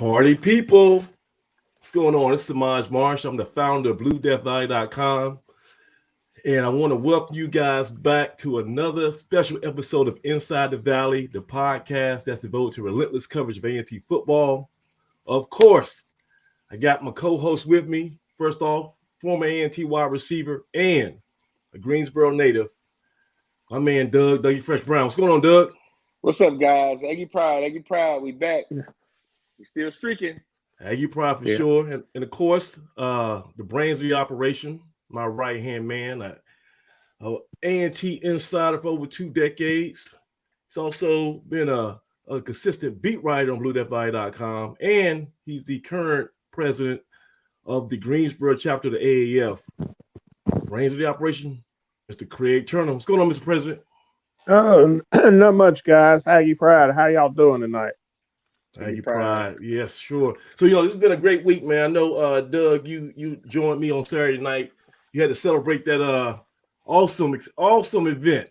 Party people, what's going on? This is Timadre Marsh. I'm the founder of BlueDeathValley.com, and I want to welcome you guys back to another special episode of Inside the Valley, the podcast that's devoted to relentless coverage of A&T football. Of course, I got my co-host with me. First off, former A&T wide receiver and a Greensboro native, my man Dougie Fresh Brown. What's going on, Doug? What's up, guys? Aggie Pride. We back. We still streaking. Aggie Pride for sure. And of course, the brains of the operation, my right-hand man, A&T insider for over 2 decades. He's also been a consistent beat writer on BlueDeathValley.com, and he's the current president of the Greensboro chapter of the AAF. Brains of the operation, Mr. Craig Turner. What's going on, Mr. President? Not much, guys. Aggie Pride, how y'all doing tonight? Aggie Pride, yes, sure. So, this has been a great week, man. I know, Doug, you joined me on Saturday night. You had to celebrate that awesome event.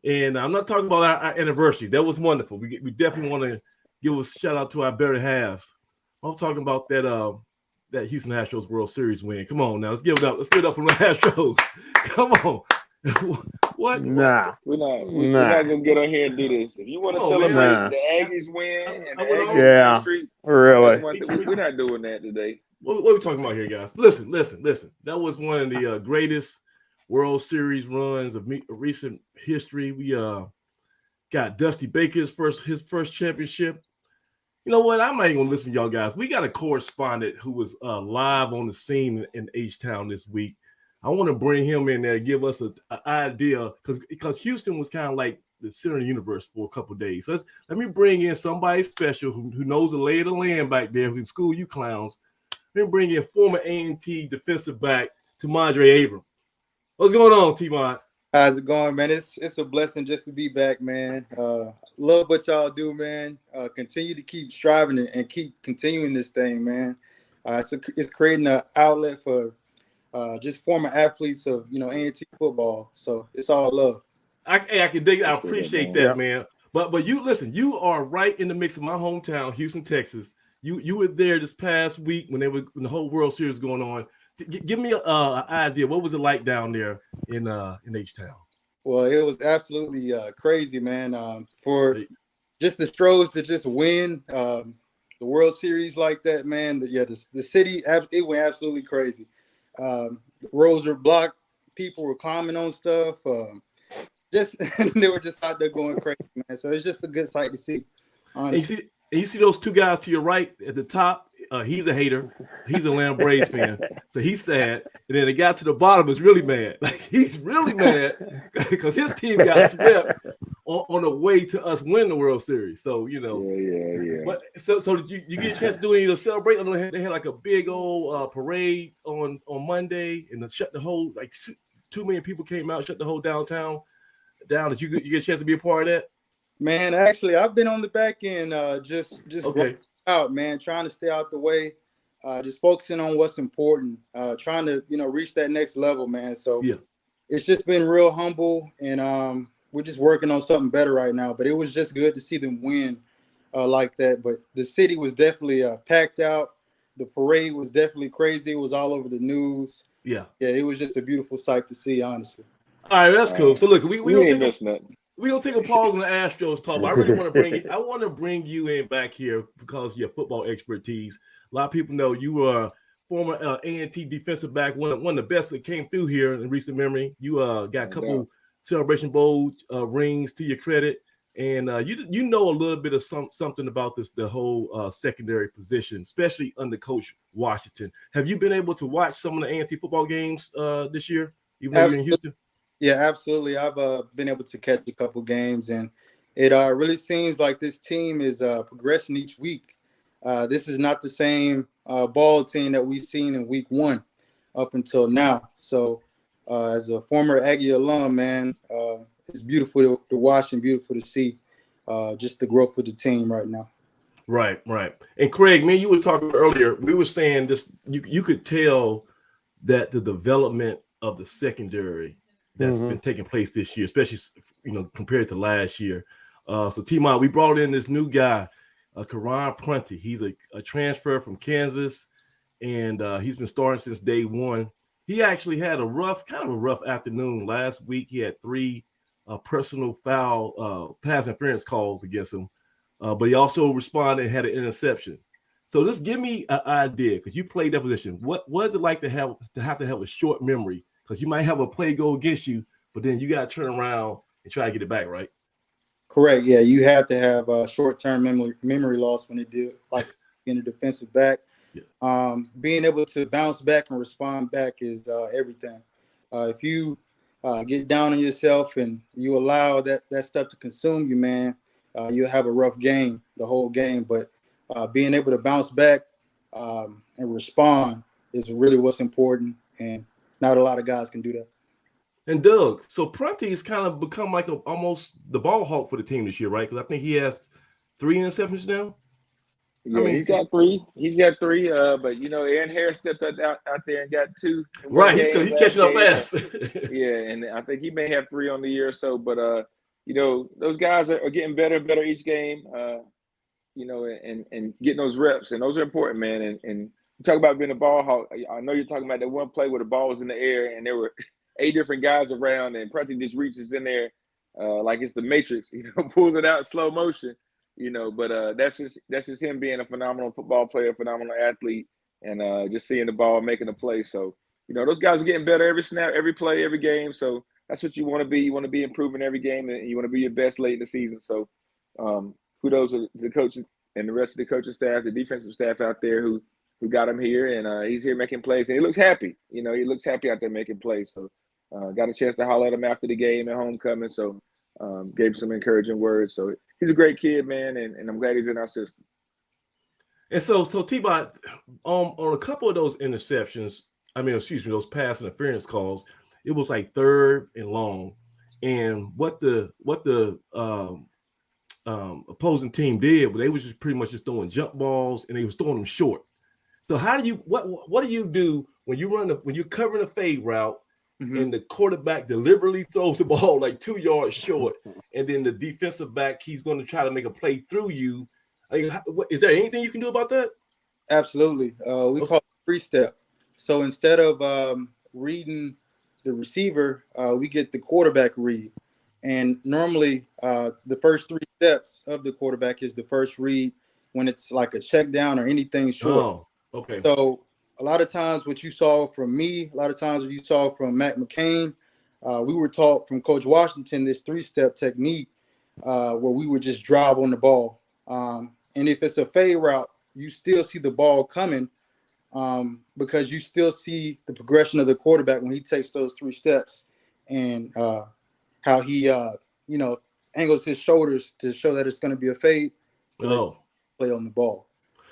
And I'm not talking about our anniversary. That was wonderful. We definitely want to give a shout out to our better halves. I'm talking about that Houston Astros World Series win. Come on now, let's give it up. Let's give it up for the Astros. Come on. What? Nah. We're not gonna get on here and do this. If you want to celebrate the Aggies win and the Aggies streak, really, we're not doing that today. What are we talking about here, guys? Listen. That was one of the greatest World Series runs of recent history. We got Dusty Baker's his first championship. You know what? I'm not even gonna listen to y'all guys. We got a correspondent who was live on the scene in H-Town this week. I want to bring him in there and give us an idea because Houston was kind of like the center of the universe for a couple of days. So let me bring in somebody special who knows the lay of the land back there who can school you clowns. Let me bring in former A&T defensive back Timadre Abram. What's going on, T-Mod? How's it going, man? It's a blessing just to be back, man. Love what y'all do, man. Continue to keep striving and keep continuing this thing, man. It's creating an outlet for just former athletes of A&T football. So it's all love. I can dig it. I appreciate that, man. But you listen, you are right in the mix of my hometown, Houston, Texas. You were there this past week when the whole World Series was going on. Give me an idea. What was it like down there in H-Town? Well, it was absolutely crazy, man. For just the Stros to just win the World Series like that, man. The city, it went absolutely crazy. The roads were blocked. People were climbing on stuff. They were just out there going crazy, man. So it's just a good sight to see. And you see those two guys to your right at the top. He's a hater. He's a Lamb Braves fan, so he's sad. And then the guy to the bottom is really mad. Like he's really mad because his team got swept on the way to us win the World Series. So Yeah. But so did you get a chance to do any of the celebrate? I know they had like a big old parade on Monday, and shut the whole 2 million people came out, shut the whole downtown down. Did you get a chance to be a part of that? Man, actually, I've been on the back end, just okay. Out, man, trying to stay out the way, just focusing on what's important, trying to reach that next level, man. So it's just been real humble, and we're just working on something better right now. But it was just good to see them win like that. But the city was definitely packed out. The parade was definitely crazy. It was all over the news. Yeah, it was just a beautiful sight to see, honestly. All right, that's cool. So look, we ain't missing nothing. We're gonna take a pause on the Astros talk. But I really want to bring you in back here because of your football expertise. A lot of people know you were a former A&T defensive back, one of the best that came through here in recent memory. You got a couple Celebration Bowl rings to your credit, and you know a little bit of something about the whole secondary position, especially under Coach Washington. Have you been able to watch some of the A&T football games this year, even though you're in Houston? Yeah, absolutely. I've been able to catch a couple games, and it really seems like this team is progressing each week. This is not the same ball team that we've seen in week 1 up until now. So as a former Aggie alum, man, it's beautiful to watch and beautiful to see just the growth of the team right now. Right. And Craig, me and you were talking earlier. We were saying this, you could tell that the development of the secondary that's been taking place this year, especially compared to last year. So T-Mod, we brought in this new guy. Karan Prunty. He's a transfer from Kansas, and he's been starting since day one. He actually had a rough afternoon last week. He had 3 personal foul pass interference calls against him, but he also responded and had an interception. So just give me an idea, because you played that position. What is it like to have a short memory? Because you might have a play go against you, but then you got to turn around and try to get it back, right? Correct. Yeah, you have to have a short-term memory loss when it do like in a defensive back. Yeah. Being able to bounce back and respond back is everything. If you get down on yourself and you allow that stuff to consume you, man, you'll have a rough game, the whole game. But being able to bounce back and respond is really what's important, and not a lot of guys can do that. And Doug, so Prunty has kind of become like almost the ball hawk for the team this year, right? Because I think he has 3 interceptions now. Yeah, he's got 3. He's got 3. But Aaron Harris stepped out there and got 2. Right, he's catching up fast. Yeah, and I think he may have 3 on the year or so. But those guys are getting better and better each game. And getting those reps, and those are important, man. And you talk about being a ball hawk. I know you're talking about that one play where the ball was in the air and there were 8 different guys around, and Prunty just reaches in there like it's the Matrix, pulls it out in slow motion, But that's just him being a phenomenal football player, phenomenal athlete, and just seeing the ball, making a play. So those guys are getting better every snap, every play, every game. So that's what you want to be. You want to be improving every game, and you want to be your best late in the season. So kudos to the coaches and the rest of the coaching staff, the defensive staff out there who got him here, and he's here making plays, and he looks happy. He looks happy out there making plays. So got a chance to holler at him after the game at homecoming, so gave him some encouraging words. So he's a great kid, man, and I'm glad he's in our system. And so T-Bot, on a couple of those interceptions, those pass interference calls, it was like 3rd and long, and what the opposing team did, they was just pretty much just throwing jump balls, and they was throwing them short. So how do you what do you do when you're covering a fade route, mm-hmm. and the quarterback deliberately throws the ball like 2 yards short, and then the defensive back, he's going to try to make a play through you? Is there anything you can do about that? Absolutely. We call it 3-step. So instead of reading the receiver, we get the quarterback read. And normally the first 3 steps of the quarterback is the first read when it's like a check down or anything short. Oh, okay. So a lot of times what you saw from me, a lot of times what you saw from Matt McCain, we were taught from Coach Washington this 3-step technique where we would just drive on the ball. And if it's a fade route, you still see the ball coming because you still see the progression of the quarterback when he takes those 3 steps, and how he, angles his shoulders to show that it's going to be a fade. So play on the ball.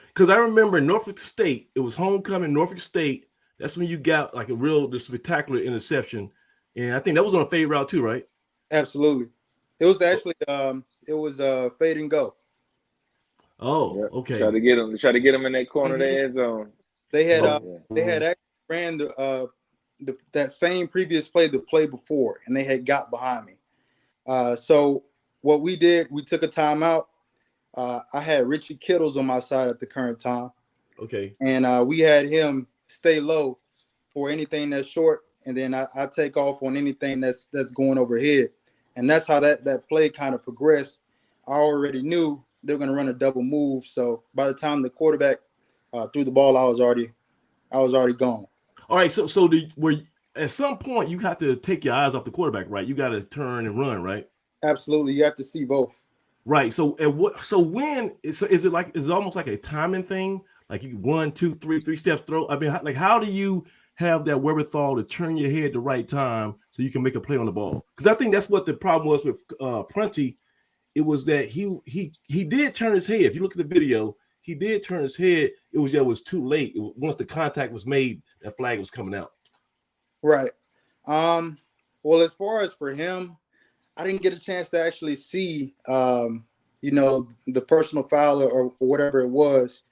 Because I remember Norfolk State, it was homecoming, Norfolk State. That's when you got like a spectacular interception. And I think that was on a fade route too, right? Absolutely. It was actually, fade and go. Oh, okay. Try to get him in that corner of the end zone. They had actually ran that same previous play the play before, and they had got behind me. So what we did, we took a timeout. I had Richie Kittles on my side at the current time. Okay. And we had him stay low for anything that's short, and then I take off on anything that's going overhead. And that's how that play kind of progressed. I already knew they're going to run a double move. So by the time the quarterback threw the ball, I was already gone. All right. So at some point you have to take your eyes off the quarterback, right? You got to turn and run, right? Absolutely. You have to see both. Right. So is it almost like a timing thing? Like you 1, 2, 3 steps throw. I mean, like how do you have that wherewithal to turn your head the right time so you can make a play on the ball? Because I think that's what the problem was with Prunty. It was that he did turn his head. If you look at the video, he did turn his head. It was too late. Once the contact was made, that flag was coming out. Right. Well, as far as for him, I didn't get a chance to actually see, the personal foul or whatever it was.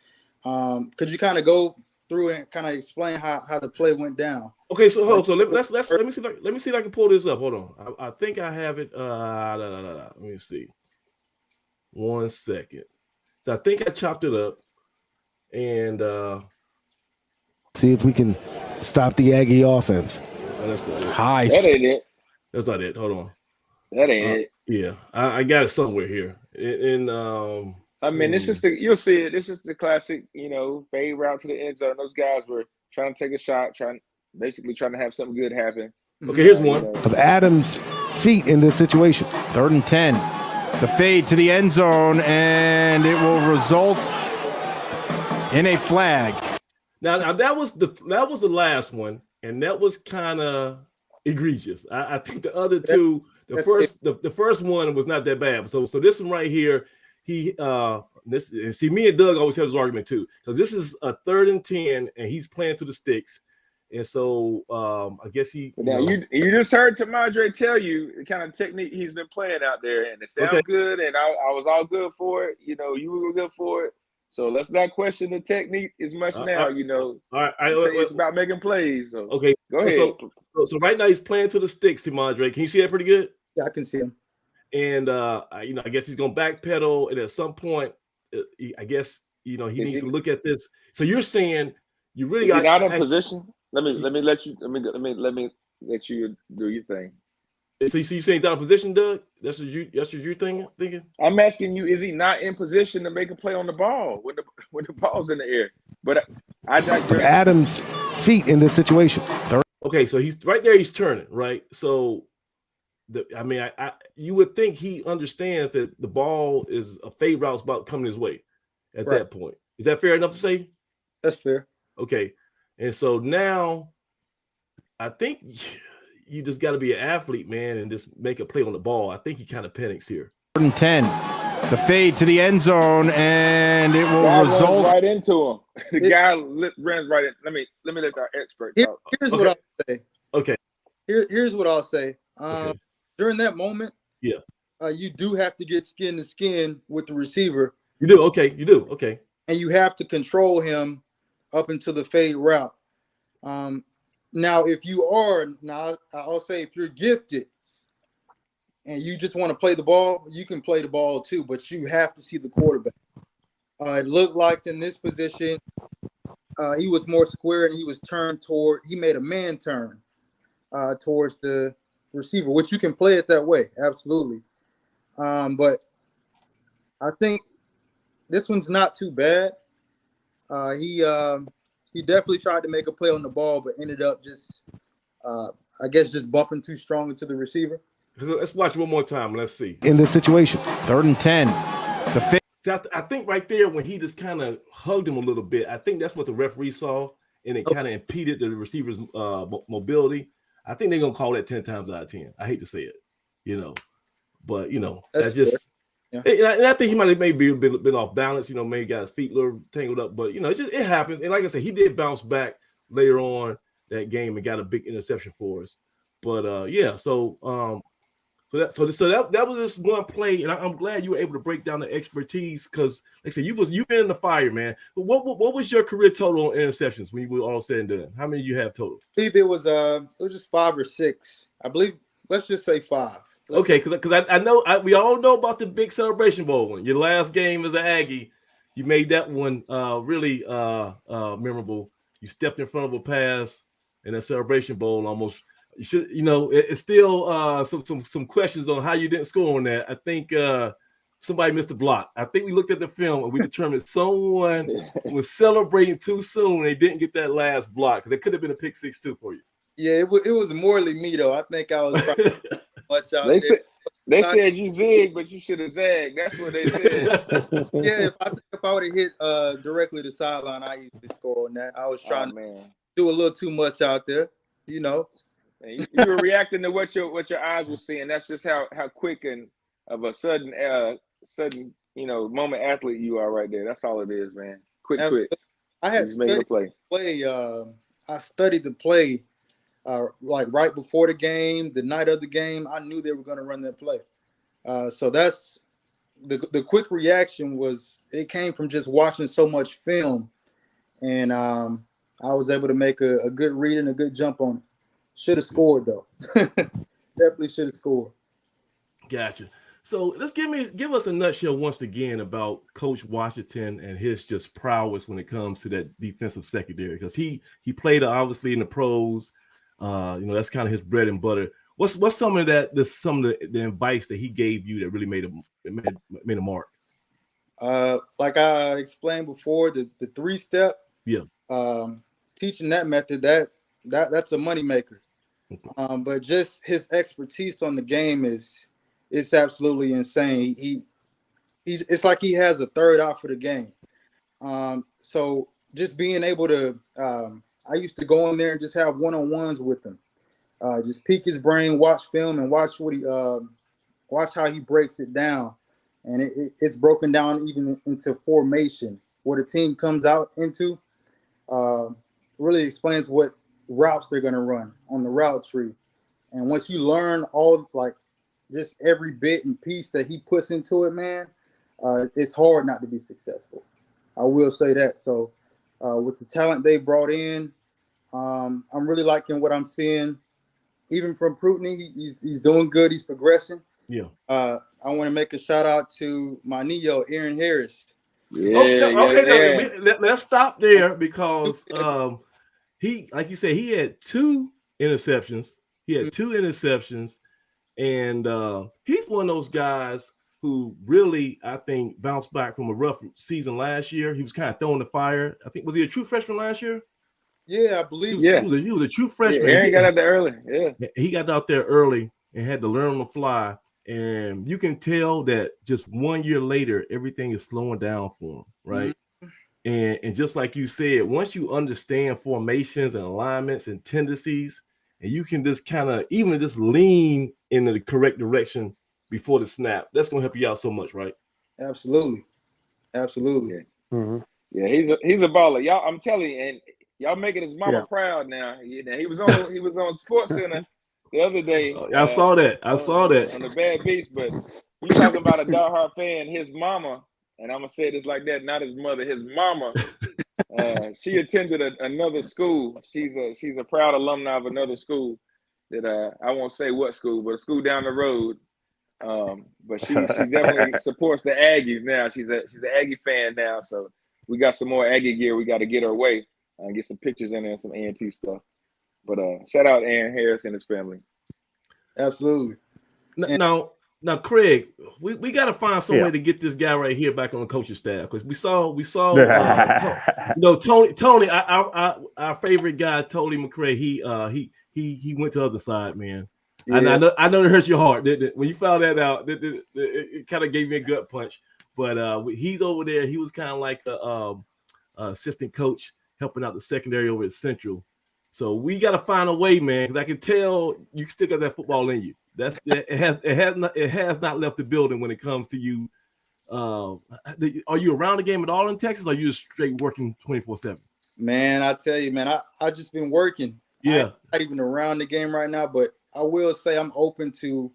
Could you kind of go through and kind of explain how the play went down? Okay, so let me see if I can pull this up. Hold on. I think I have it. Let me see. 1 second. So I think I chopped it up, and see if we can stop the Aggie offense. High. That ain't it. That's not it. Hold on. That ain't it. Yeah, I got it somewhere here. And I mean, it's just you'll see it. This is the classic, fade route to the end zone. Those guys were trying to take a shot, trying to have something good happen. Okay, here's one of Adams' feet in this situation. 3rd and 10. The fade to the end zone, and it will result in a flag. Now that was the last one, and that was kind of egregious. I think the other two, the first one was not that bad. So this one right here, me and Doug always have this argument too, because this is a 3rd and 10, and he's playing to the sticks, and so I guess he. Now you just heard Timadre tell you the kind of technique he's been playing out there, and it sounds good, and I was all good for it. You were good for it. So let's not question the technique as much now. All right, it's about making plays. So. Okay, go ahead. So right now he's playing to the sticks, Timadre. Can you see that pretty good? Yeah, I can see him. And I guess he's gonna backpedal, and at some point, I guess he needs to look at this. So you're saying you really got not in position. Let me let you do your thing. So you saying he's out of position, Doug? That's what you're thinking? I'm asking you, is he not in position to make a play on the ball when the ball's in the air? But I digress. Adams' feet in this situation. Okay, so he's right there. He's turning right. So, you would think he understands that the ball is a fade route's about coming his way at that point. Is that fair enough to say? That's fair. Okay, and so now I think you just got to be an athlete, man, and just make a play on the ball. I think he kind of panics here. 3rd and 10. The fade to the end zone, and it will result right into him. The guy runs right in. Let me let our expert talk. Here's what I'll say. Okay. Here's what I'll say. During that moment, you do have to get skin to skin with the receiver. You do. Okay. You do. Okay. And you have to control him up into the fade route. Now, I'll say if you're gifted and you just want to play the ball, you can play the ball too, but you have to see the quarterback. It looked like in this position, he was more square and he was turned he made a man turn towards the receiver, which you can play it that way. Absolutely. But I think this one's not too bad. He definitely tried to make a play on the ball, but ended up just bumping too strong into the receiver. Let's watch one more time. Let's see. In this situation, 3rd and 10. The fade. See, I think right there when he just kind of hugged him a little bit, I think that's what the referee saw, and it kind of impeded the receiver's mobility. I think they're going to call that 10 times out of 10. I hate to say it, but, that's just – and I think he might have maybe been off balance, maybe got his feet a little tangled up, but, it happens. And like I said, he did bounce back later on that game and got a big interception for us. But, So that was just one play, and I'm glad you were able to break down the expertise because, like I said, you've been in the fire, man. But what was your career total on interceptions when you were all said and done? How many did you have total? I believe it was just 5 or 6. I believe. Let's just say 5. Okay, because I know we all know about the big Celebration Bowl one. Your last game as an Aggie, you made that one really memorable. You stepped in front of a pass in a Celebration Bowl almost. You should, it's still some questions on how you didn't score on that. I think somebody missed a block. I think we looked at the film and we determined someone was celebrating too soon. They didn't get that last block because it could have been a pick 6 too for you. Yeah, it was morally me though. I think I was probably much out there. They said you zig, but you should have zagged. That's what they said. Yeah, if I would have hit directly the sideline, I usually score on that. I was trying to do a little too much out there, You were reacting to what your eyes were seeing. That's just how quick and of a sudden moment athlete you are right there. That's all it is, man. Quick twitch. I had studied the play. I studied the play like right before the game, the night of the game. I knew they were going to run that play. So that's the quick reaction it came from just watching so much film, and I was able to make a good read and a good jump on it. Should have scored though. Definitely should have scored. Gotcha. So let's give us a nutshell once again about Coach Washington and his just prowess when it comes to that defensive secondary, because he played obviously in the pros. That's kind of his bread and butter. What's some of that? Some of the advice that he gave you that really made a mark. Like I explained before, the 3-step. Yeah. Teaching that method, that's a moneymaker. But just his expertise on the game it's absolutely insane. It's like he has a third eye for the game. So just being able to, I used to go in there and just have one-on-ones with him. Just pique his brain, watch film, and watch watch how he breaks it down. And it's broken down even into formation, what a team comes out into. Really explains what routes they're going to run on the route tree. And once you learn all, like, just every bit and piece that he puts into it, man, it's hard not to be successful. I will say that. So with the talent they brought in, I'm really liking what I'm seeing. Even from Prutney, he's doing good. He's progressing. Yeah. I want to make a shout out to my Neo, Aaron Harris. Let's stop there because he, like you said, he had 2 interceptions. And he's one of those guys who really, I think, bounced back from a rough season last year. He was kind of throwing the fire. I think, was he a true freshman last year? Yeah, I believe. Yeah, he was a true freshman. Yeah, Aaron got out there early. Yeah, he got out there early and had to learn on the fly. And you can tell that just 1 year later, everything is slowing down for him, right? Mm-hmm. And just like you said, once you understand formations and alignments and tendencies, and you can just kind of even just lean in the correct direction before the snap, that's going to help you out so much, right? Absolutely. Yeah, Mm-hmm. yeah, he's a baller, y'all. I'm telling you, and y'all making his mama proud now. He was on Sports Center the other day. I saw that on the Bad Beast. But you talking about a diehard fan, his mama, and I'm gonna say this like that, not his mother, his mama. She attended another school. She's a proud alumni of another school that I won't say what school, but a school down the road. But she definitely supports the Aggies now. She's an Aggie fan now. So we got some more Aggie gear we got to get her way and get some pictures in there and some A&T stuff. But shout out Aaron Harris and his family. Absolutely. Now, Craig, we got to find some way to get this guy right here back on the coaching staff, because we saw Tony, our favorite guy, Tony McCray. He went to the other side, man. Yeah. I know it hurts your heart. When you found that out, it kind of gave me a gut punch. But he's over there. He was kind of like a assistant coach helping out the secondary over at Central. So we got to find a way, man, because I can tell you still got that football in you. It has not left the building when it comes to you. Are you around the game at all in Texas? Or are you just straight working 24/7? Man, I tell you, man, I just been working. Yeah, I'm not even around the game right now, but I will say I'm open to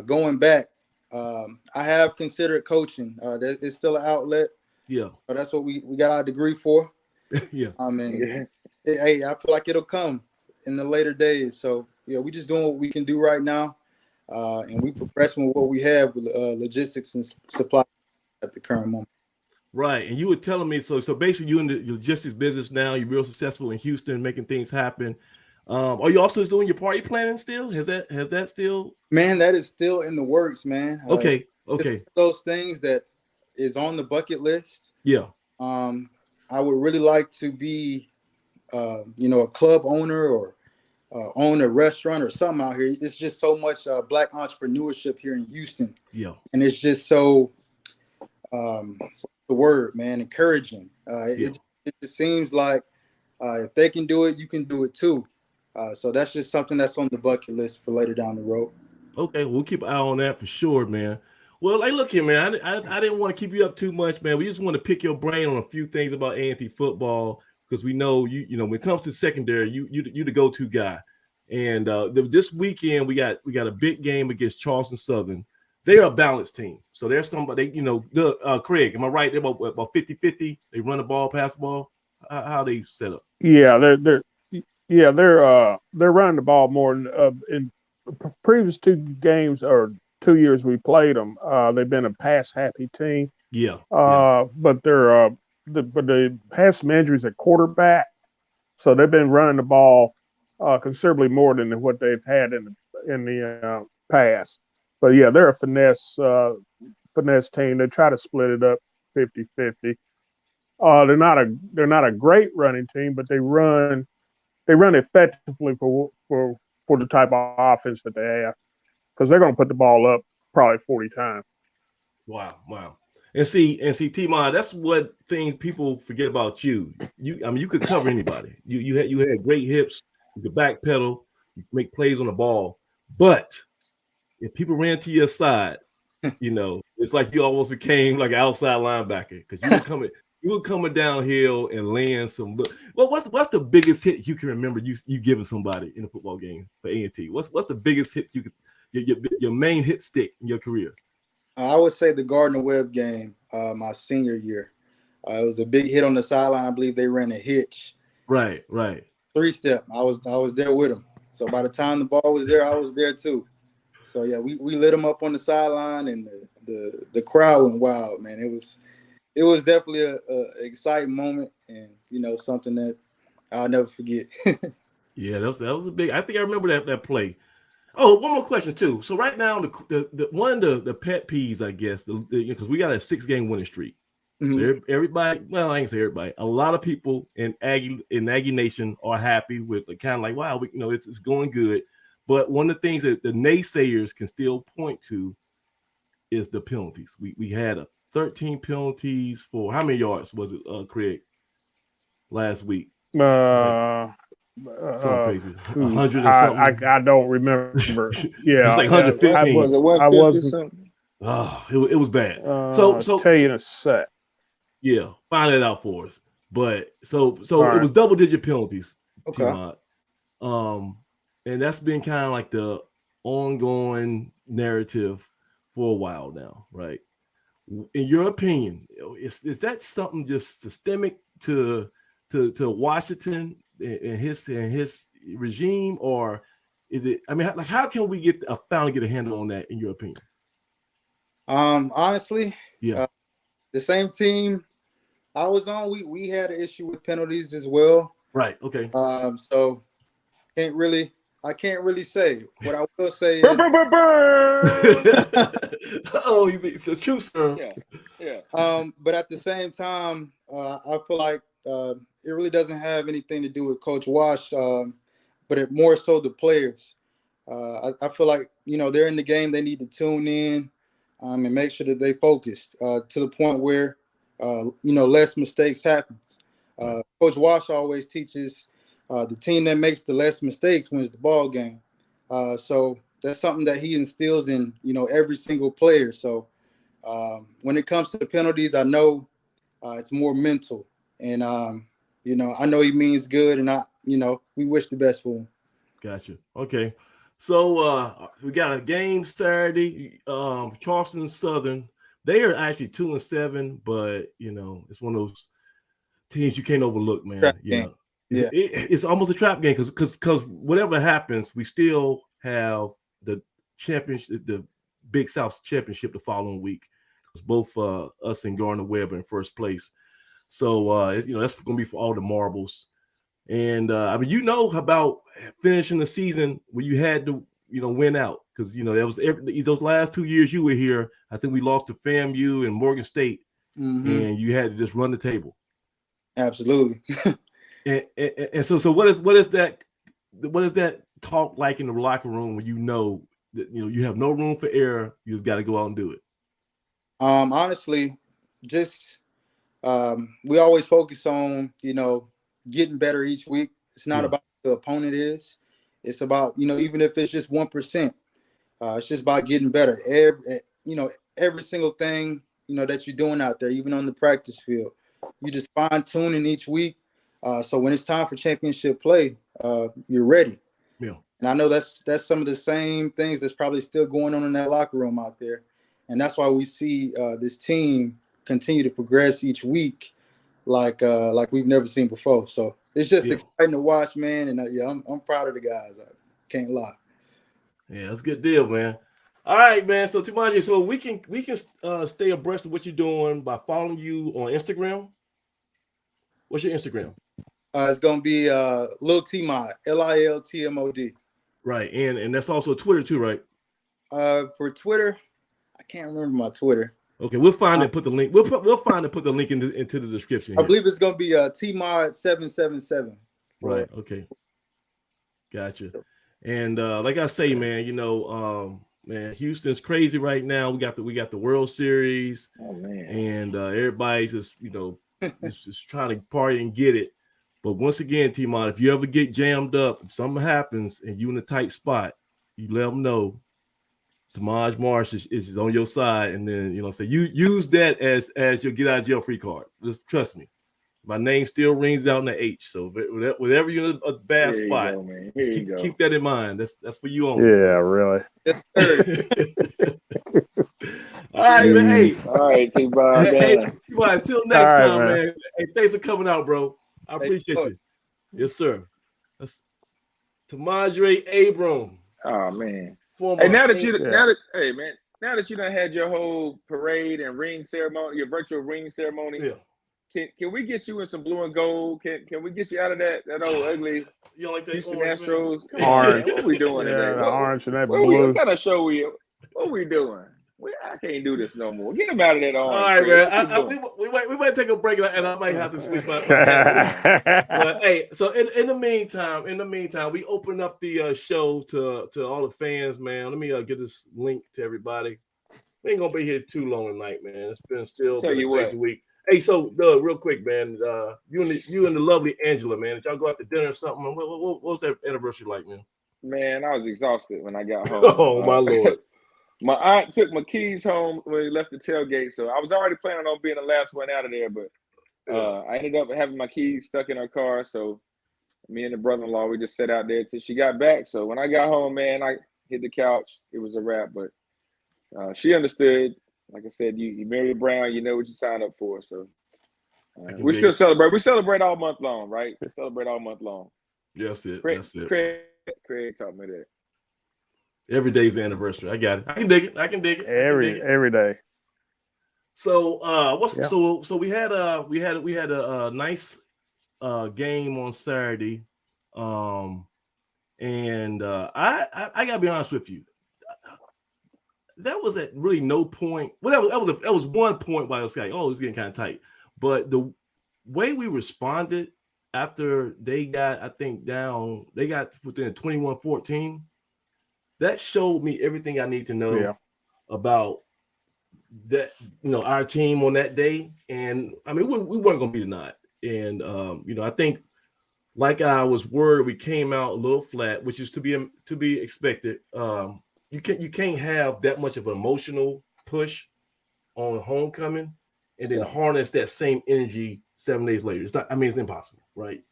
going back. I have considered coaching. It's still an outlet. Yeah, but that's what we got our degree for. Yeah, hey, I feel like it'll come in the later days. So yeah, we just doing what we can do right now, and we progressing with what we have with logistics and supply at the current moment. Right, and you were telling me so basically you in the logistics business now. You're real successful in Houston, making things happen. Are you also doing your party planning still? Has that still? Man, that is still in the works, man. Okay. Those things that is on the bucket list. Yeah. I would really like to be, a club owner or own a restaurant or something out here. It's just so much Black entrepreneurship here in Houston. Yeah. And it's just so, the word, man, encouraging. It just seems like if they can do it, you can do it too. So that's just something that's on the bucket list for later down the road. Okay, we'll keep an eye on that for sure, man. Well, hey, look here, man. I didn't want to keep you up too much, man. We just want to pick your brain on a few things about A&T football, because we know you know when it comes to secondary, you the go-to guy. And this weekend we got a big game against Charleston Southern. They're a balanced team, so there's somebody. Craig, am I right? They're about 50-50. They run the ball, pass the ball. How they set up? Yeah, they're running the ball more in previous two games or 2 years we played them. They've been a pass happy team. Yeah. But they had some injuries at quarterback, so they've been running the ball considerably more than what they've had in the past. But yeah, they're a finesse team. They try to split it up 50-50. They're not a great running team, but they run effectively for the type of offense that they have, because they're going to put the ball up probably 40 times. Wow. And see, T-Mod, that's what things people forget about you. You could cover anybody. You had great hips. You could backpedal. You make plays on the ball. But if people ran to your side, it's like you almost became like an outside linebacker, because you were coming downhill and laying some. Well, what's the biggest hit you can remember you giving somebody in a football game for A&T? What's the biggest hit you could your main hit stick in your career? I would say the Gardner-Webb game, my senior year. It was a big hit on the sideline. I believe they ran a hitch. Right. 3-step. I was there with them. So by the time the ball was there, I was there too. So yeah, we lit them up on the sideline, and the crowd went wild, man. It was definitely a exciting moment, and something that I'll never forget. Yeah, that was a big. I think I remember that play. Oh, one more question too. So right now, the one of the pet peeves, I guess, because we got a 6-game winning streak. Mm-hmm. So everybody, well, I ain't say everybody. A lot of people in Aggie Nation are happy with kind of like, wow, it's going good. But one of the things that the naysayers can still point to is the penalties. We had 13 penalties for how many yards was it, Craig, last week? Something crazy. 100 or something. I don't remember. Yeah, it's like 115. I wasn't. Oh, it was bad. So tell you in a sec. Yeah, find it out for us. But so right. It was double-digit penalties. Okay. And that's been kind of like the ongoing narrative for a while now, right? In your opinion, is that something just systemic to Washington and his regime, or is it? I mean, like, how can we finally get a handle on that? In your opinion? Honestly, yeah, the same team I was on, we had an issue with penalties as well. Right. Okay. So I can't really say. What I will say is, oh, it's a true sir. Yeah. But at the same time, I feel like it really doesn't have anything to do with Coach Wash, but it more so the players. I feel like they're in the game. They need to tune in and make sure that they focused to the point where less mistakes happen. Coach Wash always teaches the team that makes the less mistakes wins the ball game. So that's something that he instills in every single player. So when it comes to the penalties, I know it's more mental, and I know he means good, and we wish the best for him. Gotcha. Okay. So we got a game Saturday. Charleston Southern. They are actually 2-7, but it's one of those teams you can't overlook, man. Yeah. It's almost a trap game because whatever happens, we still have the championship, the Big South championship the following week. Because both us and Gardner-Webb are in first place. So that's going to be for all the marbles. And I mean, about finishing the season where you had to win out, because that was those last 2 years you were here. I think we lost to FAMU and Morgan State, and you had to just run the table. Absolutely. and so what is that talk like in the locker room when that you have no room for error? You just got to go out and do it. Honestly, just we always focus on getting better each week. It's not about who the opponent is. It's about even if it's just 1%. It's just about getting better. Every single thing that you're doing out there, even on the practice field, you just fine tuning each week. So when it's time for championship play, you're ready. Yeah. And I know that's some of the same things that's probably still going on in that locker room out there, and that's why we see this team continue to progress each week, like we've never seen before. So it's just exciting to watch, man. And I'm proud of the guys. I can't lie. Yeah, that's a good deal, man. All right, man. So Timadre, so we can stay abreast of what you're doing by following you on Instagram. What's your Instagram? It's gonna be Lil Tmod, LILTMOD. Right, and that's also Twitter too, right? For Twitter, I can't remember my Twitter. Okay, we'll find and put the link. We'll find and put the link into the description. I believe it's gonna be Tmod777. Right. Okay. Gotcha. And like I say, man, man, Houston's crazy right now. We got the World Series. Oh man. And everybody's just just trying to party and get it. But once again, T-Mod, if you ever get jammed up, if something happens and you in a tight spot, you let them know Samaj Marsh is on your side, and then so you use that as your get out of jail free card. Just trust me, my name still rings out in the H. So whenever you're in a bad spot, keep that in mind. That's for you only. Yeah, really. All right, man. Hey, all right, T-Bob. Hey, until next time, man. Hey, thanks for coming out, bro. I appreciate you. Yes, sir. That's Timadre Abram. Oh man. Hey, now that you done had your whole parade and ring ceremony, your virtual ring ceremony, can we get you in some blue and gold? Can we get you out of that old ugly you don't like that Houston orange, Astros? Orange. What we doing today? The orange and that blue. What kind of show what we doing? I can't do this no more. Get him out of that orange. All right, man. We might take a break, and I might have to switch my but hey, so in the meantime, we open up the show to all the fans, man. Let me get this link to everybody. We ain't gonna be here too long tonight, man. It's been a crazy week. Hey, so Doug, real quick, man. You and the lovely Angela, man. Did y'all go out to dinner or something? What was that anniversary like, man? Man, I was exhausted when I got home. Oh my Lord. My aunt took my keys home when we left the tailgate, so I was already planning on being the last one out of there, but I ended up having my keys stuck in her car, so me and the brother-in-law, we just sat out there till she got back. So when I got home, man, I hit the couch. It was a wrap, but she understood. Like I said, you married Brown, you know what you signed up for. So we still celebrate. We celebrate all month long, right? We celebrate all month long. That's it. Craig taught me that. Every day's the anniversary. I got it. I can dig it. Every day. So so we had a nice game on Saturday. And I gotta be honest with you. That was at really no point. Well, that was one point where I was like, oh, it's getting kind of tight. But the way we responded after they got, I think, down, they got within 21-14. That showed me everything I need to know about that, our team on that day. And I mean, we weren't going to be denied. And, I think like I was worried, we came out a little flat, which is to be expected. You can't have that much of an emotional push on homecoming and then harness that same energy 7 days later. It's impossible, right?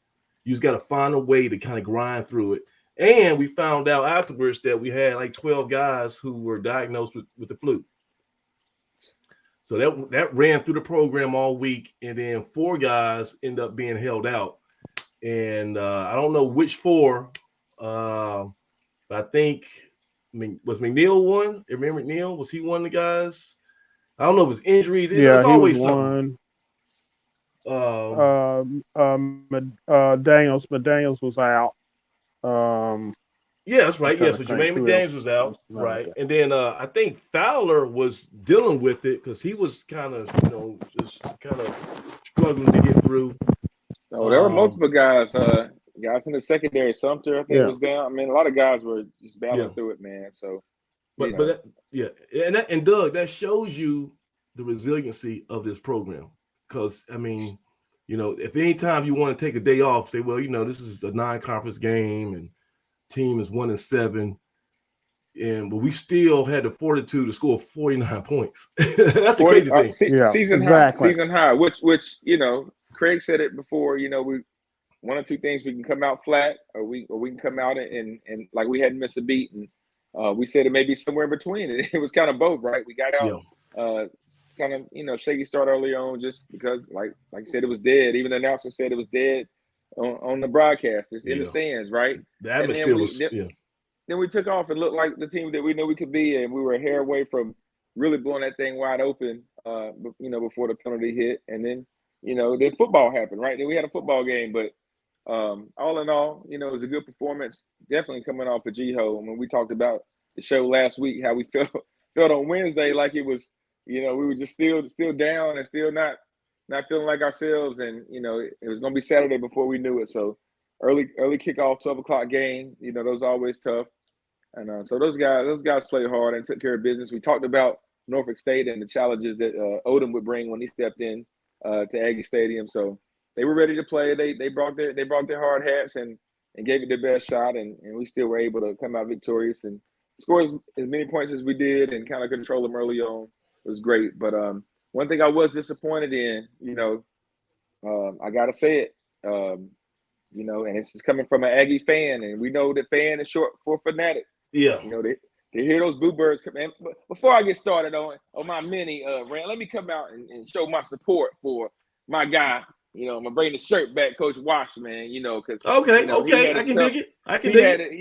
You just got to find a way to kind of grind through it. And we found out afterwards that we had like 12 guys who were diagnosed with the flu. So that ran through the program all week, and then 4 guys end up being held out. And I don't know which 4, but I think was McNeil one? Remember McNeil? Was he one of the guys? I don't know if it was injuries. It's always something. McDaniels was out. Yeah, that's right. Yeah, so Jermaine McDaniels was out, right? And then I think Fowler was dealing with it because he was kind of, just kind of struggling to get through. Oh, there were multiple guys. Guys in the secondary, Sumter, I think was down. I mean, a lot of guys were just battling through it, man. So, and Doug, that shows you the resiliency of this program. Because I mean, if any time you want to take a day off, say, well, this is a non-conference game and team is 1-7, but we still had the fortitude to score 49 points. That's the crazy thing. Season high, which Craig said it before. We one or two things, we can come out flat, or we can come out and like we hadn't missed a beat, and we said it may be somewhere in between. It was kind of both, right? We got out kind of shaky start early on, just because like you said, it was dead. Even the announcer said it was dead on the broadcast. It's in the stands, right? The atmosphere we took off and looked like the team that we knew we could be, and we were a hair away from really blowing that thing wide open, before the penalty hit. And then, then football happened, right? Then we had a football game, but all in all, it was a good performance, definitely coming off of G-Ho. I mean, we talked about the show last week, how we felt on Wednesday like it was, we were just still down and still not feeling like ourselves. And, it was going to be Saturday before we knew it. So early kickoff, 12 o'clock game, those are always tough. And so those guys played hard and took care of business. We talked about Norfolk State and the challenges that Odom would bring when he stepped in to Aggie Stadium. So they were ready to play. They brought their hard hats and gave it their best shot, and we still were able to come out victorious and score as many points as we did and kind of control them early on. It was great. But one thing I was disappointed in, I gotta say it, and it's just coming from an Aggie fan, and we know that fan is short for fanatic. Yeah. They hear those boo birds come in. But before I get started on my mini rant, let me come out and show my support for my guy. I'm gonna bring the shirt back, Coach Wash, man. Because okay, I can dig it.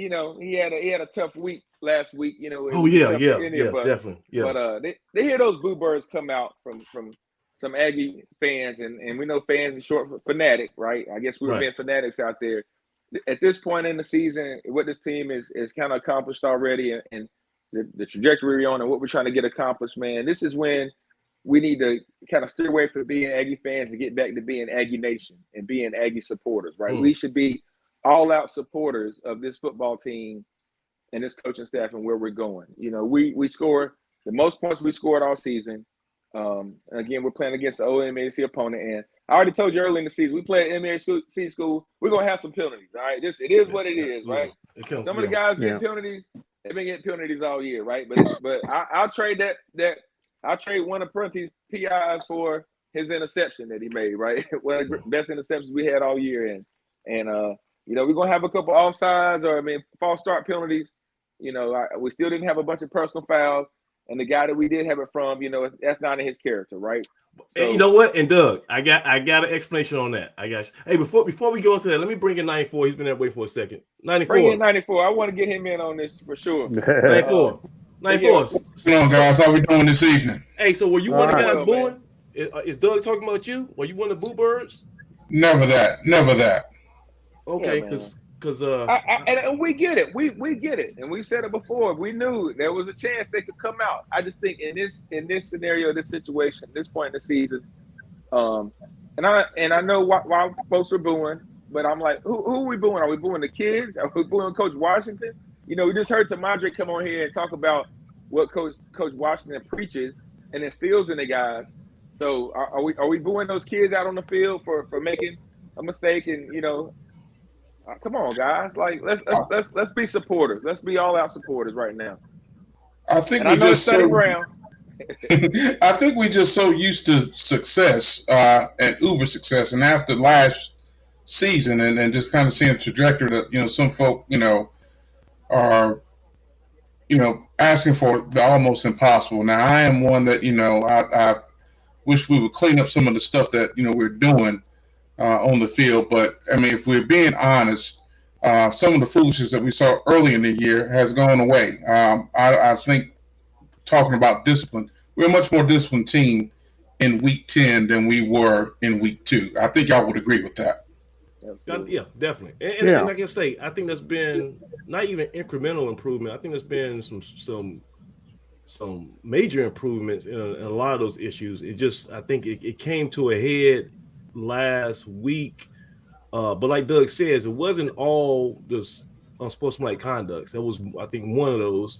He had a tough week last week. Definitely. Yeah. But they hear those boo birds come out from some Aggie fans, and we know fans is short for fanatic, right? I guess we were being fanatics out there. At this point in the season, what this team is kind of accomplished already, and the trajectory we're on, and what we're trying to get accomplished, man. This is when we need to kind of steer away from being Aggie fans and get back to being Aggie Nation and being Aggie supporters, right? We should be all-out supporters of this football team and this coaching staff and where we're going. We score the most points we scored all season. Again, we're playing against the OMAC opponent, and I already told you early in the season, we play at MAC school. We're gonna have some penalties, all right? It is what it is, right? Some of the guys get penalties. They've been getting penalties all year, right? But I'll trade that. I'll trade one of Prentice's PIs for his interception that he made, right? One of the best interceptions we had all year, and we're gonna have a couple offsides or false start penalties. We still didn't have a bunch of personal fouls. And the guy that we did have it from, that's not in his character, right? So, and you know what? And Doug, I got an explanation on that. I got you. Hey, before we go into that, let me bring in 94. He's been that way for a second. 94. Bring in 94. I want to get him in on this for sure. 94. 94. Come on, guys. How we doing this evening? Hey, so were you one of the guys booing? Is Doug talking about you? Were you one of the boo birds? Never that. Okay, and we get it. We get it, and we've said it before. We knew there was a chance they could come out. I just think in this scenario, this situation, this point in the season, and I know why folks are booing, but I'm like, who are we booing? Are we booing the kids? Are we booing Coach Washington? We just heard Timadre come on here and talk about what Coach Washington preaches and instills in the guys. So are we booing those kids out on the field for making a mistake? And come on, guys! Like let's be supporters. Let's be all out supporters right now. I think we just I think we just so used to success and uber success, and after last season, and just kind of seeing a trajectory that some folk are asking for the almost impossible. Now I am one that I wish we would clean up some of the stuff that we're doing on the field. But if we're being honest, some of the foolishness that we saw early in the year has gone away. I think, talking about discipline, we're a much more disciplined team in week 10 than we were in week 2. I think y'all would agree with that. Yeah, definitely. And like I say, I think there's been not even incremental improvement. I think there's been some major improvements in a lot of those issues. I think it came to a head last week, but like Doug says, it wasn't all this unsportsmanlike conduct. That was, I think, one of those.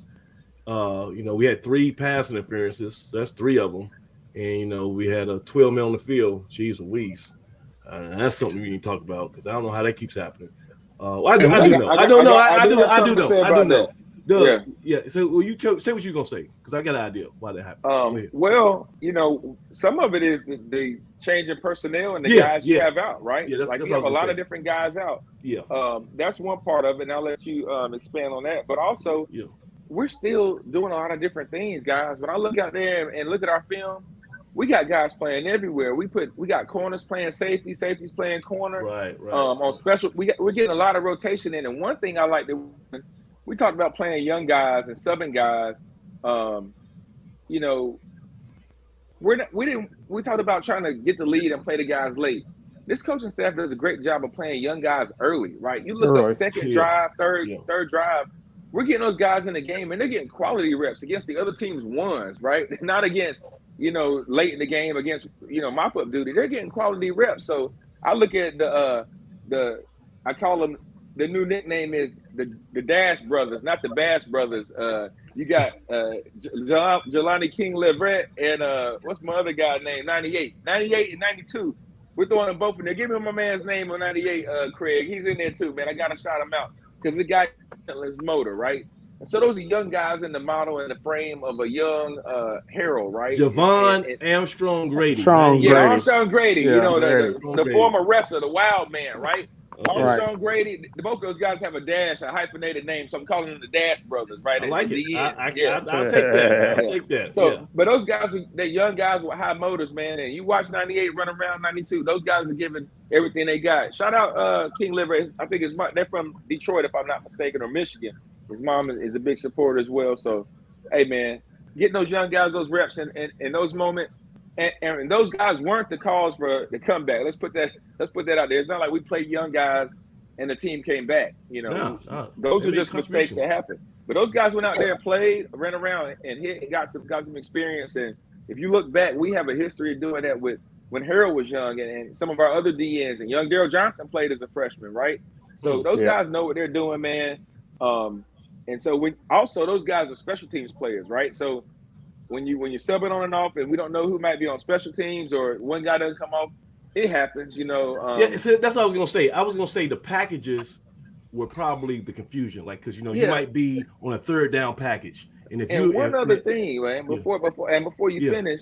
We had 3 pass interferences. So that's 3 of them, and we had a 12 men on the field. Jeez Louise, that's something we need to talk about because I don't know how that keeps happening. I do know. Doug, yeah. So will you say what you're gonna say? Because I got an idea why that happened. Well, some of it is the change in personnel and the guys you have out, right? Yeah, that's you have a lot of different guys out. Yeah. That's one part of it, and I'll let you expand on that. But also, we're still doing a lot of different things, guys. When I look out there and look at our film, we got guys playing everywhere. We got corners playing safety, safeties playing corner. Right. On special, we're getting a lot of rotation in. And one thing I like to, we talked about playing young guys and subbing guys. You know, we talked about trying to get the lead and play the guys late. This coaching staff does a great job of playing young guys early, right? You look up second drive, third drive. We're getting those guys in the game, and they're getting quality reps against the other team's ones, right? Not against, you know, late in the game against, you know, mop-up duty. They're getting quality reps. So I look at I call them, the new nickname is the Dash Brothers, not the Bash Brothers. You got Jelani King Leverett and what's my other guy's name? 98 and 92. We're throwing them both in there. Give me my man's name on 98, Craig. He's in there too, man. I got to shout him out because the guy is motor, right? And so those are young guys in the model and the frame of a young Harold, right? Javon Armstrong Grady. Armstrong Grady. Yeah, you know, the Grady. former wrestler, the Wild Man, right? Okay. Armstrong Grady. Both of those guys have a dash, a hyphenated name, so I'm calling them the Dash Brothers, right? I like it. I'll take that. So, but those guys, they're young guys with high motors, man. And you watch 98 run around 92. Those guys are giving everything they got. Shout out King Liver. I think they're from Detroit, if I'm not mistaken, or Michigan. His mom is a big supporter as well. So, hey, man, getting those young guys those reps in those moments. And those guys weren't the cause for the comeback. Let's put that out there. It's not like we played young guys and the team came back. You know, those are just mistakes that happen. But those guys went out there and played, ran around and hit and got some experience. And if you look back, we have a history of doing that with when Harold was young and some of our other DNs, and young Daryl Johnson played as a freshman, right? So those guys know what they're doing, man. And so those guys are special teams players, right? So when you're subbing on and off, and we don't know who might be on special teams, or one guy doesn't come off, it happens, you know. So that's what I was gonna say. I was gonna say the packages were probably the confusion, like because you might be on a third down package, and one other thing, man, before you finish,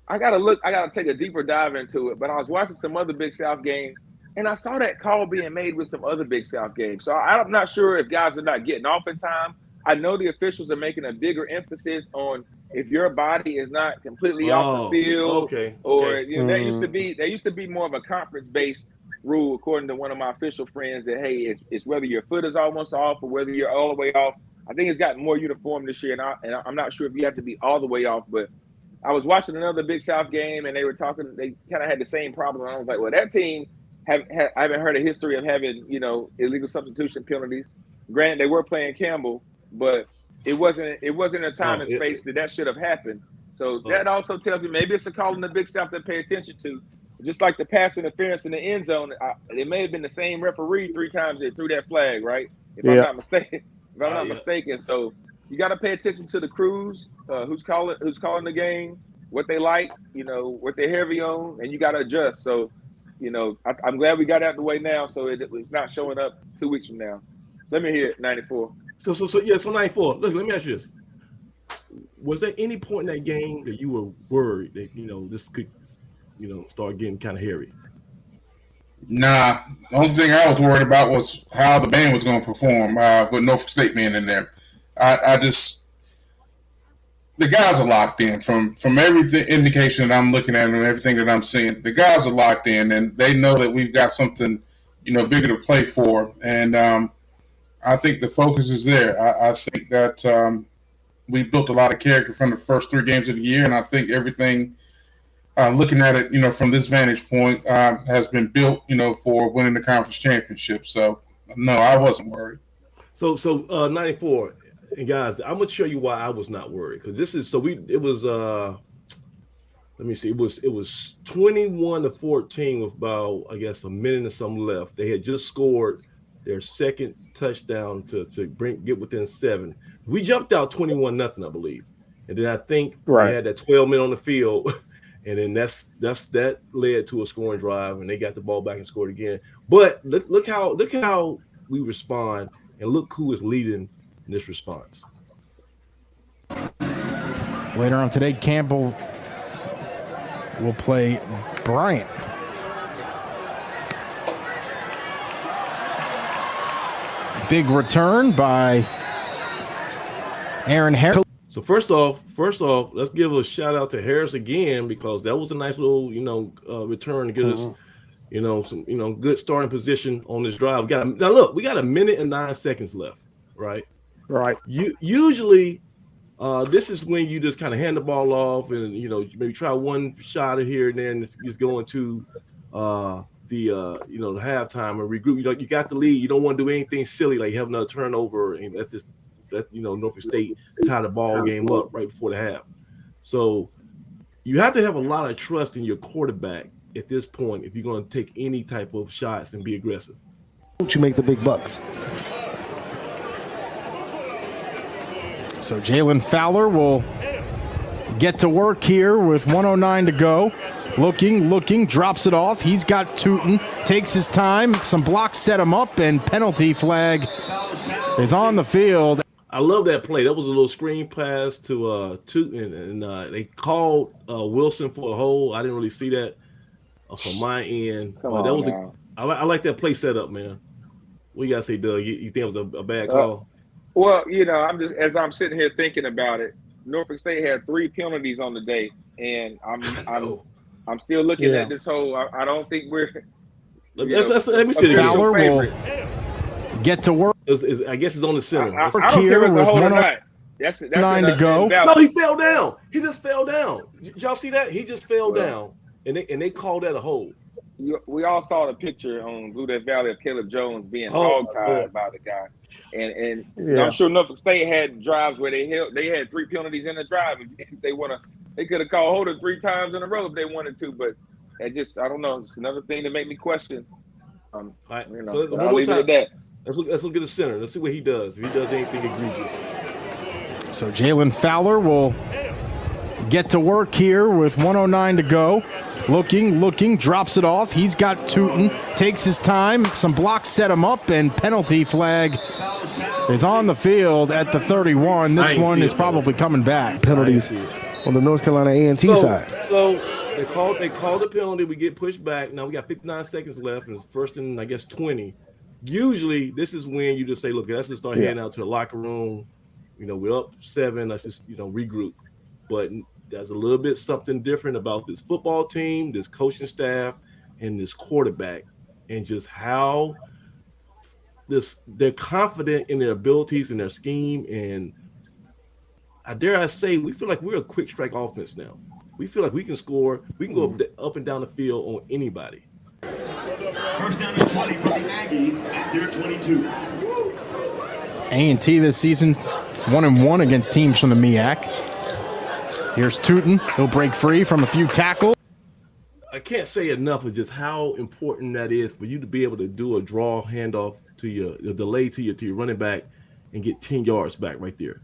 I gotta take a deeper dive into it. But I was watching some other Big South games, and I saw that call being made with some other Big South games. So I'm not sure if guys are not getting off in time. I know the officials are making a bigger emphasis on if your body is not completely off the field, you know, there used to be more of a conference-based rule, according to one of my official friends, that hey, it's whether your foot is almost off or whether you're all the way off. I think it's gotten more uniform this year, and I'm not sure if you have to be all the way off. But I was watching another Big South game, and they were talking. They kind of had the same problem. And I was like, well, that team I haven't heard a history of having illegal substitution penalties. Granted, they were playing Campbell. But it wasn't a time and space that should have happened. So that also tells me maybe it's a call in the Big South to pay attention to. Just like the pass interference in the end zone, it may have been the same referee 3 times that threw that flag, right? If I'm not mistaken. So you got to pay attention to the crews, who's calling the game, what they like, what they're heavy on, and you got to adjust. So, I'm glad we got out the way now, so it's not showing up 2 weeks from now. Let me hear it, 94. So 94. Look, let me ask you this: was there any point in that game that you were worried that this could, start getting kind of hairy? Nah, the only thing I was worried about was how the band was going to perform with Norfolk State being in there. The guys are locked in from every indication that I'm looking at and everything that I'm seeing. The guys are locked in, and they know that we've got something, bigger to play for. And I think the focus is there. I think that we built a lot of character from the first 3 games of the year, and I think everything, looking at it, from this vantage point, has been built, for winning the conference championship. So, no, I wasn't worried. So 94, and guys, I'm gonna show you why I was not worried, because this is it was let me see, it was 21-14 with about, I guess, a minute and something left. They had just scored their second touchdown to get within 7. We jumped out 21-0, I believe, and then I think they had that 12 men on the field, and then that led to a scoring drive, and they got the ball back and scored again. But look how we respond, and look who is leading in this response. Later on today, Campbell will play Bryant. Big return by Aaron Harris. So first off, let's give a shout out to Harris again, because that was a nice little, return to get us, some, good starting position on this drive. We got a minute and 9 seconds left. right? Right. Usually, this is when you just kind of hand the ball off and, you know, maybe try one shot of here and then just go into the halftime and regroup. You know, you got the lead. You don't want to do anything silly like have another turnover and Norfolk State tie the ball game up right before the half. So you have to have a lot of trust in your quarterback at this point if you're going to take any type of shots and be aggressive. Don't you make the big bucks? So Jalen Fowler will get to work here with 1:09 to go. Looking, drops it off. He's got Tootin, takes his time. Some blocks set him up, and penalty flag is on the field. I love that play. That was a little screen pass to Tootin, and they called Wilson for a hold. I didn't really see that from my end. I like that play setup, man. What you got to say, Doug? You think it was a bad call? Well, you know, as I'm sitting here thinking about it, Norfolk State had 3 penalties on the day, and I'm still looking at this whole. I don't think we're. Let me see. Fowler will get to work. I guess it's on the center. I don't care if it's a hold or not. That's 9 to go. No, he fell down. He just fell down. Y'all see that? He just fell down, and they called that a hold. We all saw the picture on Blue Death Valley of Caleb Jones being hog-tied by the guy, and I'm sure Norfolk State had drives where they had 3 penalties in the drive. If they could have called holding 3 times in a row if they wanted to, but I don't know. It's another thing to make me question. All right, so I'll leave it at that. Let's look at the center. Let's see what he does. If he does anything egregious. So Jalen Fowler will get to work here with 1:09 to go. Looking, drops it off. He's got Tootin, takes his time. Some blocks set him up, and penalty flag is on the field at the 31. This one is probably coming back. Penalties on the North Carolina A&T side. So they called the penalty. We get pushed back. Now we got 59 seconds left, and it's first and I guess 20. Usually, this is when you just say, "Look, let's just start heading out to the locker room. You know, we're up 7. Let's just regroup." But there's a little bit something different about this football team, this coaching staff, and this quarterback, and just how they're confident in their abilities and their scheme. And I dare say, we feel like we're a quick strike offense now. We feel like we can score. We can go up and down the field on anybody. First down and 20 for the Aggies at their 22. A&T this season 1-1 against teams from the MEAC. Here's Tootin. He'll break free from a few tackles. I can't say enough of just how important that is for you to be able to do a draw handoff to the delay to your running back and get 10 yards back right there.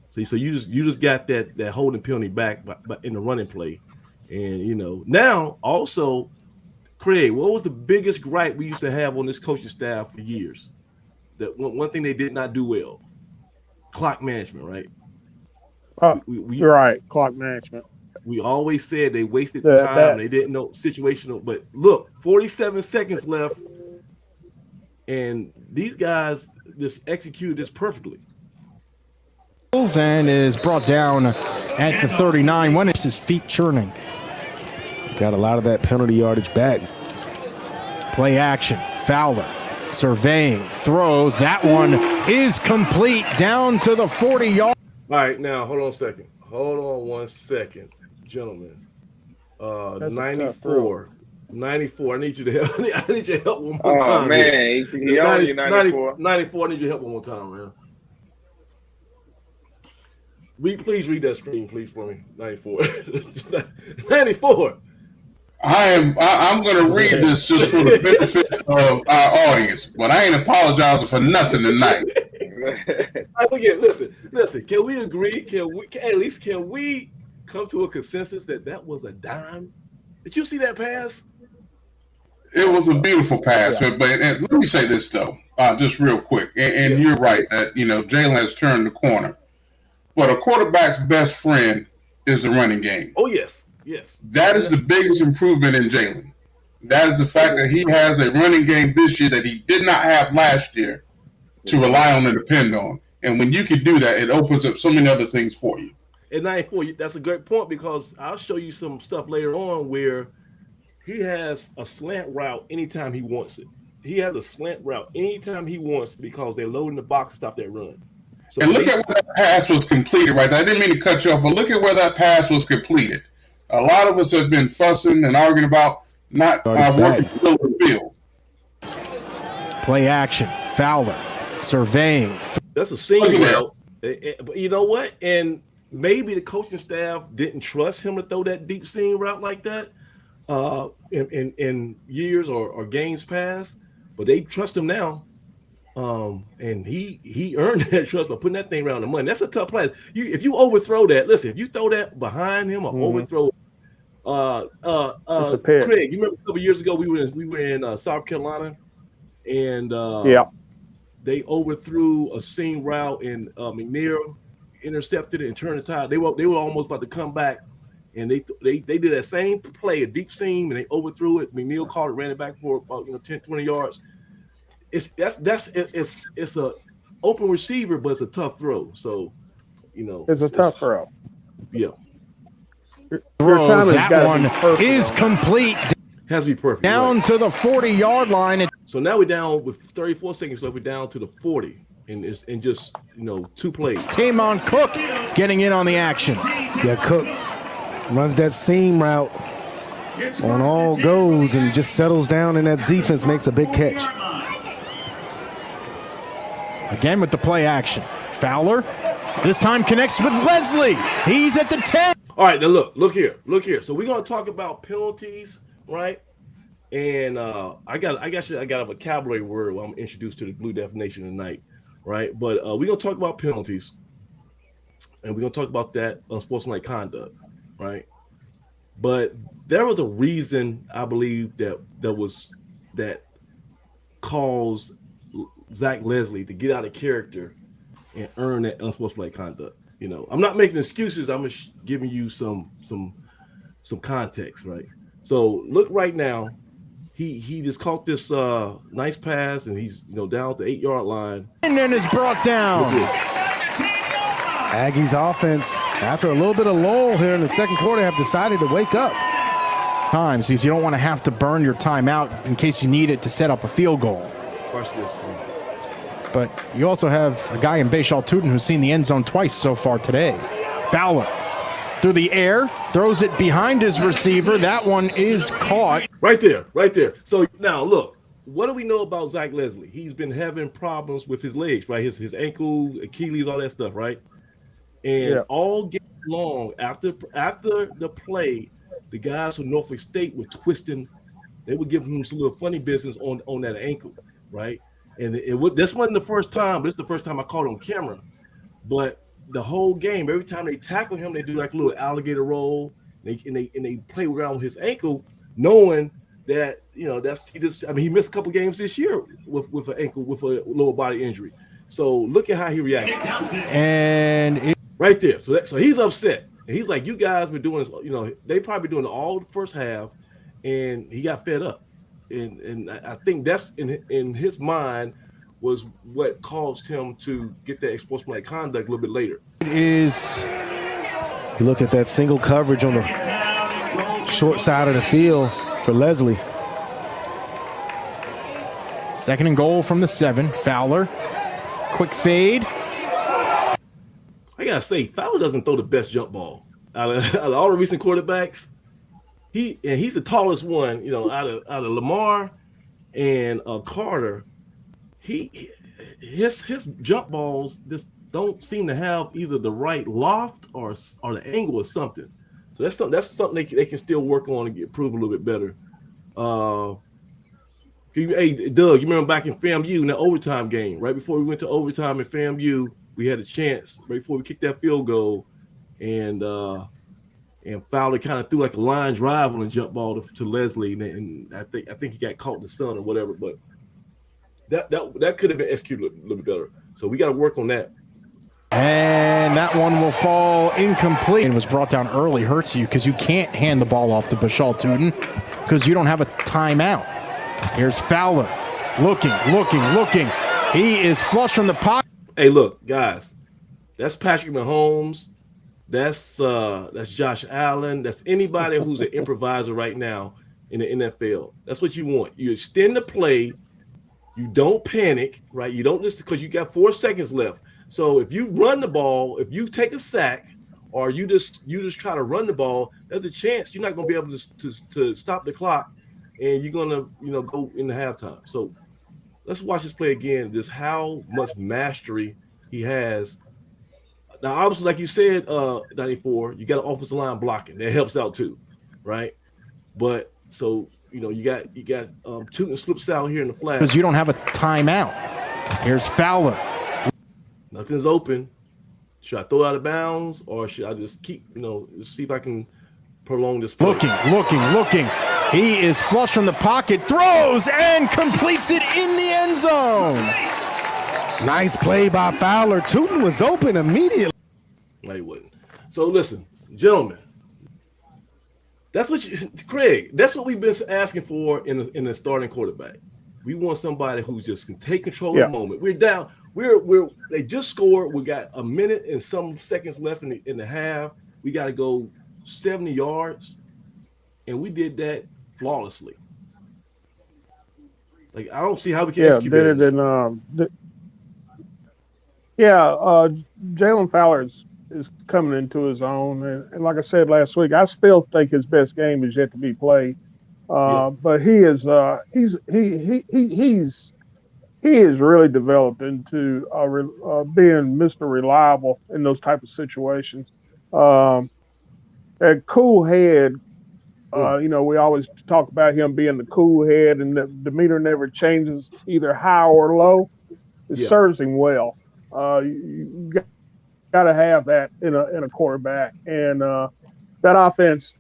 So you just got that holding penalty back in the running play. And now also, Craig, what was the biggest gripe we used to have on this coaching staff for years? That one thing they did not do well, clock management, right? You're right, clock management. We always said they wasted time. They didn't know situational. But look, 47 seconds left, and these guys just executed this perfectly. And is brought down at the 39. When is his feet churning? Got a lot of that penalty yardage back. Play action. Fowler surveying, throws. That one is complete down to the 40-yard. All right, now hold on a second. Hold on 1 second, gentlemen. 94. I need you to help. I need your help one more time. Oh man, he only 94. 94. I need your help one more time, man. Please read that screen, please, for me. 94. 94. I'm going to read this just for the benefit of our audience, but I ain't apologizing for nothing tonight. Listen. Can we agree? Can we come to a consensus that was a dime? Did you see that pass? It was a beautiful pass, but let me say this though, just real quick. And you're right that Jalen has turned the corner, but a quarterback's best friend is the running game. Oh yes. That is the biggest improvement in Jalen. That is the fact that he has a running game this year that he did not have last year to rely on and depend on. And when you can do that, it opens up so many other things for you. At 94, that's a great point because I'll show you some stuff later on where he has a slant route anytime he wants it. a slant route anytime he wants because they're loading the box to stop that run. So and look at where that pass was completed right there. I didn't mean to cut you off, but look at where that pass was completed. A lot of us have been fussing and arguing about not working the field. Play action. Fowler surveying. That's a seam route. But you know what? And maybe the coaching staff didn't trust him to throw that deep seam route like that in years or games past, but they trust him now. And he earned that trust by putting that thing around the money. That's a tough play. If you overthrow that, listen, if you throw that behind him or overthrow Craig, you remember a couple years ago we were in South Carolina and they overthrew a seam route and McNeil intercepted it and turned the tide. They were almost about to come back, and they did that same play, a deep seam, and they overthrew it. McNeil caught it, ran it back for about 10, 20 yards. It's a open receiver, but it's a tough throw. So, it's a tough throw. Yeah. That one is complete. Has to be perfect. Down to the 40-yard line. So now we're down with 34 seconds left. We're down to the 40, and it's in just 2 plays. Tamon Cook getting in on the action. Yeah, Cook runs that seam route on all goes and just settles down in that defense, makes a big catch. Again with the play action. Fowler this time connects with Leslie. He's at the 10. All right, now look here. So we're gonna talk about penalties, right? And I got a vocabulary word when I'm introduced to the Blue Definition tonight, right? But we're gonna talk about penalties, and we're gonna talk about that unsportsmanlike conduct, right? But there was a reason I believe that caused Zach Leslie to get out of character and earn that unsportsmanlike conduct. I'm not making excuses. I'm just giving you some context, right? So look right now. He just caught this nice pass, and he's down at the 8-yard line. And then it's brought down. Aggie's offense, after a little bit of lull here in the second quarter, have decided to wake up. Times because you don't want to have to burn your timeout in case you need it to set up a field goal. Watch this. But you also have a guy in Bashal Tootin who's seen the end zone twice so far today. Fowler through the air, throws it behind his receiver. That one is caught. Right there. So now look, what do we know about Zach Leslie? He's been having problems with his legs, right? His ankle, Achilles, all that stuff, right? And all game long, after the play, the guys from Norfolk State were twisting. They would give him some little funny business on that ankle, right? And this wasn't the first time, but it's the first time I caught it on camera. But the whole game, every time they tackle him, they do like a little alligator roll. And they play around with his ankle, knowing that he missed a couple games this year with an ankle with a lower body injury. So look at how he reacted. And right there. So he's upset. And he's like, you guys been doing this, they probably doing it all the first half, and he got fed up. And I think that's in his mind was what caused him to get that unsportsmanlike conduct a little bit later. You look at that single coverage on the short side of the field for Leslie. 2nd and goal from the 7. Fowler, quick fade. I gotta say, Fowler doesn't throw the best jump ball out of all the recent quarterbacks. He's the tallest one, out of Lamar and Carter. His jump balls just don't seem to have either the right loft or the angle or something. So that's something they can still work on and improve a little bit better. Hey Doug, you remember back in FAMU in that overtime game, right before we went to overtime in FAMU, we had a chance right before we kicked that field goal, and Fowler kind of threw like a line drive on a jump ball to Leslie, and I think he got caught in the sun or whatever. But that could have been executed a little bit better. So we got to work on that. And that one will fall incomplete. And was brought down early. Hurts you because you can't hand the ball off to Bashal Tootin because you don't have a timeout. Here's Fowler looking. He is flush from the pocket. Hey, look, guys, that's Patrick Mahomes. That's Josh Allen. That's anybody who's an improviser right now in the NFL. That's what you want. You extend the play You don't panic, right? You don't just because you got 4 seconds left. So if you run the ball, if you take a sack, or you just try to run the ball, there's a chance you're not going to be able to stop the clock, and you're going to go into halftime. So let's watch this play again. Just how much mastery he has. Now, obviously, like you said, 94, you got an offensive line blocking that helps out too, right? But so you got Tootin slips out here in the flat because you don't have a timeout. Here's Fowler. Nothing's open. Should I throw out of bounds, or should I just keep, see if I can prolong this play? Looking. He is flush from the pocket, throws, and completes it in the end zone. Nice play by Fowler. Tootin was open immediately. No, he wouldn't. So listen, gentlemen, that's what Craig. That's what we've been asking for in the starting quarterback. We want somebody who just can take control of the moment. We're down. They just scored. We got a minute and some seconds left in the half. We got to go 70 yards, and we did that flawlessly. Like, I don't see how we can execute it. Jalen Fowler is coming into his own, and like I said last week, I still think his best game is yet to be played. But he is he is really developed into being Mr. Reliable in those type of situations. That cool head, we always talk about him being the cool head, and the demeanor never changes either high or low. It serves him well. You got to have that in a quarterback, and that offense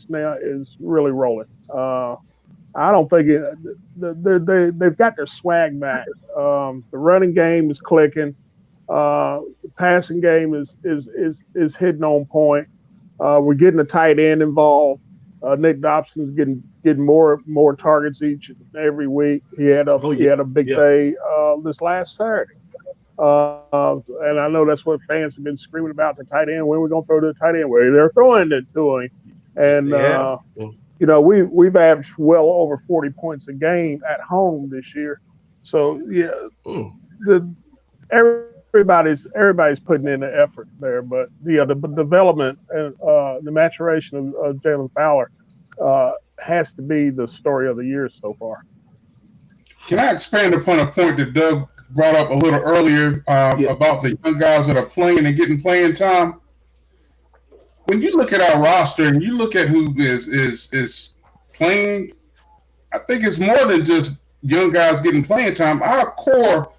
now is really rolling. I don't think they've got their swag back. The running game is clicking. The passing game is hitting on point. We're getting a tight end involved. Nick Dobson's getting more targets each and every week. He had a big day this last Saturday. And I know that's what fans have been screaming about, the tight end. When are we going to throw to the tight end? Where they're throwing it to him. And we've averaged well over 40 points a game at home this year. So everybody's putting in the effort there. But the development and the maturation of Jalen Fowler has to be the story of the year so far. Can I expand upon a point that Doug brought up a little earlier about the young guys that are playing and getting playing time? When you look at our roster and you look at who is playing, I think it's more than just young guys getting playing time. Our core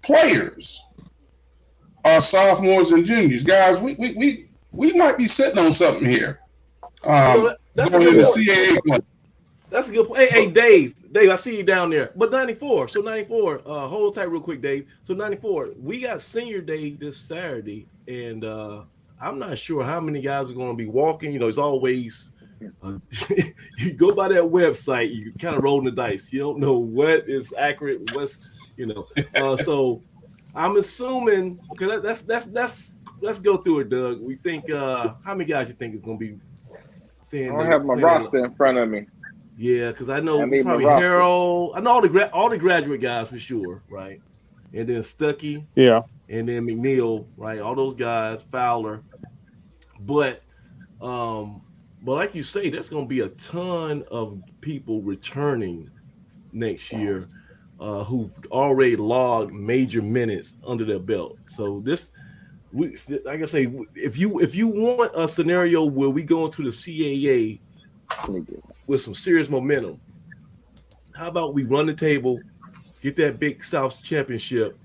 players are sophomores and juniors. Guys, we might be sitting on something here. That's a good point. That's a good point. Hey, Dave, I see you down there. But 94, hold tight real quick, Dave. So 94, we got senior day this Saturday, and I'm not sure how many guys are going to be walking. It's always you go by that website, you kind of rolling the dice. You don't know what is accurate, so I'm assuming. Okay, let's go through it, Doug. We think how many guys you think is going to be? I don't have my roster in front of me. Yeah, because I know probably Harold. I know all the graduate guys for sure, right? And then Stuckey, and then McNeil, right? All those guys, Fowler. But like you say, there's going to be a ton of people returning next year who've already logged major minutes under their belt. So like I say, if you want a scenario where we go into the CAA with some serious momentum, how about we run the table, get that Big South championship,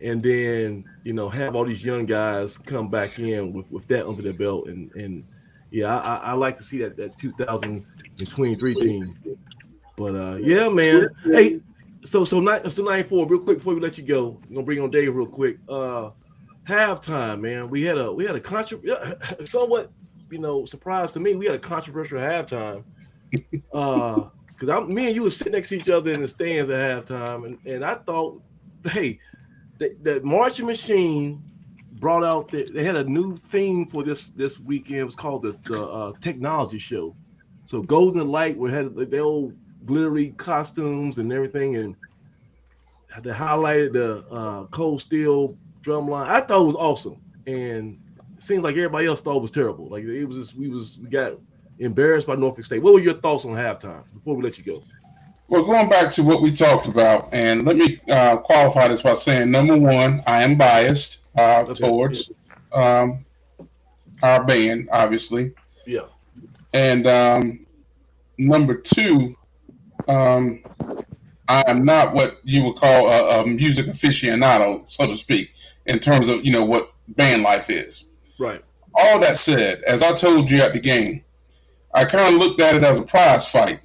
and then have all these young guys come back in with that under their belt, and I like to see that 2023 team. But man. Hey, so 94 real quick before we let you go. I'm gonna bring on Dave real quick. Halftime, man. We had a somewhat surprise to me. We had a controversial halftime. Because me and you were sitting next to each other in the stands at halftime, and I thought, hey, that marching machine brought out they had a new theme for this weekend. It was called the technology show. So Golden Light had the old glittery costumes and everything, and they highlighted the Cold Steel drum line. I thought it was awesome, and it seems like everybody else thought it was terrible. Like it was just we got embarrassed by Norfolk State. What were your thoughts on halftime before we let you go? Well, going back to what we talked about, and let me qualify this by saying, number one, I am biased towards our band, obviously. Yeah. And number two, I am not what you would call a music aficionado, so to speak, in terms of, what band life is. Right. All that said, as I told you at the game, I kind of looked at it as a prize fight.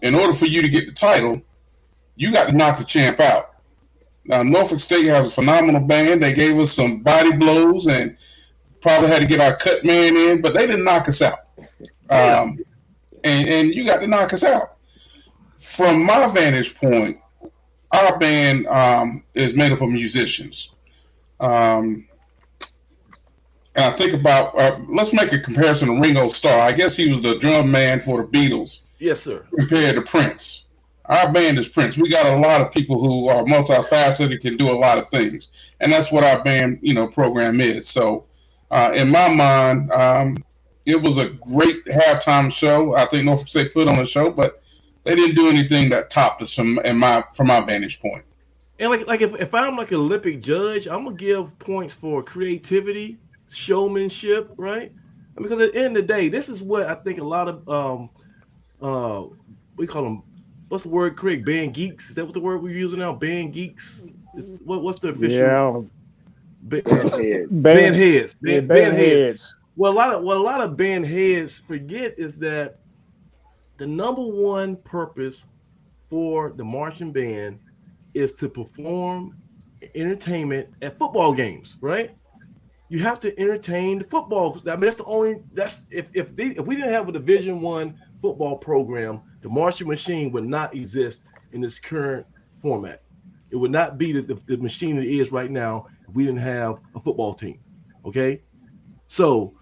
In order for you to get the title, you got to knock the champ out. Now, Norfolk State has a phenomenal band. They gave us some body blows and probably had to get our cut man in, but they didn't knock us out. And you got to knock us out. From my vantage point, our band is made up of musicians. And I think about, let's make a comparison to Ringo Starr. I guess he was the drum man for the Beatles. Yes, sir. Compared to Prince. Our band is Prince. We got a lot of people who are multifaceted, can do a lot of things. And that's what our band, program is. So in my mind, it was a great halftime show. I think Norfolk State put on a show, but they didn't do anything that topped us from my vantage point. And like if I'm like an Olympic judge, I'm gonna give points for creativity, showmanship, right? Because at the end of the day, this is what I think a lot of we call them. What's the word, Craig? Band geeks? Is that what the word we're using now? Band geeks? What's the official? Yeah. Band heads. Band heads. Well, a lot of band heads forget is that the number one purpose for the marching band is to perform entertainment at football games, right? You have to entertain the football. I mean, that's the only. That's if we didn't have a Division I football program, the marching machine would not exist in this current format. It would not be the machine it is right now if we didn't have a football team. Okay, so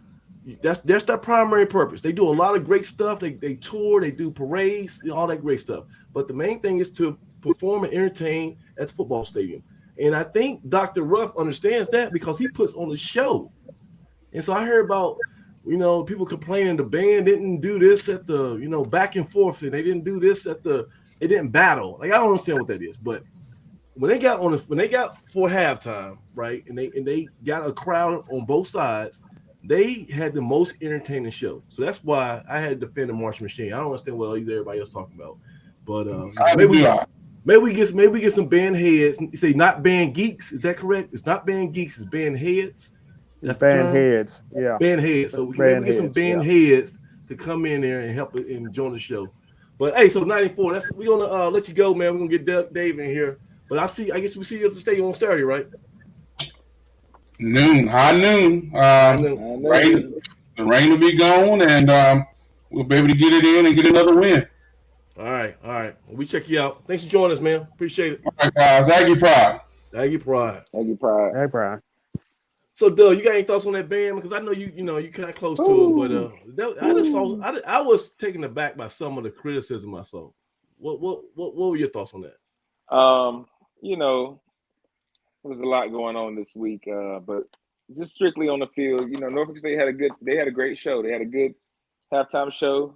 that's their primary purpose. They do a lot of great stuff. They tour, they do parades, all that great stuff. But the main thing is to perform and entertain at the football stadium. And I think Dr. Ruff understands that because he puts on a show. And so I heard about, people complaining the band didn't do this at the, back and forth, and they didn't do this they didn't battle. Like, I don't understand what that is. But when they got for halftime, right, and they got a crowd on both sides, they had the most entertaining show. So that's why I had to defend the marching machine. I don't understand what everybody else talking about. But maybe we get some band heads. You say not band geeks, is that correct? It's not band geeks, it's band heads. That's band heads, yeah. Band heads. So we can get some band heads to come in there and help and join the show. But hey, so 94. We're gonna let you go, man. We're gonna get Dave in here. But I guess we see you at the stadium on Saturday, right? High noon. Rain. The rain will be gone, and we'll be able to get it in and get another win. All right. Well, we check you out. Thanks for joining us, man. Appreciate it. All right, guys. Aggie Pride. Aggie Pride. Aggie Pride. Hey, Brian. So, Doug, you got any thoughts on that band? Because I know you kind of close to it, but I was taken aback by some of the criticism I saw. What were your thoughts on that? There was a lot going on this week, but just strictly on the field, Norfolk State had a great show. They had a good halftime show.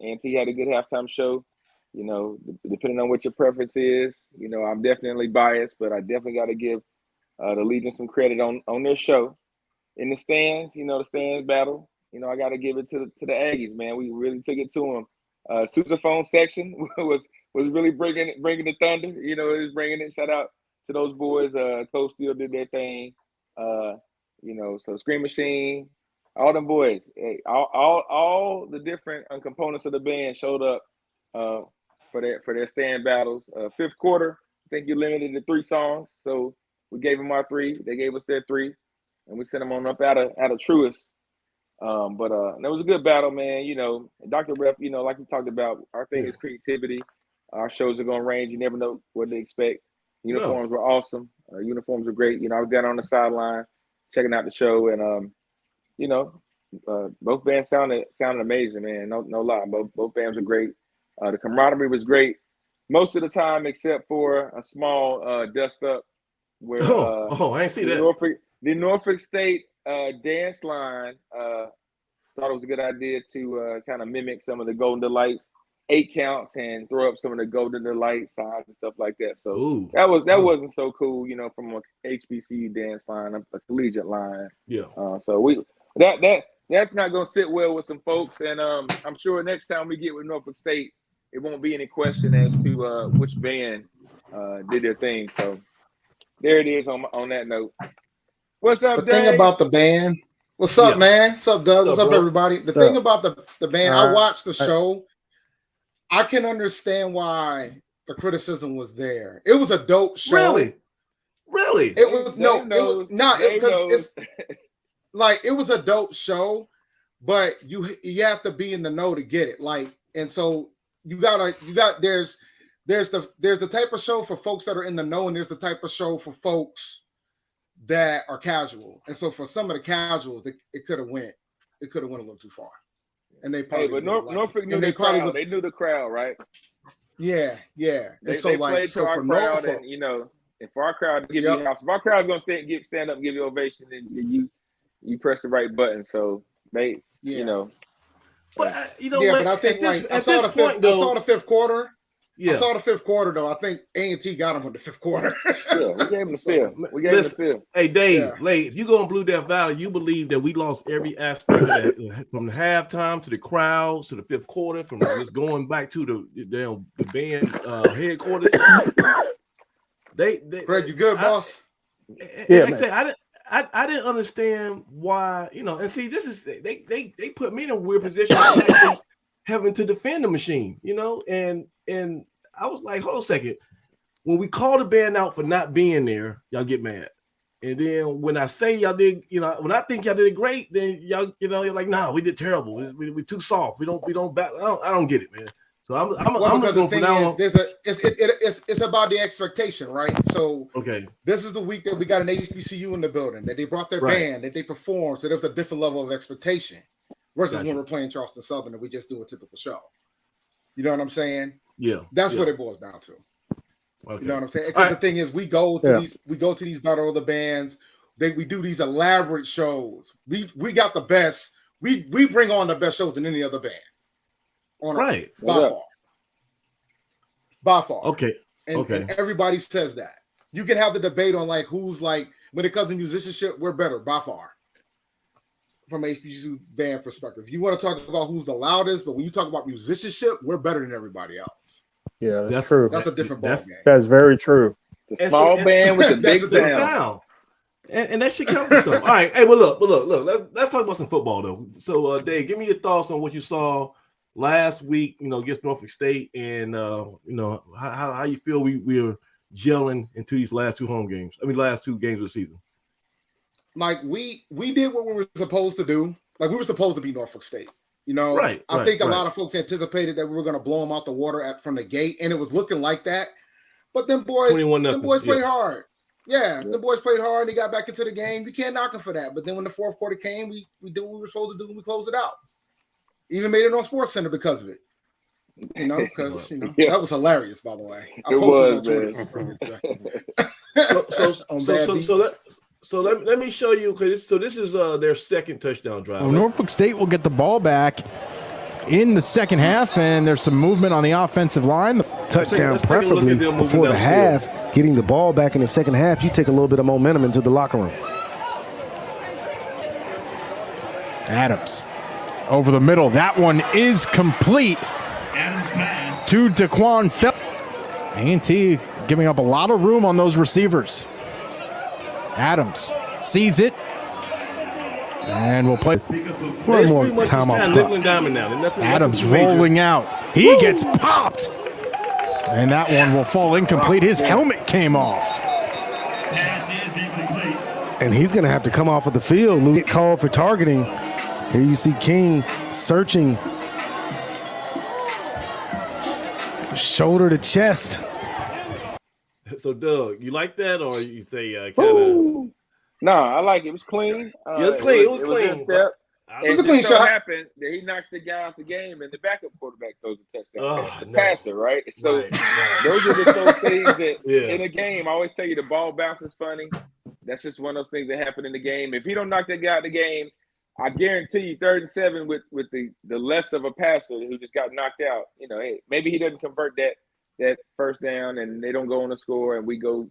Auntie had a good halftime show. Depending on what your preference is, I'm definitely biased, but I definitely got to give the Legion some credit on their show. In the stands, the stands battle, I got to give it to the Aggies, man. We really took it to them. Sousaphone section was really bringing the thunder. It was bringing it. Shout out to those boys. Coach Steele did their thing. So Scream Machine, all them boys, all the different components of the band showed up for their stand battles. Fifth quarter, I think you limited to 3 songs, so we gave them our 3. They gave us their 3, and we sent them on up out of Truist. But that was a good battle, man. Dr. Rep, like we talked about, our thing is creativity. Our shows are gonna range. You never know what to expect. Uniforms were awesome. Uniforms were great. I was down on the sideline checking out the show, and both bands sounded amazing, man. No lie. Both bands were great. The camaraderie was great. most of the time, except for a small dust up where I ain't see that. The Norfolk State dance line thought it was a good idea to kind of mimic some of the Golden Delights 8 counts and throw up some of the Golden Delight signs and stuff like that. So that wasn't so cool, from a HBCU dance line, a collegiate line. Yeah. So that's not gonna sit well with some folks, and I'm sure next time we get with Norfolk State, it won't be any question as to which band did their thing. So there it is on that note. What's up, The thing about the band. What's up, man? What's up, Doug? What's up, everybody? The thing about the band, I watched the show. I can understand why the criticism was there. It was a dope show. Really? It was because it was a dope show, but you have to be in the know to get it. And so there's the type of show for folks that are in the know, and there's the type of show for folks that are casual. And so for some of the casuals, it could have went a little too far. And they probably but Norfolk knew the crowd. They knew the crowd, right? Yeah. They played to our crowd, and and for our crowd to give you house, if our crowd's gonna stand up and give you ovation, then you press the right button. So they, But but I think I saw the fifth quarter. Yeah. I saw the fifth quarter though. I think A&T got him in the fifth quarter. We gave him the fifth. The fifth. Hey Dave, if you go on Blue Death Valley, you believe that we lost every aspect of that, from the halftime to the crowds to the fifth quarter, from just going back to the band headquarters. Greg, you good, boss? I didn't understand why, and see, this is they put me in a weird position actually having to defend the machine, and I was like, hold on a second. When we call the band out for not being there, y'all get mad. And then when I say y'all did, when I think y'all did great, then y'all, you're like, nah, we did terrible. We're too soft. We don't back. I don't get it, man. So I'm because the thing is, it's about the expectation, right? So this is the week that we got an HBCU in the building, that they brought their band, that they performed, so there's a different level of expectation versus when we're playing Charleston Southern and we just do a typical show. You know what I'm saying? Yeah, that's what it boils down to. You know what I'm saying? Because the thing is, we go to these battle of the bands. We do these elaborate shows. We got the best. We bring on the best shows than any other band. By far. Okay. And everybody says that. You can have the debate on who's when it comes to musicianship, we're better by far from an HBCU band perspective. You want to talk about who's the loudest, but when you talk about musicianship, we're better than everybody else. Yeah, that's true. That's a different ballgame. That's very true. The small band with the big sound. And that should count for something. All right. Hey, well, look. Let's talk about some football though. So, Dave, give me your thoughts on what you saw last week, against Norfolk State, and how you feel we're gelling into these last two games of the season. We did what we were supposed to do. We were supposed to be Norfolk State. I think a lot of folks anticipated that we were going to blow them out the water from the gate, and it was looking like that. But them boys played hard. Yeah, the boys played hard. And they got back into the game. You can't knock them for that. But then when the fourth quarter came, we did what we were supposed to do, and we closed it out. Even made it on Sports Center because of it. Because that was hilarious, by the way. I So let me show you, because this is their second touchdown drive. Well, Norfolk State will get the ball back in the second half, and there's some movement on the offensive line. Touchdown, preferably before the half. Getting the ball back in the second half, you take a little bit of momentum into the locker room. Adams over the middle. That one is complete to Daquan Phelps. A&T giving up a lot of room on those receivers. Adams sees it, and we'll play one more time off clock. Adams rolling out. He gets popped, and that one will fall incomplete. His helmet came off. And he's going to have to come off of the field. Get called for targeting. Here you see King searching shoulder to chest. So, Doug, you like that, or you say kind of? No, I like it. It was clean. It was clean. It was clean. It just so happened that he knocks the guy off the game, and the backup quarterback throws a touchdown pass. The passer, right? So those are those things that in a game, I always tell you the ball bounces funny. That's just one of those things that happen in the game. If he don't knock that guy out of the game, I guarantee you 3rd and 7 with the less of a passer who just got knocked out. Hey, maybe he doesn't convert that first down, and they don't go on the score, and we go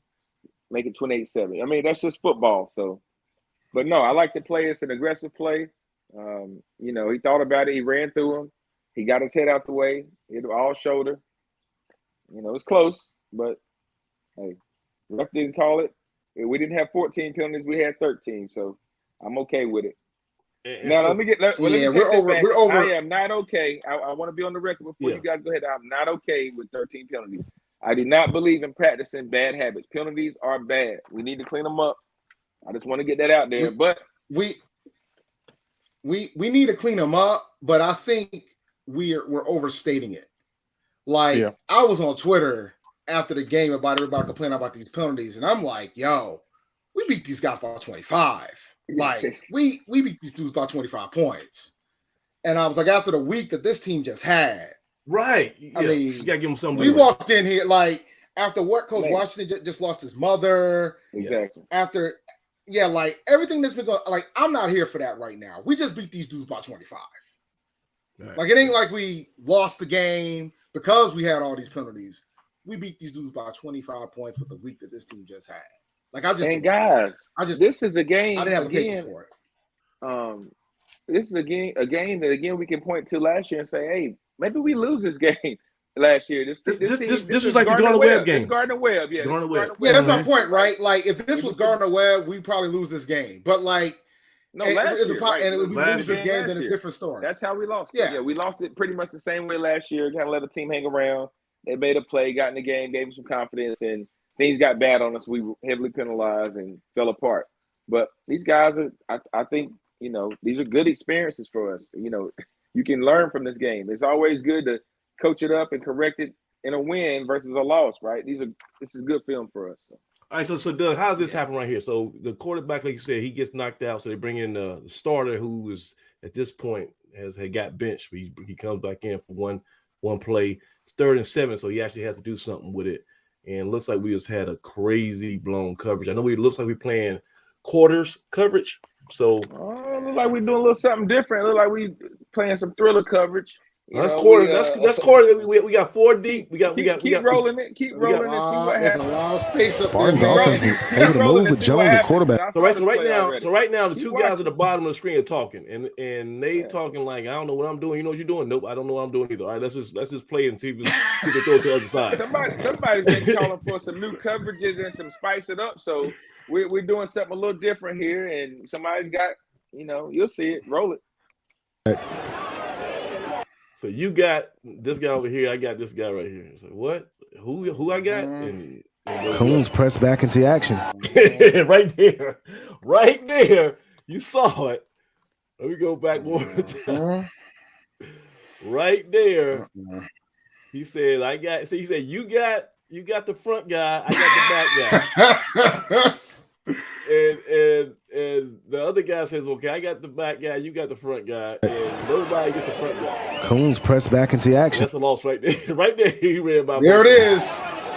make it 28-7. I mean, that's just football. So, but no, I like to play. It's an aggressive play. He thought about it. He ran through him. He got his head out the way. Hit all shoulder. It's close, but hey, ref didn't call it. We didn't have 14 penalties. We had 13, so I'm okay with it. Now let me get. We're over. I am not okay. I want to be on the record before you guys go ahead. I'm not okay with 13 penalties. I do not believe in practicing bad habits. Penalties are bad. We need to clean them up. I just want to get that out there. But we need to clean them up, but I think we're overstating it. I was on Twitter after the game about everybody complaining about these penalties, and I'm like, yo, we beat these guys by 25. We beat these dudes by 25 points. And I was like, after the week that this team just had. Right. I mean, you gotta give them something. We walked in here after what Coach Washington just lost his mother. Exactly. After everything that's been going, I'm not here for that right now. We just beat these dudes by 25. Right. It ain't like we lost the game because we had all these penalties. We beat these dudes by 25 points with the week that this team just had. This is a game. I didn't have a basis for it. This is a game that we can point to last year and say, hey, maybe we lose this game last year. This was like the Gardner-Webb game. It's Gardner-Webb, yeah. Gardner-Webb. Yeah, that's my point, right? If this was Gardner-Webb, we'd probably lose this game. But we lose this game, then it's a different story. That's how we lost it. Yeah, we lost it pretty much the same way last year. Kind of let the team hang around. They made a play, got in the game, gave them some confidence, and things got bad on us. We were heavily penalized and fell apart. But these guys I think, these are good experiences for us. You can learn from this game. It's always good to coach it up and correct it in a win versus a loss, right? This is good film for us. So. All right, so Doug, how does this happen right here? So the quarterback, like you said, he gets knocked out, so they bring in the starter who is at this point had got benched. He comes back in for one play. It's 3rd and 7, so he actually has to do something with it. And it looks like we just had a crazy blown coverage. I know it looks like we're playing quarters coverage. So it looks like we're doing a little something different. It looks like we playing some thriller coverage. That's quarter. That's quarter. We got 4 deep. We got rolling it. Keep rolling it. See what happens. There's a lot of space up Spartans offense able to move with Jones at quarterback. So right now, the two guys at the bottom of the screen are talking, and they talking like, I don't know what I'm doing. You know what you're doing? Nope, I don't know what I'm doing either. All right, let's just play and see if we can throw it to the other side. Somebody's been calling for some new coverages and some spice it up. So we're doing something a little different here, and somebody's got, you'll see it. Roll it. So you got this guy over here. I got this guy right here. So what? Who I got? And Coons pressed back into action. Right there. You saw it. Let me go back more. Right there. He said, he said, you got the front guy. I got the back guy. And the other guy says, okay, I got the back guy, you got the front guy, and nobody gets the front guy. Coons pressed back into action. That's a loss right there. Right there, he ran by. There it is.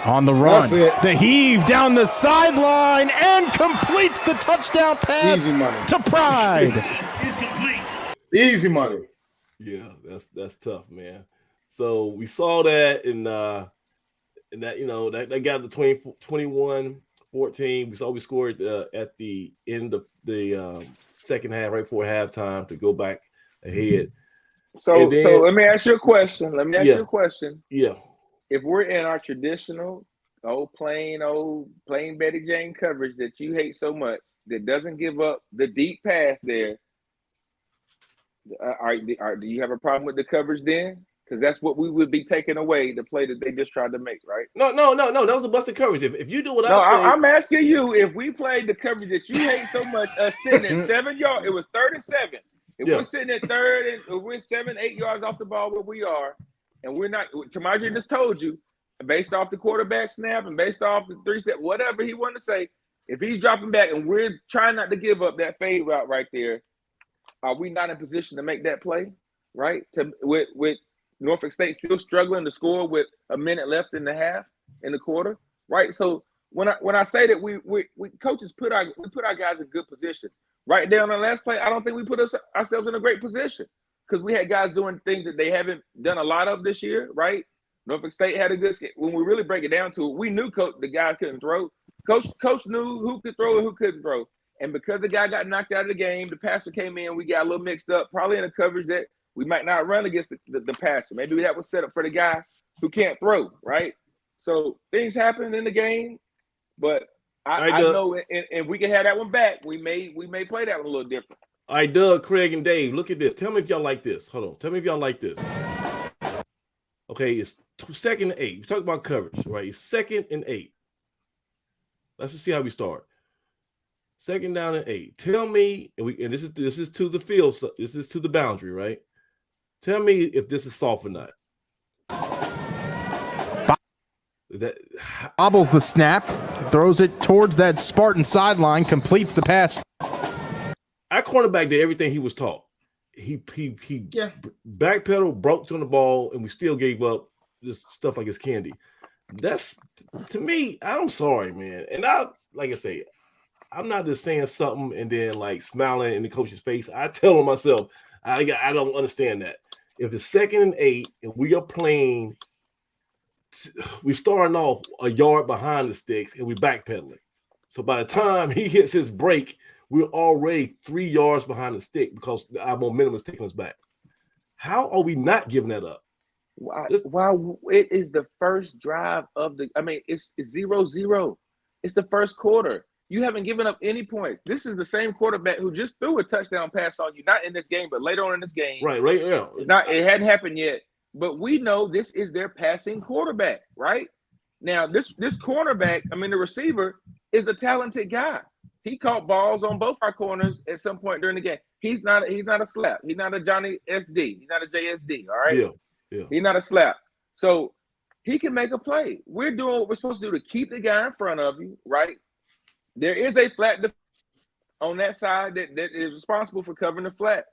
On the run. The heave down the sideline and completes the touchdown pass to Pride. Is complete. Easy money. Yeah, that's tough, man. So we saw that and that that got the 21-14. We saw we scored at the end of the second half, right before halftime, to go back ahead. So let me ask you a question. Yeah. If we're in our traditional plain Betty Jane coverage that you hate so much, that doesn't give up the deep pass there, do you have a problem with the coverage then? Because that's what we would be taking away, the play that they just tried to make, right? No. That was the busted coverage. If you do what I say, I'm asking you, if we played the coverage that you hate so much, sitting at 7 yards, it was 3rd and 7. If we're sitting at 3rd and we're 7-8 yards off the ball where we are, and we're not, Timadre just told you, based off the quarterback snap and based off the 3-step, whatever he wanted to say, if he's dropping back and we're trying not to give up that fade route right there, are we not in position to make that play, right? With Norfolk State still struggling to score with a minute left in the half in the quarter, right? So when I say that we coaches put our guys in good position. Right there on the last play, I don't think we put ourselves in a great position because we had guys doing things that they haven't done a lot of this year, right? Norfolk State had a good – when we really break it down to it, we knew the guy couldn't throw. Coach knew who could throw and who couldn't throw. And because the guy got knocked out of the game, the passer came in, we got a little mixed up, probably in a coverage that we might not run against the passer. Maybe that was set up for the guy who can't throw, right? So things happen in the game, but I know and we can have that one back. We may play that one a little different. All right, Doug, Craig, and Dave, look at this. Tell me if y'all like this. Hold on. Tell me if y'all like this. Okay, it's 2nd and 8. We talk about coverage, right? It's 2nd and 8. Let's just see how we start. 2nd down and 8. Tell me, and this is to the field. So this is to the boundary, right? Tell me if this is soft or not. Bobbles the snap, throws it towards that Spartan sideline, completes the pass. Our cornerback did everything he was taught. He backpedaled, broke on the ball, and we still gave up this stuff like it's candy. That's, to me, I'm sorry, man. And like I say, I'm not just saying something and then like smiling in the coach's face. I tell him myself, I don't understand that. If it's 2nd and 8 and we are playing, we starting off a yard behind the sticks and we backpedaling. So by the time he hits his break, we're already 3 yards behind the stick because our momentum is taking us back. How are we not giving that up? Why it is the first drive of it's 0-0. It's the first quarter. You haven't given up any points. This is the same quarterback who just threw a touchdown pass on you, not in this game, but later on in this game. Right, yeah. It hadn't happened yet, but we know this is their passing quarterback, right? Now, this cornerback, the receiver, is a talented guy. He caught balls on both our corners at some point during the game. He's not a slap. He's not a Johnny SD. He's not a JSD, all right? Yeah. He's not a slap. So he can make a play. We're doing what we're supposed to do to keep the guy in front of you, right? There is a flat on that side that is responsible for covering the flat.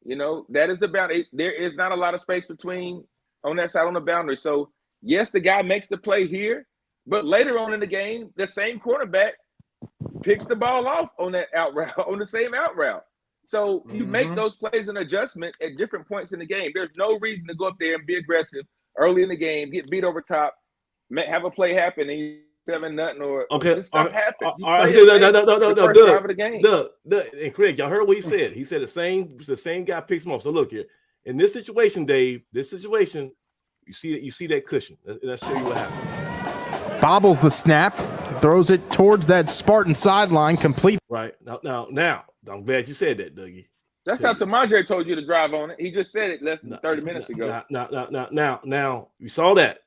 That is the boundary. There is not a lot of space between on that side on the boundary. So, yes, the guy makes the play here, but later on in the game, the same quarterback picks the ball off on that out route, on the same out route. So you make those plays and adjustment at different points in the game. There's no reason to go up there and be aggressive early in the game, get beat over top, have a play happen, and you 7-0 or just stuff happens. No, and Craig, y'all heard what he said. He said the same guy picks him off. So look here, in this situation, Dave, you see that cushion. Let's show you what happened. Bobbles the snap, throws it towards that Spartan sideline, complete. Now, I'm glad you said that, Dougie. That's how Timadre told you to drive on it. He just said it less than 30 minutes ago. Now, you saw that.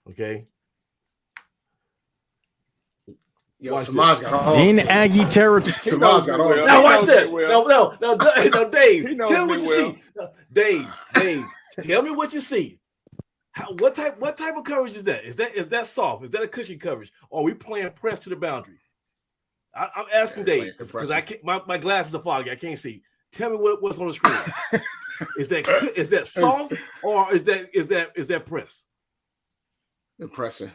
Okay. Yo, Samaj got all in Aggie territory. Samaj got all. Now watch that. No, Dave. Tell me what you see. Dave, tell me what you see. What type of coverage is that? Is that soft? Is that a cushion coverage? Or are we playing press to the boundary? I'm asking Dave because I can't. My glasses are foggy. I can't see. Tell me what's on the screen. Is that soft or is that press? They're pressing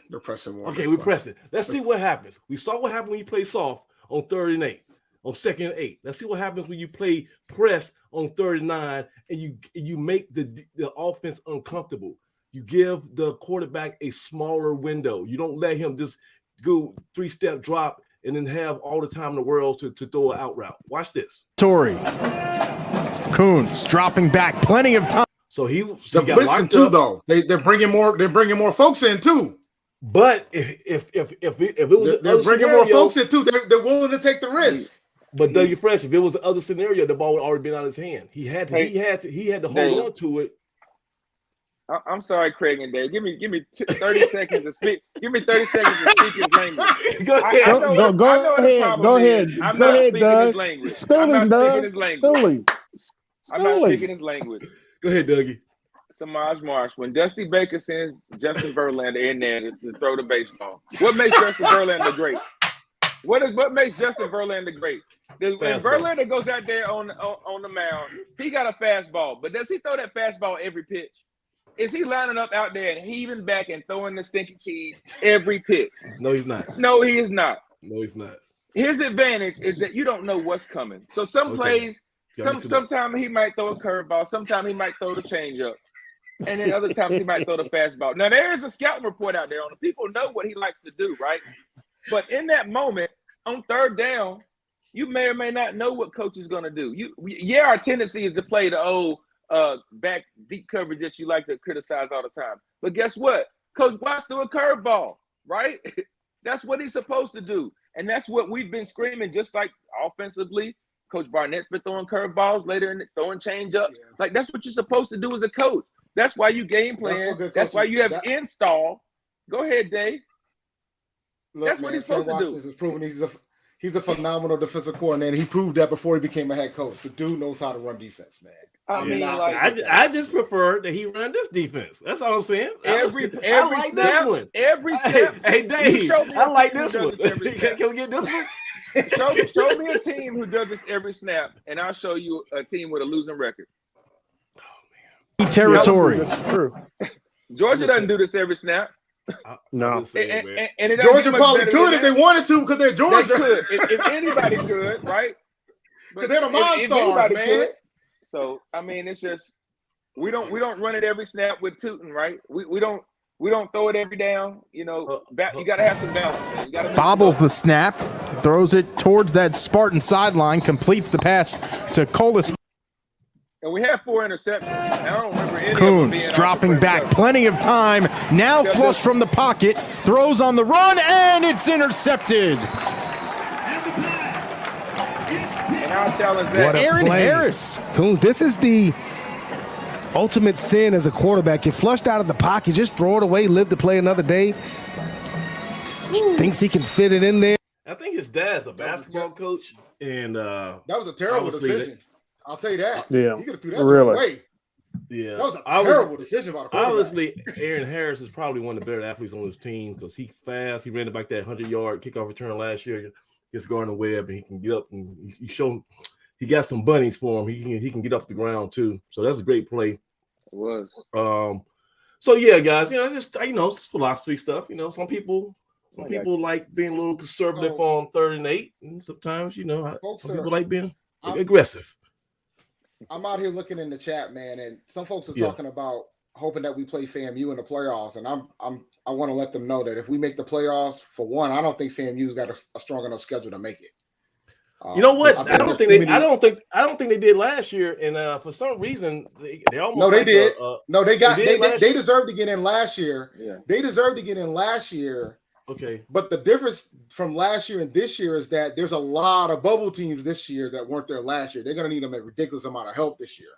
more. Okay, we're pressing. Let's see what happens. We saw what happened when you play soft on 3rd and 8, on 2nd and 8. Let's see what happens when you play press on 3rd and 9, and you make the offense uncomfortable. You give the quarterback a smaller window. You don't let him just go 3-step drop and then have all the time in the world to throw an out route. Watch this. Tory Coons dropping back, plenty of time. So he got blitzing too, though. They're bringing more folks in too. But if it was they're bringing more folks in too. They're willing to take the risk. But Dougie Fresh, if it was the other scenario, the ball would already been out of his hand. He had to hold on to it. I'm sorry, Craig and Dave. Give me 30 seconds to speak. Give me 30 seconds to speak his language. Go ahead. Go ahead. I'm not speaking his language. I'm not speaking his language. Go ahead, Dougie. Samaj Marsh, when Dusty Baker sends Justin Verlander in there to throw the baseball, what makes Justin Verlander great? What makes Justin Verlander great? When Verlander goes out there on the mound, he got a fastball. But does he throw that fastball every pitch? Is he lining up out there and heaving back and throwing the stinky cheese every pitch? No, he's not. No, he is not. No, he's not. His advantage is that you don't know what's coming. So some plays, sometimes he might throw a curveball, sometimes he might throw the changeup, and then other times he might throw the fastball. Now there is a scouting report out there on it. People know what he likes to do, right? But in that moment, on third down, you may or may not know what coach is going to do. Our tendency is to play the old back deep coverage that you like to criticize all the time. But guess what? Coach Watts threw a curveball, right? That's what he's supposed to do. And that's what we've been screaming, just like offensively. Coach Barnett's been throwing curveballs, later throwing change-ups. Yeah. Like, that's what you're supposed to do as a coach. That's why you game plan. That's why you have install. Go ahead, Dave. Look, that's what he's supposed to do. Is proven he's a phenomenal defensive coordinator. He proved that before he became a head coach. The dude knows how to run defense, man. I just prefer that he run this defense. That's all I'm saying. Every I like this one. Every step. Hey Dave, I like this one. Can we get this one? Show me a team who does this every snap, and I'll show you a team with a losing record. Oh man, territory. That's true. Georgia doesn't do this every snap. No. And Georgia probably could if they wanted to, because they're Georgia. They could. If anybody could, right? Because they're the Monstars, man. Could. So I mean, it's just we don't run it every snap with Tootin, right? We don't throw it every down. You know, you got to have some balance. Man. You gotta bobbles the snap, throws it towards that Spartan sideline, completes the pass to Colas. And we have 4 interceptions. I don't remember any Coons of them being dropping back, plenty of time. Now flush from the pocket, throws on the run, and it's intercepted. And I'll challenge that. Aaron Harris. Coons, this is the ultimate sin as a quarterback. You're flushed out of the pocket, just throw it away, live to play another day. Thinks he can fit it in there. I think his dad's a basketball coach, and that was a terrible decision. I'll tell you that. Yeah, he could have threw that really away. Yeah, that was a terrible decision by the quarterback. Honestly, Aaron Harris is probably one of the better athletes on his team because he's fast. He ran it back that 100-yard kickoff return last year against Gardner Webb, and he can get up and he got some bunnies for him. He can get up the ground too. So that's a great play. It was. So yeah, guys, it's philosophy stuff. Some people like being a little conservative on 3rd and 8, and sometimes some people like being aggressive. I'm out here looking in the chat, man, and some folks are talking about hoping that we play FAMU in the playoffs, and I want to let them know that if we make the playoffs, for one, I don't think FAMU's got a strong enough schedule to make it. You know what? I don't think they did last year, and for some reason they almost did. They deserved to get in last year. Yeah. They deserved to get in last year. Okay. But the difference from last year and this year is that there's a lot of bubble teams this year that weren't there last year. They're going to need them a ridiculous amount of help this year.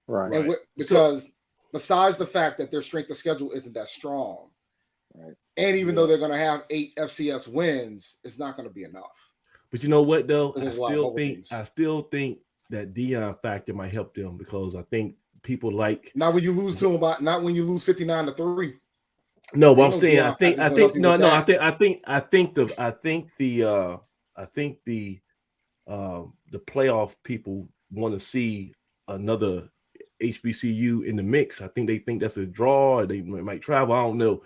Right. And because besides the fact that their strength of schedule isn't that strong, right? And even though they're going to have 8 FCS wins, it's not going to be enough. But you know what, though? I still think that Deion factor might help them because I think people like not when you lose to them, not when you lose 59-3. No, but I'm saying I think the playoff people want to see another HBCU in the mix. I think they think that's a draw. Or they might travel. I don't know.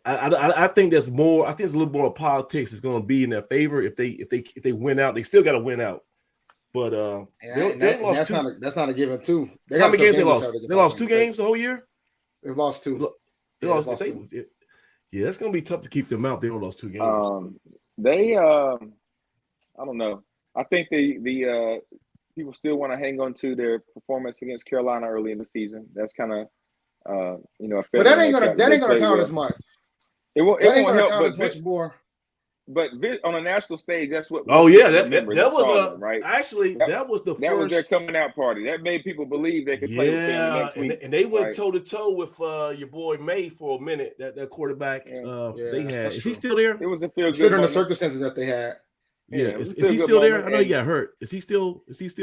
I think there's more. I think there's a little more politics is going to be in their favor if they win out. They still got to win out. But that's not a given too. How many games they lost? They lost 2 games the whole year. They've lost 2. Yeah, that's gonna be tough to keep them out. They only lost 2 games. I don't know. I think the people still want to hang on to their performance against Carolina early in the season. That's kind of but that ain't gonna count as much. It won't help count as much more. But on a national stage, that's what. Oh yeah, that was right. Actually, that was the first. That was their coming out party. That made people believe they could play with them next week. And they went toe to toe with your boy May for a minute. That quarterback they had. Is he still there? It was a feel good. Considering the circumstances that they had. Yeah, is he still there? I know he got hurt. Is he still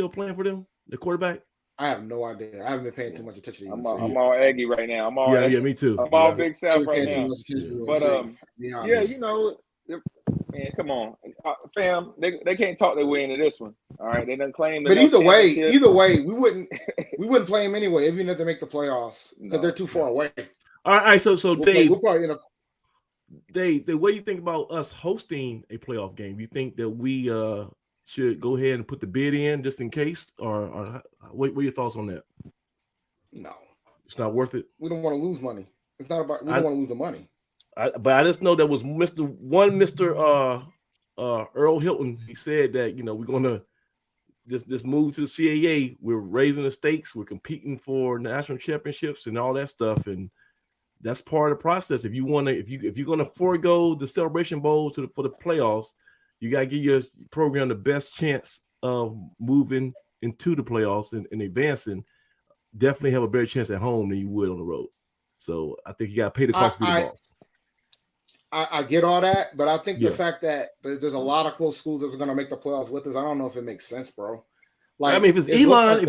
playing for them? The quarterback? I have no idea. I haven't been paying too much attention to I'm all Aggie right now. Me too. I'm all Big South right now. But Man, come on, fam. They can't talk their way into this one. All right, they done claim. But either way, we wouldn't play them anyway, even if they make the playoffs, because they're too far away. All right. So Dave, we'll probably end up. Dave, what do you think about us hosting a playoff game? You think that we should go ahead and put the bid in just in case, or what are your thoughts on that? No, it's not worth it. We don't want to lose money. It's not about. We don't want to lose the money. But I just know that was Mr. Earl Hilton. He said that we're gonna just move to the CAA. We're raising the stakes. We're competing for national championships and all that stuff, and that's part of the process. If you're gonna forego the Celebration Bowl for the playoffs, you gotta give your program the best chance of moving into the playoffs and advancing. Definitely have a better chance at home than you would on the road. So I think you gotta pay the cost of the ball. I get all that, but I think the fact that there's a lot of close schools that's going to make the playoffs with us, I don't know if it makes sense, bro. Like, I mean, if it's Elon,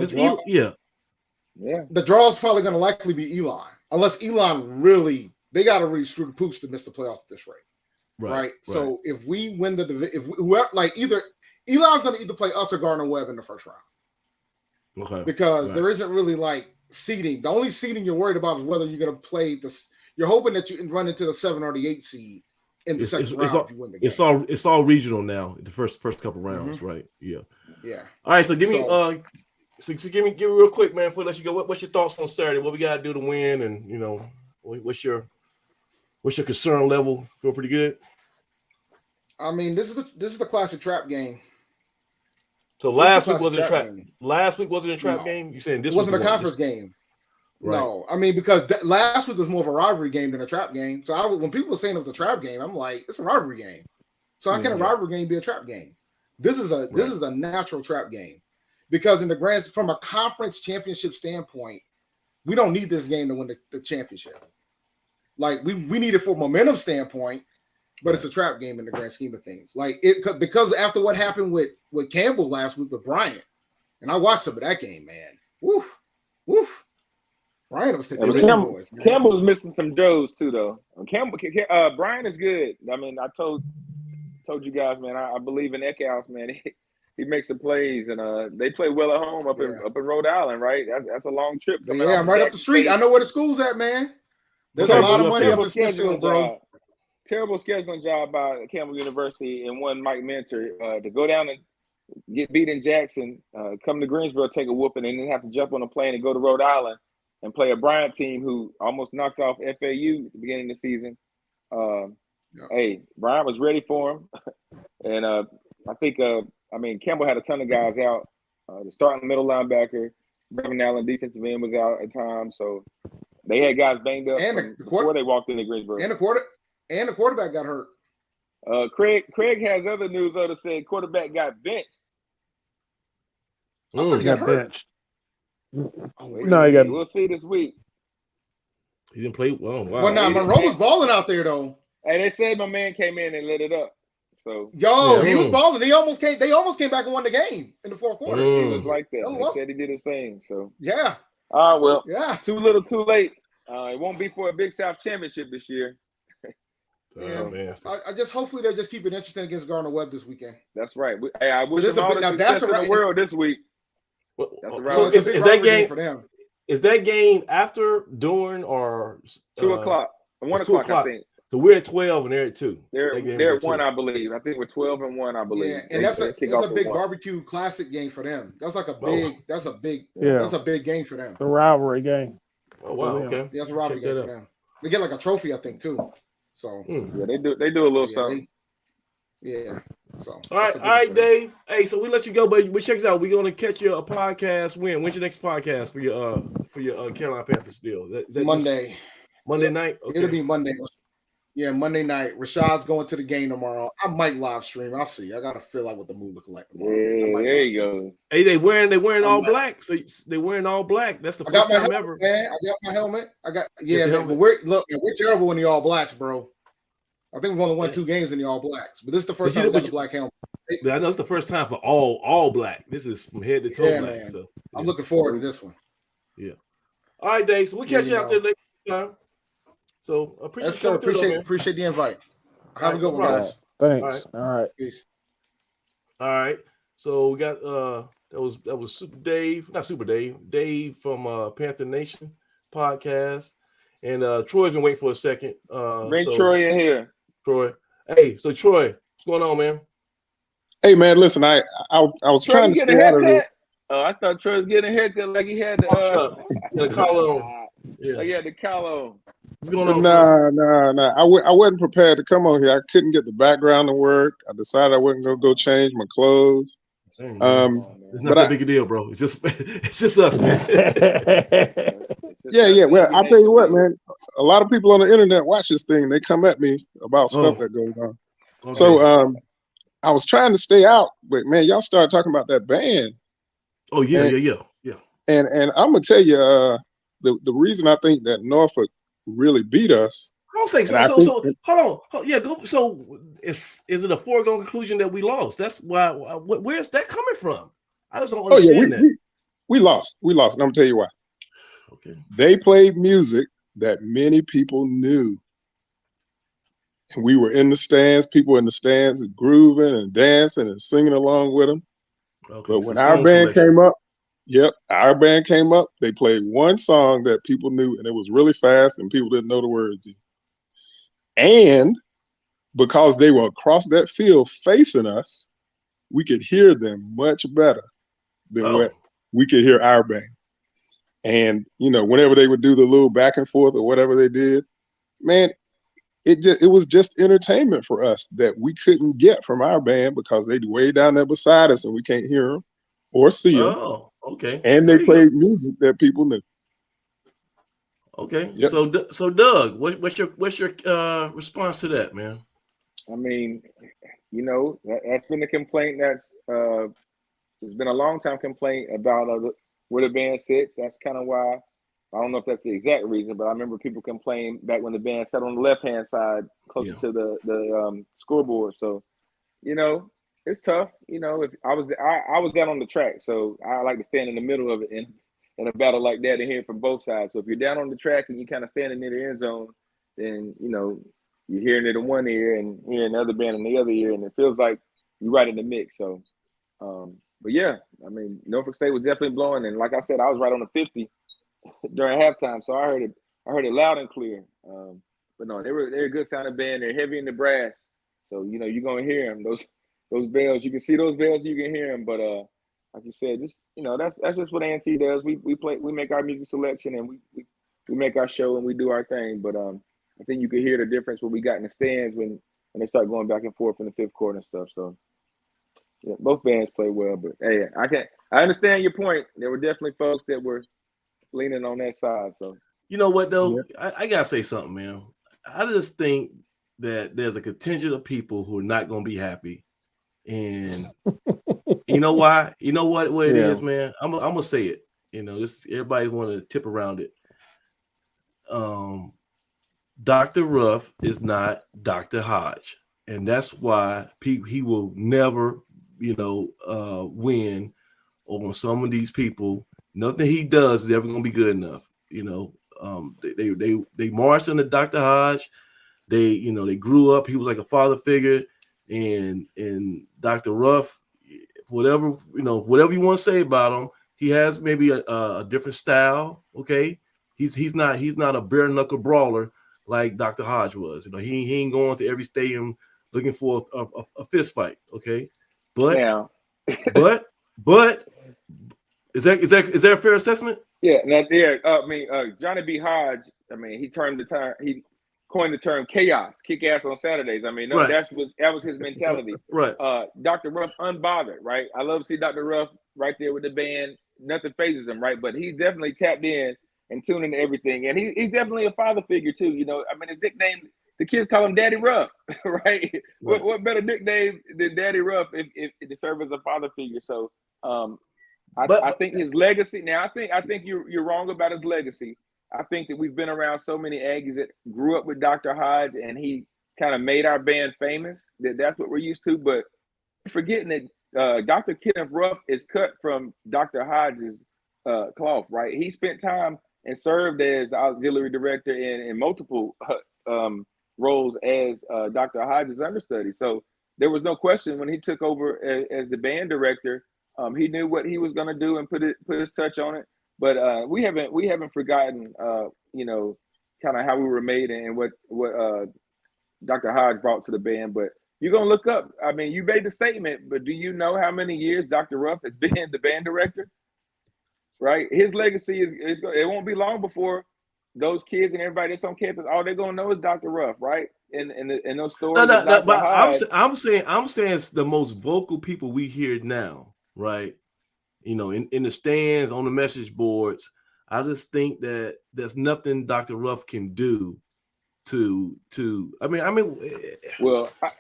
the draw is probably going to likely be Elon, unless Elon they got to really screw the pooch to miss the playoffs at this rate, right? So if we win the division, either Elon's going to either play us or Gardner-Webb in the first round, okay? Because there isn't really seeding. The only seeding you're worried about is whether you're going to play this. You're hoping that you can run into the 7 or the 8 seed in the second round if you win the game. It's all regional now. The first couple rounds, right? Yeah. Yeah. All right. So give me give me real quick, man. Before I let you go, what's your thoughts on Saturday? What we got to do to win, and what's your concern level? Feel pretty good. I mean, this is the classic trap game. So last week wasn't a trap. Last week wasn't a trap game. You saying this wasn't a conference game? Right. No, I mean, because last week was more of a rivalry game than a trap game. So when people were saying it was a trap game, I'm like, it's a rivalry game. So how can a rivalry game be a trap game? This is a natural trap game, because from a conference championship standpoint, we don't need this game to win the championship. Like we need it for momentum standpoint, but it's a trap game in the grand scheme of things. Because after what happened with Campbell last week with Bryant, and I watched some of that game, man. Woof. Brian was taking boys. Campbell's missing some Joes too, though. Brian is good. I mean, I told you guys, man. I believe in Eckhouse, man. He makes some plays, and they play well at home up in Rhode Island, right? That's a long trip. Yeah, I'm right up the street. I know where the school's at, man. There's a lot of money up in Smithfield, bro. Terrible scheduling job by Campbell University and one Mike Mentor to go down and get beat in Jackson, come to Greensboro, take a whooping, and then have to jump on a plane and go to Rhode Island and play a Bryant team who almost knocked off FAU at the beginning of the season. Hey, Bryant was ready for him. And I think, Campbell had a ton of guys out. The starting middle linebacker, Brevin Allen, defensive end, was out at times. So they had guys banged up before they walked into Greensboro. And the quarterback got hurt. Craig has other news that said quarterback got benched. He got benched. We'll see this week. He didn't play well. Wow. Well, now Monroe was balling out there though. And they said my man came in and lit it up. So he was balling. They almost came back and won the game in the fourth quarter. He was like that. They said he did his thing. So yeah. Too little, too late. It won't be for a Big South championship this year. Man. I just hopefully they'll just keep it interesting against Gardner-Webb this weekend. That's right. I wish them all the success in the world this week. So is that game for them? Is that game after, during, or 2 o'clock? 1 o'clock, I think. So we're at 12 and they're at 2. They're at 1, I believe. I think we're 12 and 1, I believe. Yeah, and that's a big barbecue classic game for them. That's like a big. That's a big game for them. The rivalry game. Oh wow, okay. Yeah, that's a rivalry game for them. They get like a trophy, I think, too. So yeah, they do a little something. So all right, Dave. Hey, so we let you go, but check this out. We're gonna catch you a podcast. When's your next podcast for your Carolina Panthers deal? Is that Monday. Monday night? Okay. It'll be Monday. Yeah, Monday night. Rashad's going to the game tomorrow. I might live stream. I'll see. I gotta feel like what the mood looking like tomorrow. Yeah, there you go. Hey, they wearing all black. So they wearing all black. That's the first time ever. Man, I got my helmet. Man, but we're terrible in the all blacks, bro. I think we've only won 2 games in the all blacks, but this is the first time we got the black helmet. I know it's the first time for all black. This is from head to toe black. Man. So I'm looking forward to this one. Yeah. All right, Dave. So we'll catch you out there next time. So appreciate appreciate the invite. Have a good one, guys. Thanks. All right. Peace. All right. So we got that was Super Dave, not Super Dave, Dave from Panther Nation podcast. And Troy's been waiting for a second. Bring Troy in here. Troy. Hey, so Troy, what's going on, man? Hey man, listen, I was Troy, trying to stay out of it. Oh, I thought Troy was getting a haircut like he had the collar on. Yeah, he had the collar on. What's going on? Nah. I wasn't prepared to come on here. I couldn't get the background to work. I decided I wasn't gonna go change my clothes. It's not that big a deal, bro. It's just us, man. Yeah. Well, I'll tell you what, man. A lot of people on the internet watch this thing and they come at me about stuff that goes on. Okay. So I was trying to stay out, but man, y'all started talking about that band. Oh yeah. And I'm gonna tell you, the reason I think that Norfolk really beat us. I don't think so. So hold on. Yeah, go. So is it a foregone conclusion that we lost? That's why. Where's that coming from? I just don't understand that. We lost, and I'm gonna tell you why. Okay. They played music that many people knew. And we were in the stands, people in the stands grooving and dancing and singing along with them. Okay, but when our band came up, they played one song that people knew, and it was really fast, and people didn't know the words. And because they were across that field facing us, we could hear them much better than what we could hear our band. And, whenever they would do the little back and forth or whatever they did, man, it was just entertainment for us that we couldn't get from our band because they'd way down there beside us and we can't hear them or see them. Oh, okay. And they played music that people knew. Okay. Yep. So Doug, what's your response to that, man? I mean, that's been a complaint that's there's been a long time complaint about where the band sits. That's kind of why. I don't know if that's the exact reason, but I remember people complained back when the band sat on the left-hand side, closer to the scoreboard. So, it's tough. If I was down on the track, so I like to stand in the middle of it in a battle like that and hear it from both sides. So if you're down on the track and you kind of standing near the end zone, then you're hearing it in one ear and hearing the other band in the other ear, and it feels like you're right in the mix. So, but yeah, I mean, Norfolk State was definitely blowing, and like I said, I was right on the 50. During halftime, so I heard it loud and clear. But no, they're a good sounding band. They're heavy in the brass, so you're gonna hear them. Those bells, you can see those bells, you can hear them. But like you said, just that's just what A&T does. We make our music selection and we make our show and we do our thing. But I think you can hear the difference what we got in the stands when they start going back and forth in the fifth quarter and stuff. So yeah, both bands play well. But hey, I understand your point. There were definitely folks that were leaning on that side. So you know what though, I gotta say something, man. I just think that there's a contingent of people who are not gonna be happy, and you know why? You know what it is, man. I'm gonna say it. This everybody want to tip around it. Dr. Ruff is not Dr. Hodge, and that's why he will never, win over some of these people. Nothing he does is ever gonna be good enough. They marched under Dr. Hodge. They grew up. He was like a father figure, and Dr. Ruff, whatever you want to say about him, he has maybe a different style. Okay, he's not a bare knuckle brawler like Dr. Hodge was. He ain't going to every stadium looking for a fist fight. Okay, but Is that a fair assessment? Yeah, Johnny B. Hodge. I mean, he coined the term chaos, kick ass on Saturdays. I mean, that was his mentality. Right. Dr. Ruff, unbothered. Right. I love to see Dr. Ruff right there with the band. Nothing phases him. Right. But he's definitely tapped in and tuned into everything, and he's definitely a father figure too. I mean, his nickname, the kids call him Daddy Ruff. Right. What better nickname than Daddy Ruff if to serve as a father figure? So. I think his legacy. Now, I think you're wrong about his legacy. I think that we've been around so many Aggies that grew up with Dr. Hodge, and he kind of made our band famous. That's what we're used to. But forgetting that Dr. Kenneth Ruff is cut from Dr. Hodge's cloth, right? He spent time and served as the auxiliary director in multiple roles as Dr. Hodges' understudy. So there was no question when he took over as the band director. He knew what he was going to do and put his touch on it. But we haven't forgotten, kind of how we were made and what Dr. Hodge brought to the band. But you're gonna look up. I mean, you made the statement, but do you know how many years Dr. Ruff has been the band director? Right, his legacy is it won't be long before those kids and everybody that's on campus, all they're gonna know is Dr. Ruff, right? And those stories. No, but I'm saying it's the most vocal people we hear now, right? In the stands, on the message boards. I just think that there's nothing Dr. Ruff can do well,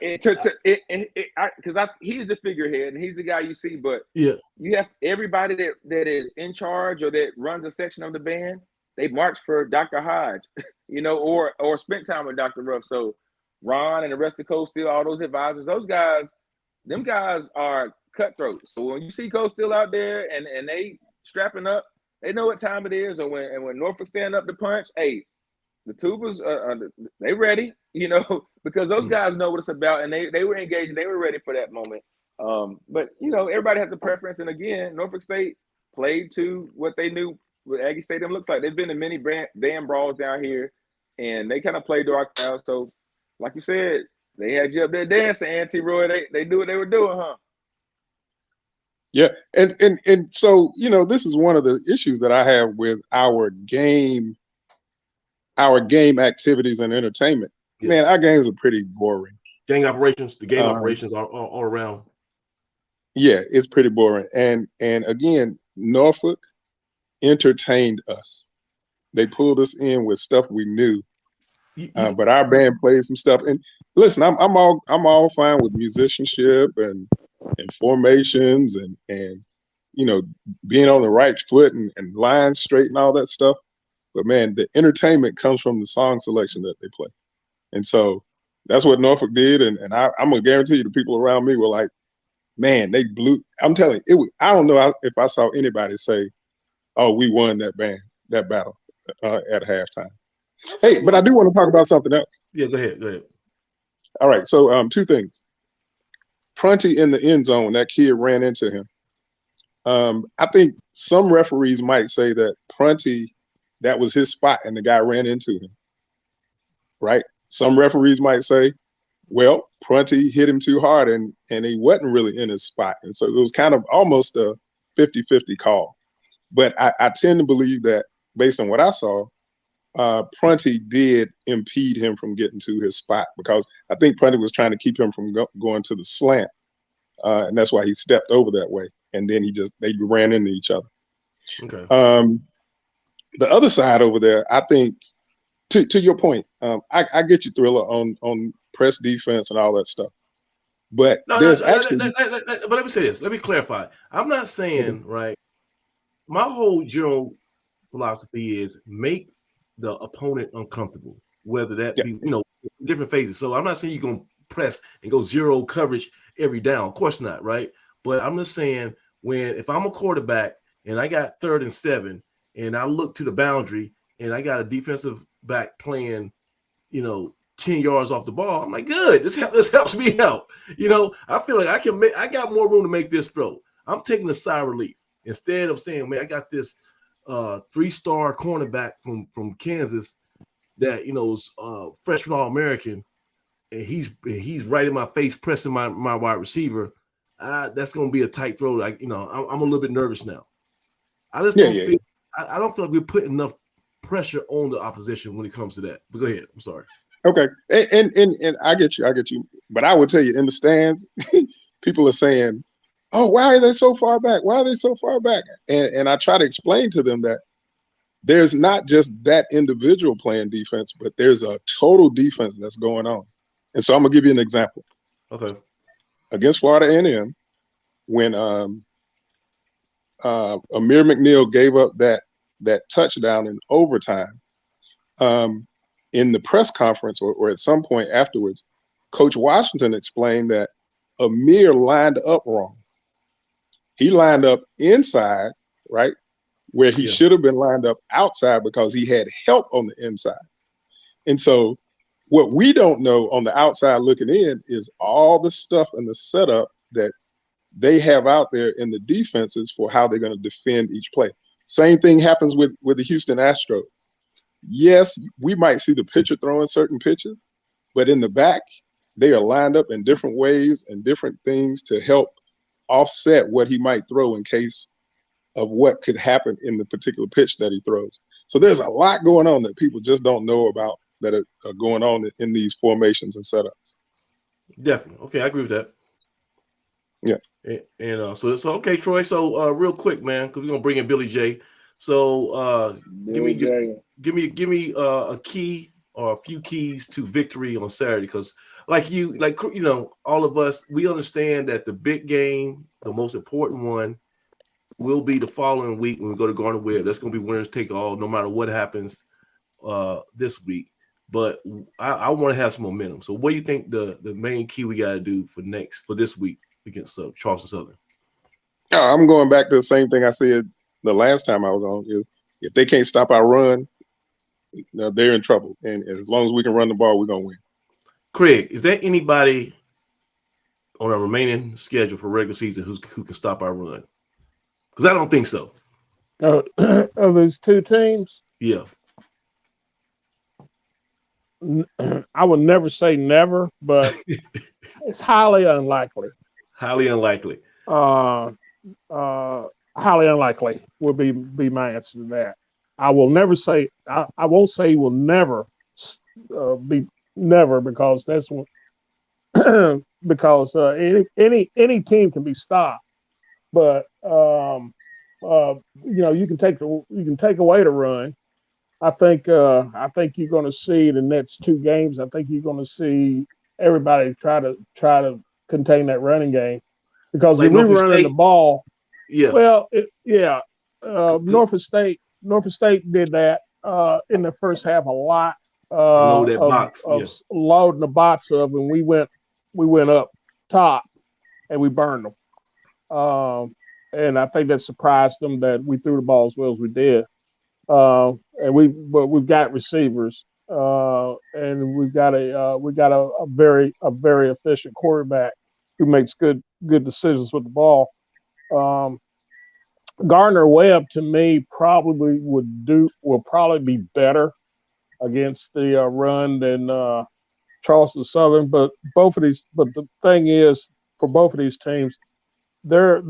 because he's the figurehead and he's the guy you see, but you have everybody that is in charge or that runs a section of the band, they march for Dr. Hodge, or spent time with Dr. Ruff. So Ron and the rest of Coach Steele, all those advisors, them guys are cutthroats. So when you see Coach Steele out there and they strapping up, they know what time it is. And when Norfolk stand up to punch, hey, the tubas, they ready, because those guys know what it's about, and they were engaged and they were ready for that moment. But everybody has a preference, and again, Norfolk State played to what they knew what Aggie Stadium looks like. They've been in many band brawls down here, and they kind of played to our crowd. So, like you said, they had you up there dancing, Auntie Roy. They knew what they were doing, huh? Yeah, and so this is one of the issues that I have with our game activities and entertainment. Yeah. Man, our games are pretty boring. The game operations are all around. Yeah, it's pretty boring. And again, Norfolk entertained us. They pulled us in with stuff we knew. But our band played some stuff. And listen, I'm all fine with musicianship and formations and being on the right foot and lines straight and all that stuff. But man, the entertainment comes from the song selection that they play. And so that's what Norfolk did. And I'm going to guarantee you the people around me were like, man, they blew. I'm telling you, I don't know if I saw anybody say, oh, we won that battle at halftime. Hey, but I do want to talk about something else. Yeah, go ahead. All right, so two things. Prunty in the end zone, that kid ran into him. I think some referees might say that Prunty, that was his spot and the guy ran into him, right? Some referees might say, well, Prunty hit him too hard and he wasn't really in his spot. And so it was kind of almost a 50-50 call. But I tend to believe that based on what I saw, Prunty did impede him from getting to his spot, because I think Prunty was trying to keep him from going to the slant. And that's why he stepped over that way. And then they ran into each other. Okay. The other side over there, I think, to your point, I get you, Thriller, on press defense and all that stuff. But but let me say this. Let me clarify. I'm not saying, right, my whole general philosophy is make the opponent uncomfortable, whether that be, different phases. So I'm not saying you're going to press and go zero coverage every down. Of course not, right? But I'm just saying, if I'm a quarterback and I got 3rd and 7 and I look to the boundary and I got a defensive back playing, 10 yards off the ball, I'm like, good. This helps me out. I feel like I got more room to make this throw. I'm taking a sigh of relief instead of saying, man, I got this 3-star cornerback from Kansas that is freshman All-American, and he's right in my face pressing my wide receiver. That's going to be a tight throw. Like I'm a little bit nervous now. I just don't I don't feel like we're putting enough pressure on the opposition when it comes to that. But go ahead. I'm sorry. Okay, and I get you. But I would tell you, in the stands, people are saying, oh, why are they so far back? Why are they so far back? And I try to explain to them that there's not just that individual playing defense, but there's a total defense that's going on. And so I'm going to give you an example. Okay. Against Florida A&M, when Amir McNeil gave up that touchdown in overtime, in the press conference or at some point afterwards, Coach Washington explained that Amir lined up wrong. He lined up inside, right, where he should have been lined up outside because he had help on the inside. And so What we don't know on the outside looking in is all the stuff and the setup that they have out there in the defenses for how they're going to defend each play. Same thing happens with the Houston Astros. Yes, we might see the pitcher throwing certain pitches, but in the back, they are lined up in different ways and different things to help offset what he might throw in case of what could happen in the particular pitch that he throws. So there's a lot going on that people just don't know about that are going on in these formations and setups. Definitely. Okay, I agree with that. Yeah. And so okay, Troy. So real quick, man, because we're gonna bring in Billy J. So give me a key or a few keys to victory on Saturday, because all of us, we understand that the big game, the most important one, will be the following week when we go to Gardner-Webb. That's going to be winners take all, no matter what happens this week. But I want to have some momentum. So what do you think the main key we got to do for this week against Charleston Southern? I'm going back to the same thing I said the last time I was on. If they can't stop our run, they're in trouble. And as long as we can run the ball, we're going to win. Craig, is there anybody on our remaining schedule for regular season who can stop our run? Because I don't think so. Of those two teams? Yeah. I would never say never, but it's highly unlikely. Highly unlikely. Highly unlikely would be my answer to that. I will never say. I won't say will never be never, because that's one. Because any team can be stopped, but you can take away the run. I think you're going to see the next two games. I think you're going to see everybody try to contain that running game, because if we were running the ball, Norfolk State did that in the first half a lot. Loading the box up, and we went up top and we burned them. And I think that surprised them that we threw the ball as well as we did. And we've got receivers, and we've got a very efficient quarterback who makes good decisions with the ball. Gardner-Webb, to me, will probably be better against the run than Charleston Southern. But the thing is, for both of these teams, their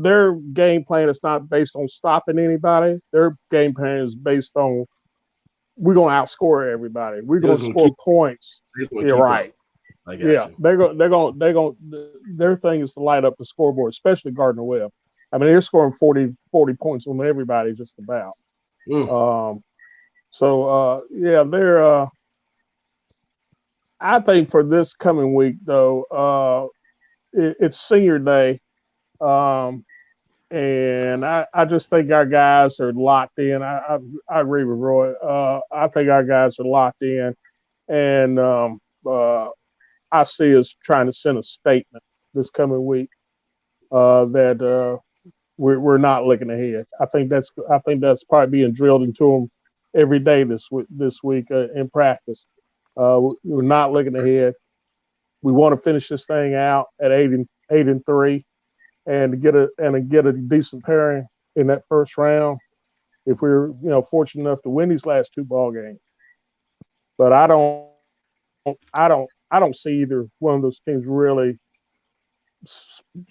game plan is not based on stopping anybody. Their game plan is based on, we're going to outscore everybody. We're going to score points. You're right. Yeah, they're going. Their thing is to light up the scoreboard, especially Gardner-Webb. I mean, they're scoring 40 points on everybody just about. They're. I think for this coming week, though, it's senior day. And I just think our guys are locked in. I agree with Roy. I think our guys are locked in, and I see us trying to send a statement this coming week that we're not looking ahead. I think that's probably being drilled into them every day this week in practice. We're not looking ahead. We want to finish this thing out at 8-3. And get a decent pairing in that first round, if we're fortunate enough to win these last two ball games. But I don't see either one of those teams really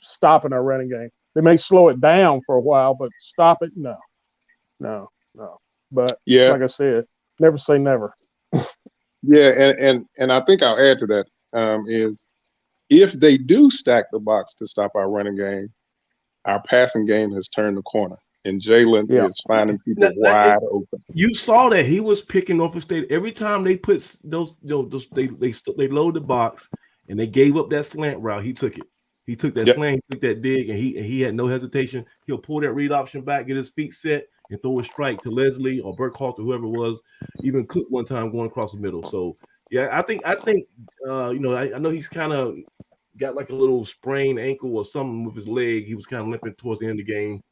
stopping our running game. They may slow it down for a while, but stop it, no. But like I said, never say never. And I think I'll add to that is, if they do stack the box to stop our running game, our passing game has turned the corner, and Jalen is finding people wide open. You saw that he was picking Norfolk State every time they put they load the box and they gave up that slant route. He took it. He took that slant, he took that dig, and he had no hesitation. He'll pull that read option back, get his feet set, and throw a strike to Leslie or Burkhalter, whoever it was. Even Cook one time going across the middle. So I think I know he's kind of got like a little sprained ankle or something with his leg. He was kind of limping towards the end of the game,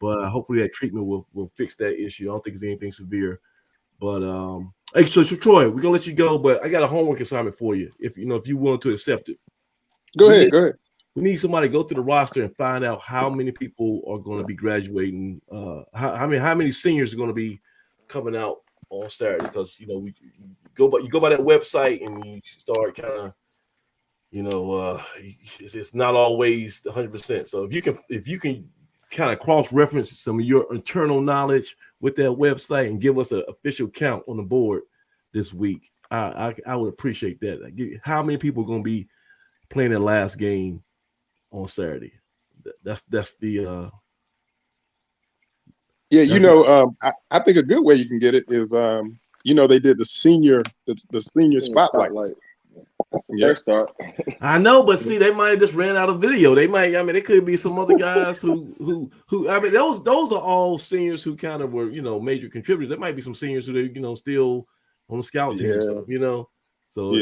but hopefully that treatment will fix that issue. I don't think it's anything severe, But hey, so Troy, we're gonna let you go, but I got a homework assignment for you. If you want to accept it. Go ahead. We need somebody to go to the roster and find out how many people are going to be graduating. How many seniors are going to be coming out on Saturday? Because you go by that website and you start kind of it's not always 100%. So if you can kind of cross-reference some of your internal knowledge with that website and give us an official count on the board this week, I would appreciate that. How many people are going to be playing their last game on Saturday? That's the I think a good way you can get it is they did the senior spotlight. First start. I know, but see, they might have just ran out of video. There could be some other guys who those are all seniors who kind of were major contributors. There might be some seniors who they still on the scout team and stuff, so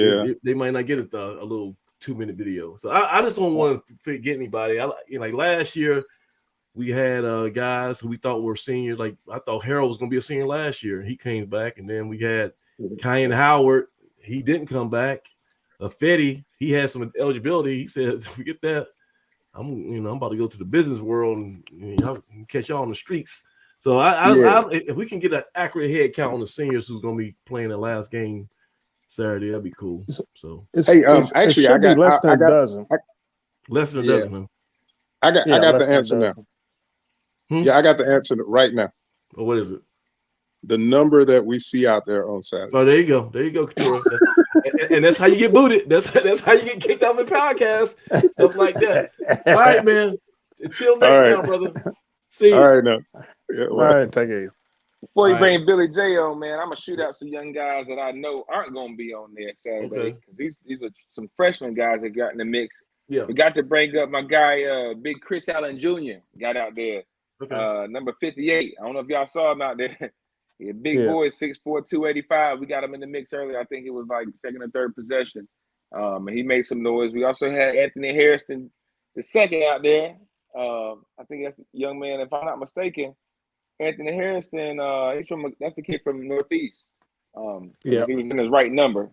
they might not get a little 2-minute video. So I just don't want to forget anybody. Like last year we had guys who we thought were seniors. Like I thought Harold was going to be a senior last year. He came back, and then we had Kyan Howard. He didn't come back. Fetty, he had some eligibility. He said, "Forget that. I'm about to go to the business world and I'll catch y'all on the streets." So if we can get an accurate head count on the seniors who's going to be playing the last game Saturday, that'd be cool. So actually, I got less than a dozen. Less than a dozen. Man. I got the answer now. Yeah, I got the answer right now. Well, what is it? The number that we see out there on Saturday. Oh, there you go, Couture. And that's how you get booted. That's how you get kicked off the podcast, stuff like that. All right, man. Until next time, brother. See you. All right, now. Yeah, all right, take it. Before you bring Billy J on, man, I'm gonna shoot out some young guys that I know aren't gonna be on there Saturday. Because these are some freshman guys that got in the mix. Yeah, we got to bring up my guy, Big Chris Allen Jr. got out there. Number 58. I don't know if y'all saw him out there. Yeah, big boy, 6'4", 285. We got him in the mix earlier. I think it was like second or third possession. And he made some noise. We also had Anthony Harrison, the second out there. I think that's a young man, if I'm not mistaken. Anthony Harrison, that's the kid from Northeast. He was in his right number,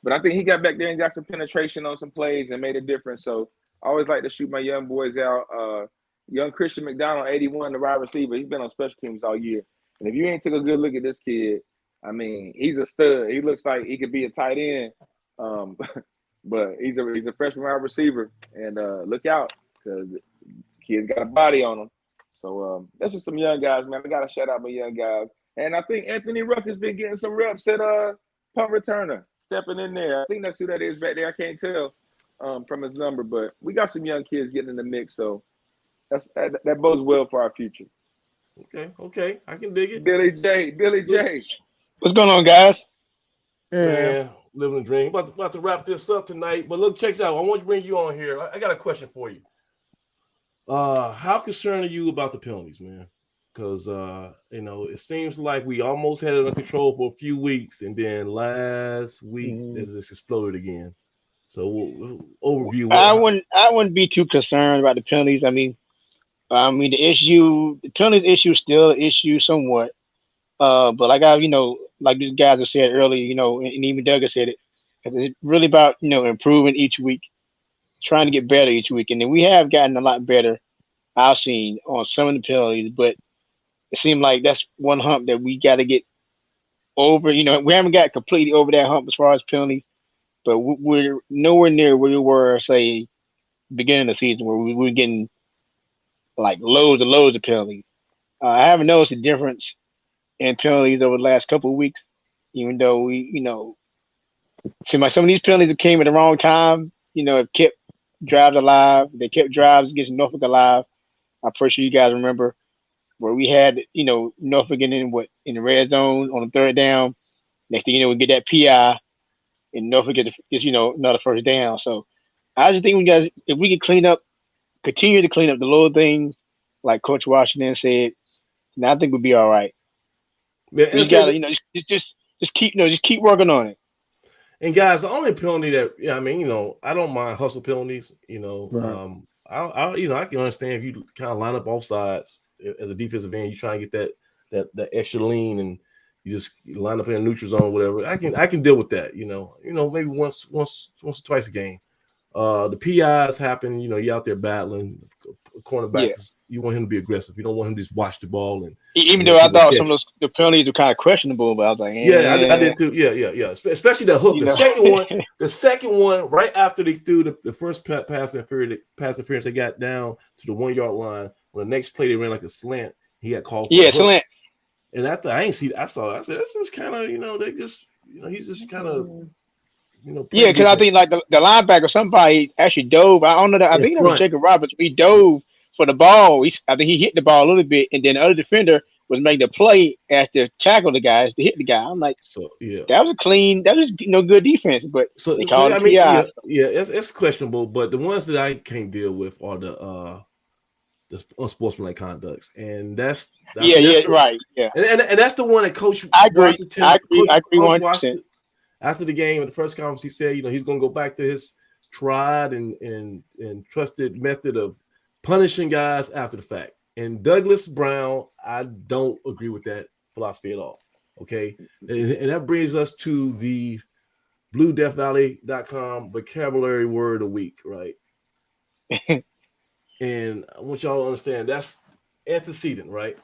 But I think he got back there and got some penetration on some plays and made a difference. So I always like to shoot my young boys out. Young Christian McDonald, 81, the wide receiver. He's been on special teams all year. And if you ain't took a good look at this kid, he's a stud. He looks like he could be a tight end, but he's a freshman wide receiver. And look out, because the kid's got a body on him. So that's just some young guys, man. I got to shout out my young guys. And I think Anthony Ruck has been getting some reps at punt returner, stepping in there. I think that's who that is back there. I can't tell from his number, but we got some young kids getting in the mix. So that bodes well for our future. Okay, I can dig it. Billy J. What's going on, guys? Man, living the dream. About to wrap this up tonight. But look, check it out. I want to bring you on here. I got a question for you. How concerned are you about the penalties, man? Because it seems like we almost had it under control for a few weeks, and then last week it just exploded again. So overview. I wouldn't be too concerned about the penalties. The penalties issue is still an issue somewhat. But like these guys have said earlier, and even Doug has said it, it's really about, improving each week, trying to get better each week. And then we have gotten a lot better, I've seen, on some of the penalties, but it seemed like that's one hump that we got to get over. We haven't got completely over that hump as far as penalties, but we're nowhere near where we were, say, beginning of the season, where we were getting like loads of penalties. I haven't noticed a difference in penalties over the last couple of weeks, even though we, seem like some of these penalties that came at the wrong time, have kept drives alive. They kept drives against Norfolk alive. I'm pretty sure you guys remember where we had, Norfolk getting in the red zone on the third down. Next thing we get that PI, and Norfolk gets another first down. So I just think if we can continue to clean up the little things, like Coach Washington said, then I think we'll be all right. Yeah, we gotta, just keep working on it. And guys, the only penalty that I don't mind hustle penalties. Right. I can understand if you kind of line up both sides as a defensive end, you try and get that extra lean and You just line up in a neutral zone or whatever. I can deal with that. Maybe once or twice a game. The PIs happen. You out there battling. Cornerback, you want him to be aggressive. You don't want him to just watch the ball and. Even though I thought some of the penalties were kind of questionable, but I was like, I did too. Yeah. Especially the hook. The second one, right after they threw the first pass interference, they got down to the 1 yard line. When the next play they ran like a slant, he got called for slant. And after I ain't see, I said this is kind of they just he's just kind of. Because I think like the linebacker, somebody actually dove. I don't know that. I think it was Jacob Roberts. He dove for the ball. I think he hit the ball a little bit, and then the other defender was making the play to tackle the guys to hit the guy. I'm like, that was a clean. That was good defense, but they called it PI. It's questionable. But the ones that I can't deal with are the unsportsmanlike conducts, and that's right. And that's the one that Coach. I agree. I agree 100%. After the game at the press conference, he said, he's going to go back to his tried and trusted method of punishing guys after the fact. And Douglas Brown, I don't agree with that philosophy at all. Okay, and that brings us to the BlueDeathValley.com vocabulary word of the week, right? And I want y'all to understand that's antecedent, right?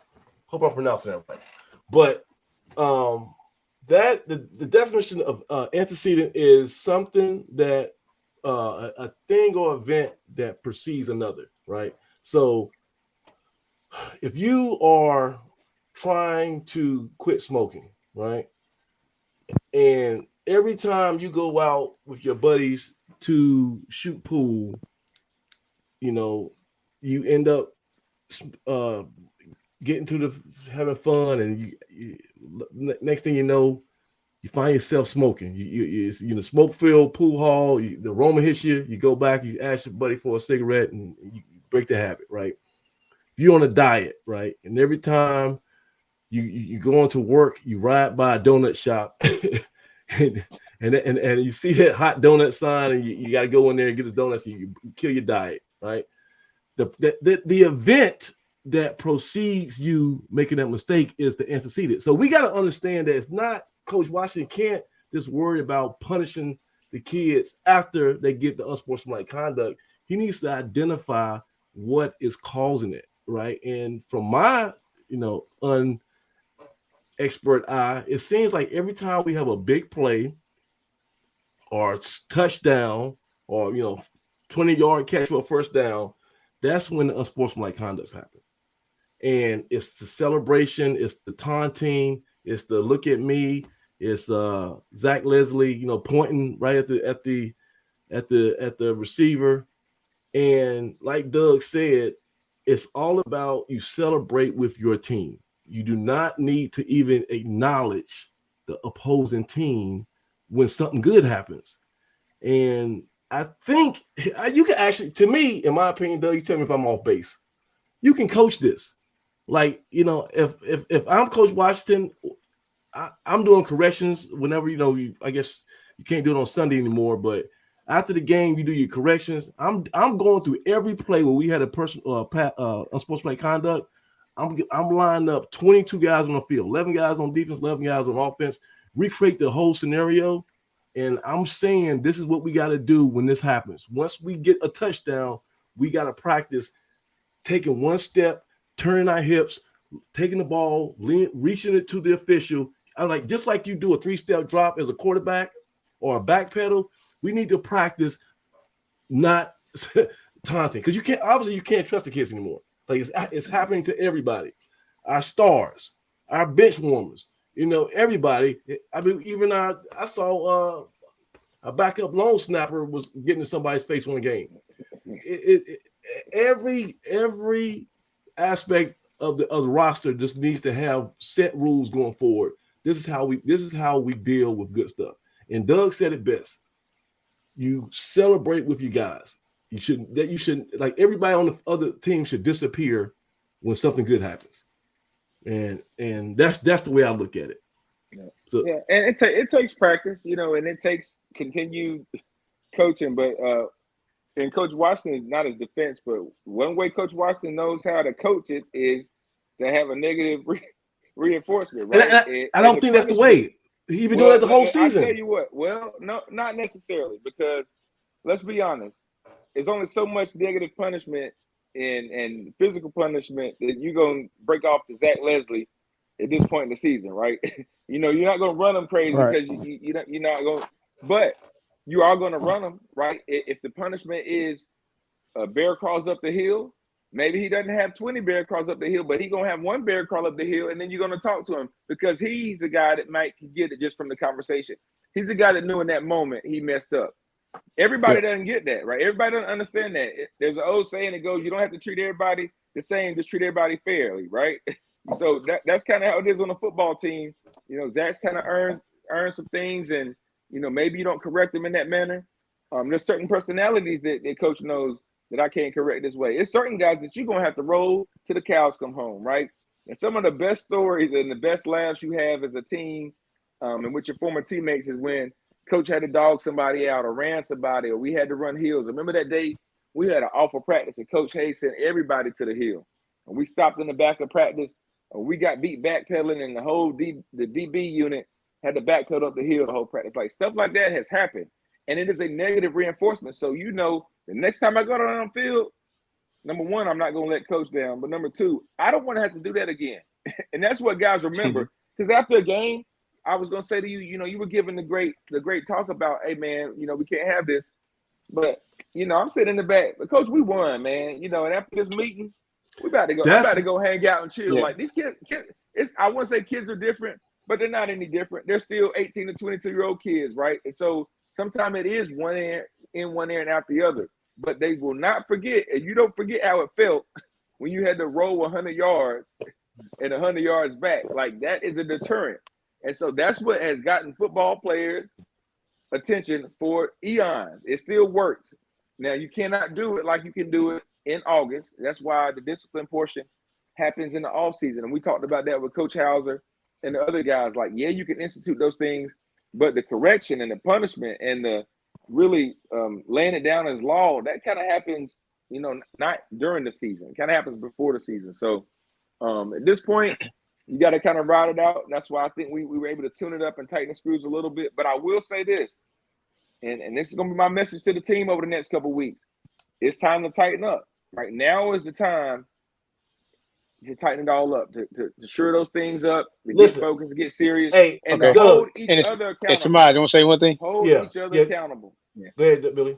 Hope I'm pronouncing that right. But that the definition of antecedent is something that a thing or event that precedes another, right? So if you are trying to quit smoking, right, and every time you go out with your buddies to shoot pool, you end up getting to having fun, and you next thing you know, you find yourself smoking. You smoke-filled pool hall. The aroma hits you. You go back. You ask your buddy for a cigarette, and you break the habit, right? If you're on a diet, right, and every time you go into work, you ride by a donut shop, and you see that hot donut sign, and you got to go in there and get the donuts. You kill your diet, right? The event that precedes you making that mistake is the antecedent. So we got to understand that it's not Coach Washington can't just worry about punishing the kids after they get the unsportsmanlike conduct. He needs to identify what is causing it, right? And from my, unexpert eye, it seems like every time we have a big play or touchdown or, 20-yard catch for a first down, that's when the unsportsmanlike conduct happens. And it's the celebration, it's the taunting, it's the look at me, it's Zach Leslie, pointing right at the receiver. And like Doug said, it's all about you celebrate with your team. You do not need to even acknowledge the opposing team when something good happens. And I think you can actually, to me, in my opinion, Doug, you tell me if I'm off base. You can coach this. Like, if I'm Coach Washington, I'm doing corrections whenever, I guess you can't do it on Sunday anymore, but after the game, you do your corrections. I'm going through every play where we had a person unsportsmanlike conduct. I'm lining up 22 guys on the field, 11 guys on defense, 11 guys on offense, recreate the whole scenario. And I'm saying this is what we got to do when this happens. Once we get a touchdown, we got to practice taking one step, turning our hips, taking the ball, reaching it to the official. I'm like, just like you do a 3-step drop as a quarterback or a back pedal, we need to practice not taunting, because you can't trust the kids anymore. Like it's happening to everybody. Our stars, our bench warmers, everybody. I mean, even I saw a backup long snapper was getting in somebody's face one game. Every aspect of the roster just needs to have set rules going forward. This is how we deal with good stuff. And Doug said it best. You celebrate with you guys. You shouldn't like everybody on the other team should disappear when something good happens. And that's the way I look at it. Yeah. So, yeah, and it takes practice, and it takes continued coaching. But and Coach Washington is not his defense, but one way Coach Washington knows how to coach it is to have a negative reinforcement, right? And I don't think that's the way. He been doing it the whole season. I tell you what. Well, no, not necessarily, because let's be honest. There's only so much negative punishment and physical punishment that you're gonna break off to Zach Leslie at this point in the season, right? You're not gonna run them crazy because you're not going, but you are gonna run them, right? If the punishment is a bear crawls up the hill, maybe he doesn't have 20 bear crawls up the hill, but he's gonna have one bear crawl up the hill, and then you're gonna talk to him because he's the guy that might get it just from the conversation. He's the guy that knew in that moment he messed up. Everybody doesn't get that, right? Everybody doesn't understand that. There's an old saying that goes, you don't have to treat everybody the same, just treat everybody fairly, right? So that's kind of how it is on a football team. Zach's kind of earned some things, and maybe you don't correct them in that manner. There's certain personalities that coach knows that I can't correct this way. It's certain guys that you're gonna have to roll till the cows come home, right? And some of the best stories and the best laughs you have as a team, and with your former teammates, is when coach had to dog somebody out or ran somebody, or we had to run hills. Remember that day we had an awful practice and Coach Hayes sent everybody to the hill. And we stopped in the back of practice. We got beat backpedaling, and the whole the DB unit had to backpedal up the hill the whole practice. Like, stuff like that has happened. And it is a negative reinforcement. So the next time I go down the field, number one, I'm not going to let coach down. But number two, I don't want to have to do that again. And that's what guys remember. Because after a game, I was gonna say to you, you were giving the great talk about, hey man, we can't have this. But I'm sitting in the back. But coach, we won, man. And after this meeting, we about to go. I'm about to go hang out and chill. Yeah. Like, these kids, I wouldn't say kids are different, but they're not any different. They're still 18 to 22-year-old kids, right? And so sometimes it is one ear in one ear and out the other. But they will not forget, and you don't forget how it felt when you had to roll 100 yards and 100 yards back. Like, that is a deterrent. And so that's what has gotten football players attention for eons. It still works. Now, you cannot do it like you can do it in August. That's why the discipline portion happens in the offseason. And we talked about that with Coach Hauser and the other guys. Like, yeah, you can institute those things, but the correction and the punishment and the really laying it down as law, that kind of happens, not during the season. It kind of happens before the season. So at this point, you got to kind of ride it out. That's why I think we were able to tune it up and tighten the screws a little bit. But I will say this, and this is going to be my message to the team over the next couple of weeks. It's time to tighten up. Right now is the time to tighten it all up, to shore those things up, to get focused, to get serious, and to hold each other accountable. Timadre, you want to say one thing? Hold each other accountable. Yeah. Go ahead, Billy.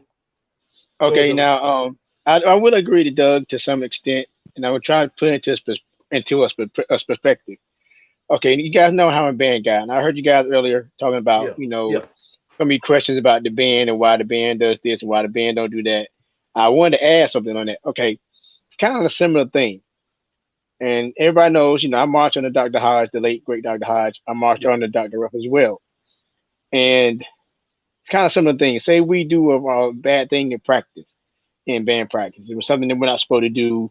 Okay, now I would agree to Doug to some extent, and I would try to put it into a perspective. Okay, you guys know how I'm a band guy, and I heard you guys earlier talking about, gonna be questions about the band and why the band does this and why the band don't do that. I wanted to add something on that. Okay, it's kind of a similar thing. And everybody knows, I marched under Dr. Hodge, the late, great Dr. Hodge. I marched under Dr. Ruff as well. And it's kind of similar thing. Say we do a bad thing in practice, in band practice. It was something that we're not supposed to do.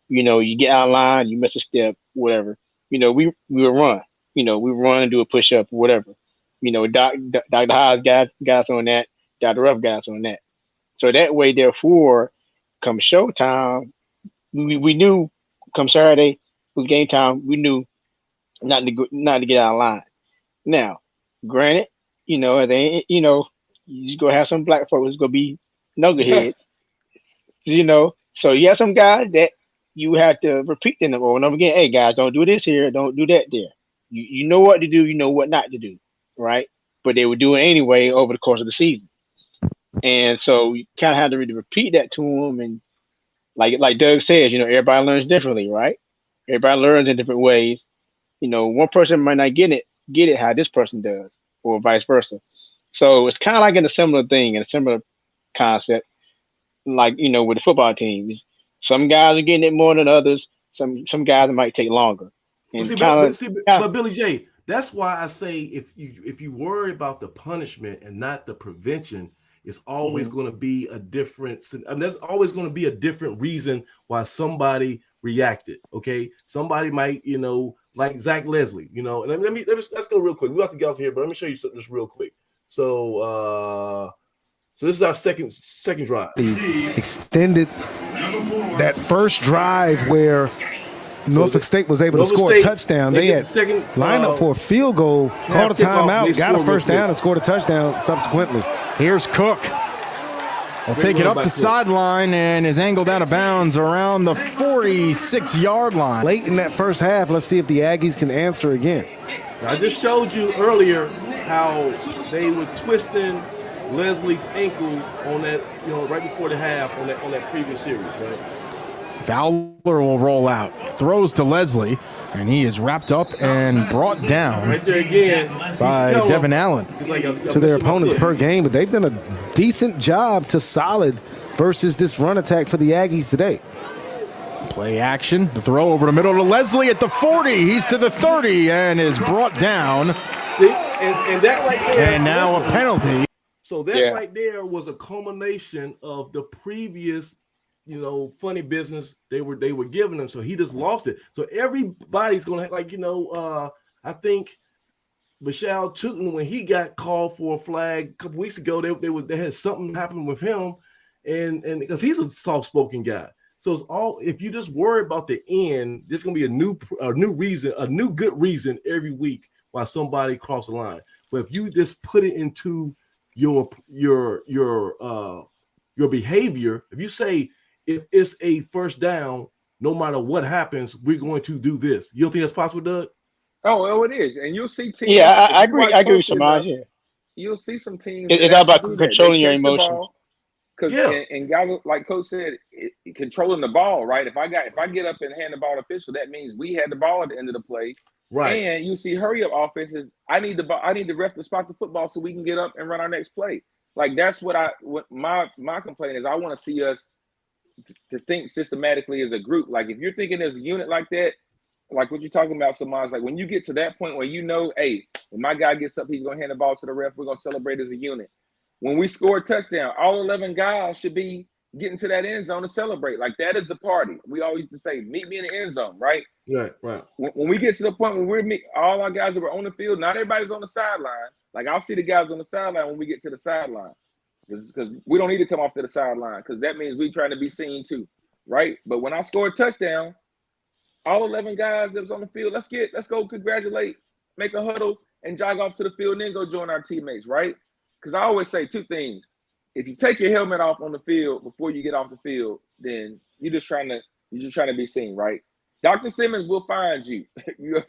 You get out of line, you miss a step, whatever. We would run. We run and do a push-up, whatever. Dr. Hodge got us on that. Dr. Ruff got us on that. So that way, therefore, come showtime, we knew come Saturday was game time, we knew not to get out of line. Now, granted, they you just gonna have some black folks who's gonna be knuckleheads. So you have some guys that you have to repeat them over and over again. Hey guys, don't do this here, don't do that there. You know what to do, you know what not to do, right? But they would do it anyway over the course of the season. And so you kind of have to really repeat that to them. And like Doug says, everybody learns differently, right? Everybody learns in different ways. One person might not get it how this person does, or vice versa. So it's kind of like in a similar thing, in a similar concept, like, with the football teams. Some guys are getting it more than others. Some guys might take longer. And but Billy J, that's why I say if you worry about the punishment and not the prevention, it's always going to be a different. There's always going to be a different reason why somebody reacted. Okay, somebody might, like Zach Leslie, and let's go real quick. We got the guys here, but let me show you something just real quick. So this is our second drive. Extended that first drive where Norfolk State was able to score a touchdown. They had lined up for a field goal, called a timeout, got a first down, and scored a touchdown subsequently. Here's Cook. Will take it up the sideline and is angled out of bounds around the 46-yard line. Late in that first half, let's see if the Aggies can answer again. I just showed you earlier how they was twisting Leslie's ankle on that, right before the half on that previous series, right? Fowler will roll out, throws to Leslie, and he is wrapped up and brought down right there again by Devin Allen. To their opponents per game, but they've done a decent job to solid versus this run attack for the Aggies today. Play action, the throw over the middle to Leslie at the 40. He's to the 30 and is brought down. And that right there. And now a penalty. So that right there was a culmination of the previous, funny business they were giving him. So he just lost it. So everybody's gonna I think Michelle Tootin, when he got called for a flag a couple weeks ago, they had something happen with him, and because he's a soft-spoken guy. So it's all, if you just worry about the end, there's gonna be a new reason, a new good reason every week why somebody crossed the line. But if you just put it into your behavior, if you say if it's a first down, no matter what happens, we're going to do this. You don't think that's possible, Doug? Oh, it is, and you'll see teams. Yeah, I agree. I agree with Samaj. Yeah, you'll see some teams. It's all about controlling your emotions. Because and guys, like Coach said, controlling the ball, right? If I get up and hand the ball to official, that means we had the ball at the end of the play. Right. And you see hurry up offenses. I need the ref to spot the football so we can get up and run our next play. Like that's what my complaint is. I want to see us to think systematically as a group. Like if you're thinking as a unit like that, like what you're talking about, Samaj, like when you get to that point where hey, when my guy gets up, he's gonna hand the ball to the ref, we're gonna celebrate as a unit. When we score a touchdown, all 11 guys should be getting to that end zone to celebrate. Like that is the party. We always used to say, meet me in the end zone, right? Right. When we get to the point where all our guys that were on the field, not everybody's on the sideline. Like I'll see the guys on the sideline when we get to the sideline. Because we don't need to come off to the sideline because that means we're trying to be seen too, right? But when I score a touchdown, all 11 guys that was on the field, let's go congratulate, make a huddle, and jog off to the field and then go join our teammates, right? Because I always say two things. If you take your helmet off on the field before you get off the field, then you're just trying to be seen, right? Dr. Simmons will find you. You're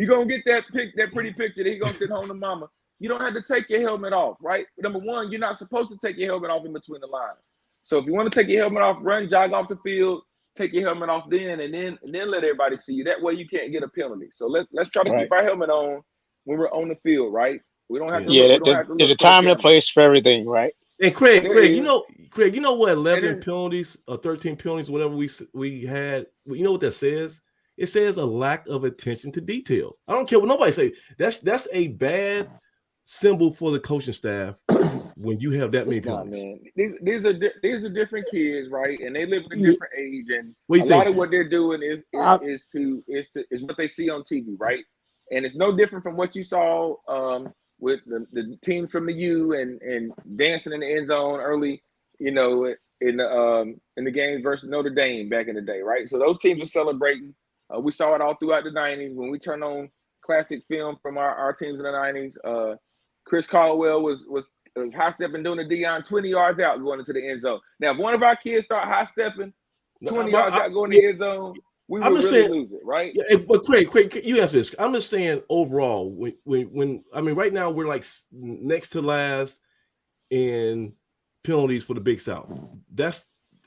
gonna get that pretty picture that he's gonna send home to mama. You don't have to take your helmet off, right? Number one, you're not supposed to take your helmet off in between the lines. So if you want to take your helmet off, run, jog off the field, take your helmet off then, and then let everybody see you. That way you can't get a penalty. So let's try to keep our helmet on when we're on the field, right? We don't have to. There's a time and a place for everything, right? And Craig, you know what? 11 penalties or 13 penalties, whatever we had. You know what that says? It says a lack of attention to detail. I don't care what nobody say. That's a bad symbol for the coaching staff when you have that many penalties. These are different kids, right? And they live in a different age, and a lot of what they're doing is what they see on TV, right? And it's no different from what you saw with the team from the U and dancing in the end zone early, in the game versus Notre Dame back in the day, right? So those teams are celebrating. We saw it all throughout the 90s when we turned on classic film from our teams in the 90s. Chris Caldwell was high stepping doing the Deion 20 yards out going into the end zone. Now, if one of our kids start high stepping 20 yards out going to the end zone, we would really lose it, right? Yeah, but Craig, you answer this. I'm just saying overall, when right now we're like next to last in penalties for the Big South.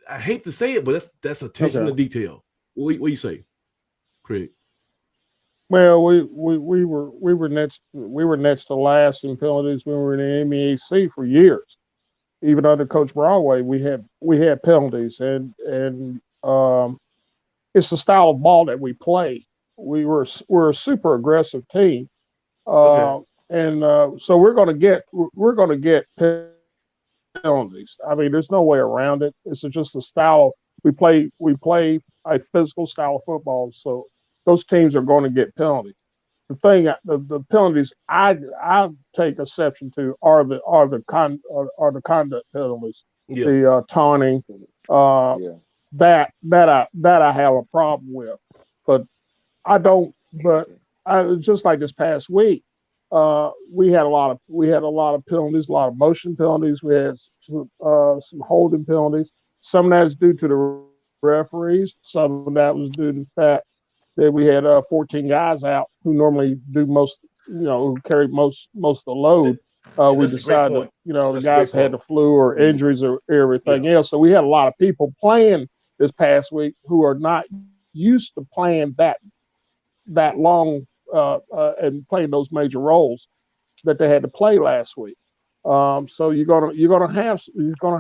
I hate to say it, but that's attention to detail. What do you say, Craig? Well, we were next to last in penalties when we were in the MEAC for years. Even under Coach Broadway, we had penalties, and it's the style of ball that we play. We're a super aggressive team, so we're going to get penalties. I mean, there's no way around it. It's just the style we play a physical style of football, so those teams are going to get penalties. The penalties I take exception to are the conduct penalties, the taunting. That I have a problem with. but I don't. But just like this past week, we had a lot of penalties, a lot of motion penalties. We had some holding penalties. Some of that is due to the referees. Some of that was due to the fact that we had 14 guys out who normally do most, who carry most of the load. We decided, the guys had the flu or injuries or everything else. So we had a lot of people playing this past week who are not used to playing that long and playing those major roles that they had to play last week. So you're gonna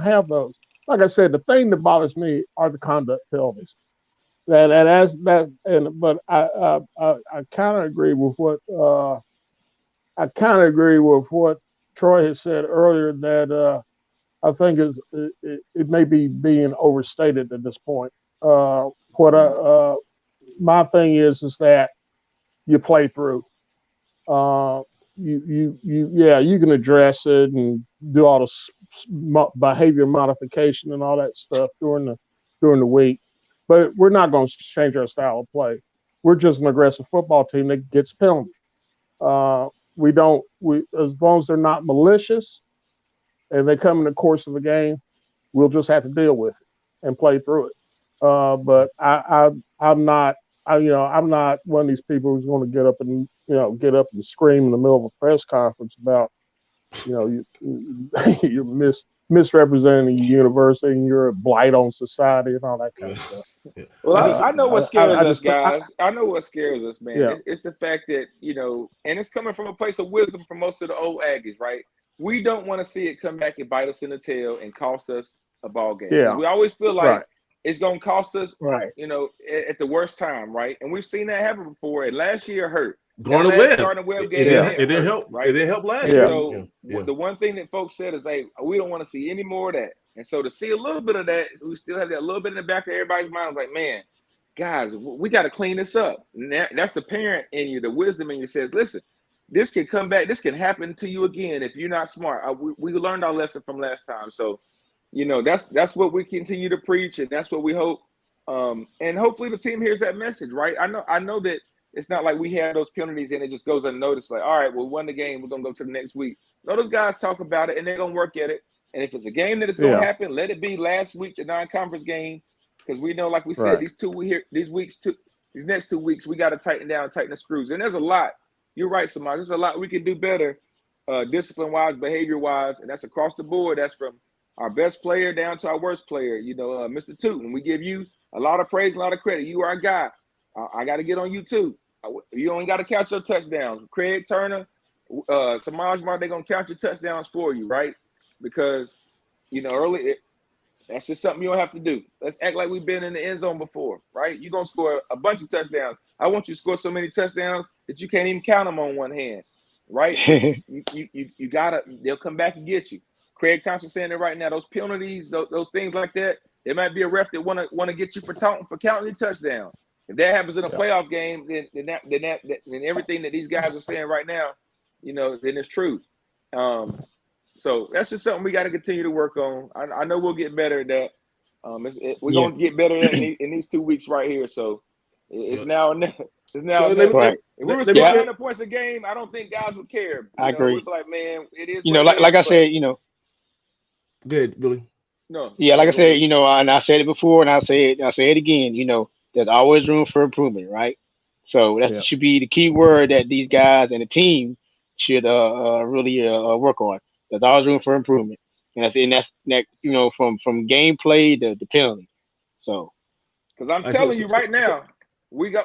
have those. Like I said, the thing that bothers me are the conduct penalties. But I kind of agree with what Troy has said earlier, that I think it may be being overstated at this point. My thing is that you play through. You can address it and do all the behavior modification and all that stuff during the week, but we're not going to change our style of play. We're just an aggressive football team that gets penalties. As long as they're not malicious and they come in the course of a game, we'll just have to deal with it and play through it. But I'm not one of these people who's going to get up and scream in the middle of a press conference about, you're misrepresenting the university and you're a blight on society and all that kind of stuff. Yeah. Well, I know what scares us, guys. I know what scares us, man. Yeah. It's the fact that, and it's coming from a place of wisdom from most of the old Aggies, right? We don't want to see it come back and bite us in the tail and cost us a ball game. Yeah. We always feel like it's going to cost us, at the worst time, right? And we've seen that happen before. And last year hurt. Gardner Webb game, it didn't help. Right? It didn't help last year. So the one thing that folks said is, hey, we don't want to see any more of that. And so to see a little bit of that, we still have that little bit in the back of everybody's mind. Like, man, guys, we got to clean this up. And that's the parent in you, the wisdom in you says, listen, this can come back. This can happen to you again if you're not smart. We learned our lesson from last time. So, that's what we continue to preach, and that's what we hope. And hopefully the team hears that message, right? I know that it's not like we have those penalties and it just goes unnoticed. Like, all right, we won the game. We're going to go to the next week. No, those guys talk about it, and they're going to work at it. And if it's a game that is going to happen, let it be last week, the non-conference game, because we know, like we said, these next 2 weeks, we got to tighten the screws. And there's a lot. You're right, Samaj. There's a lot we can do better, discipline-wise, behavior-wise, and that's across the board. That's from our best player down to our worst player. Mr. Tootin, we give you a lot of praise, a lot of credit. You are a guy. I got to get on you too. You only got to count your touchdowns. Craig Turner, Samaj Mar, they're going to count your touchdowns for you, right? Because, that's just something you don't have to do. Let's act like we've been in the end zone before, right? You're going to score a bunch of touchdowns. I want you to score so many touchdowns that you can't even count them on one hand, right? you got to – they'll come back and get you. Craig Thompson saying it right now. Those penalties, those things like that, there might be a ref that want to get you for counting your touchdown. If that happens in a playoff game, then everything that these guys are saying right now, then it's true. So that's just something we got to continue to work on. I know we'll get better at that. We're going to get better at it in these 2 weeks right here. So it's now. It's now. If we were scoring 100 points a game, I don't think guys would care. I agree. We'd be like, man, it is. Like I said, Good, Billy. No. Yeah, like I said, and I said it before, and I say it again. There's always room for improvement, right? So that should be the key word that these guys and the team should really work on. There's always room for improvement, and that's from gameplay to the penalty. So, because I'm telling you right now, we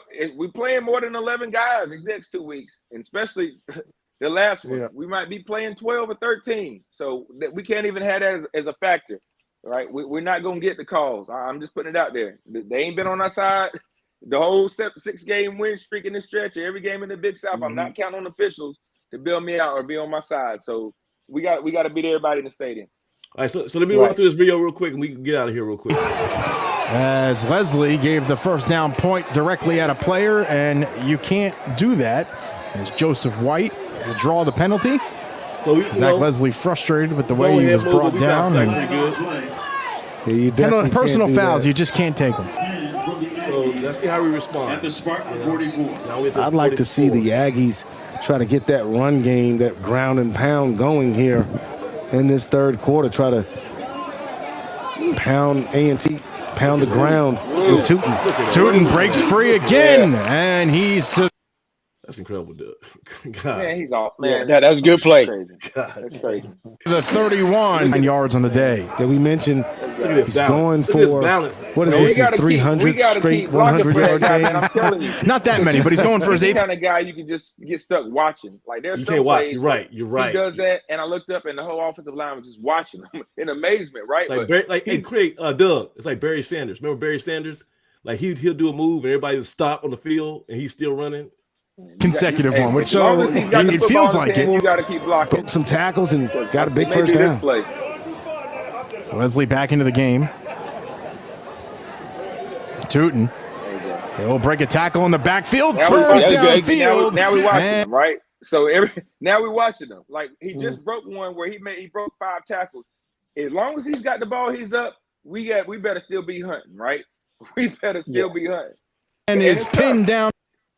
playing more than 11 guys these next 2 weeks, and especially the last one. Yeah. We might be playing 12 or 13, so that we can't even have that as a factor. Right, we're not gonna get the calls. I'm just putting it out there. They ain't been on our side the whole 6-game win streak in this stretch. Every game in the Big South, I'm not counting on officials to bail me out or be on my side. So we got to beat everybody in the stadium. All right, so let me run through this video real quick, and we can get out of here real quick. As Leslie gave the first down point directly at a player, and you can't do that, as Joseph White will draw the penalty. So Zach Leslie frustrated with the way he was brought down. And personal fouls, you just can't take them. So Let's see how we respond. At the Spartan 44. I'd like to see the Aggies try to get that run game, that ground and pound going here in this third quarter. Try to pound A&T, pound the ground with Tootin. Tootin breaks free again, and he's to. That's incredible, dude. Man, he's off, man. Yeah, that was a good play. That's crazy. The 31 yards on the day. Yeah, we mentioned he's going for, what is No, this, his we 300 gotta straight keep blocking for 100-yard that guy, man. game? I'm telling you. Not that many, but he's going for his He's eighth. the kind of guy you can just get stuck watching. Like there's You some can't watch. plays You're right. You're right. He does that, and I looked up, and the whole offensive line was just watching him in amazement, right? Hey, Craig, Doug, it's like Barry Sanders. Remember Barry Sanders? Like he'll do a move, and everybody will stop on the field, and he's still running. Consecutive one, which So it feels like it. You got to keep blocking. Broke some tackles and got a big first down. Leslie back into the game. Tootin. He'll break a tackle in the backfield, turns downfield. Now we watching him, right? So now we watching him. Like he just broke one where he broke 5 tackles. As long as he's got the ball, he's up. We better still be hunting, right? We better still be hunting. And is pinned down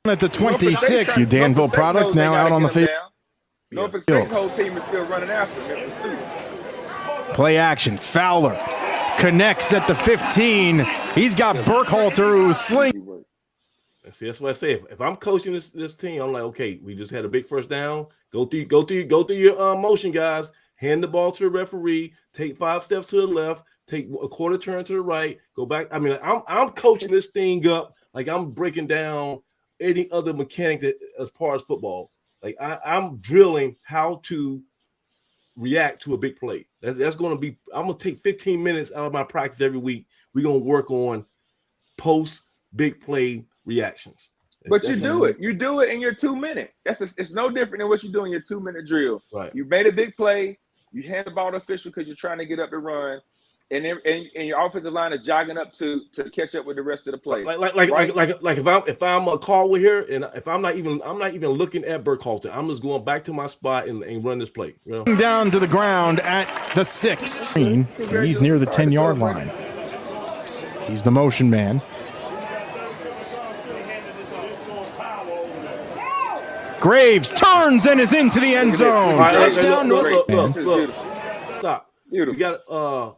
at the 26. Your Danville product now out on the field. Norfolk State's whole team is still running after him. Play action. Fowler connects at the 15. He's got Burkhalter who's sling. See, that's what I say. If I'm coaching this team, I'm like, okay, we just had a big first down. Go through your motion, guys. Hand the ball to the referee. Take 5 steps to the left. Take a quarter turn to the right. Go back. I mean, I'm coaching this thing up like I'm breaking down any other mechanic that, as far as football. Like I'm drilling how to react to a big play. That's going to be. I'm going to take 15 minutes out of my practice every week. We're going to work on post big play reactions. But you do it in your 2 minute. It's no different than what you do in your 2 minute drill. Right. You made a big play. You hand the ball to official because you're trying to get up and run, and your offensive line is jogging up to catch up with the rest of the play. Like if I'm a call with here, and if I'm not even looking at Burkhalter, I'm just going back to my spot and run this play. You know? Down to the ground at the 6. He's near the 10-yard line. He's the motion man. Graves turns and is into the end zone. Touchdown. Look. Stop. We got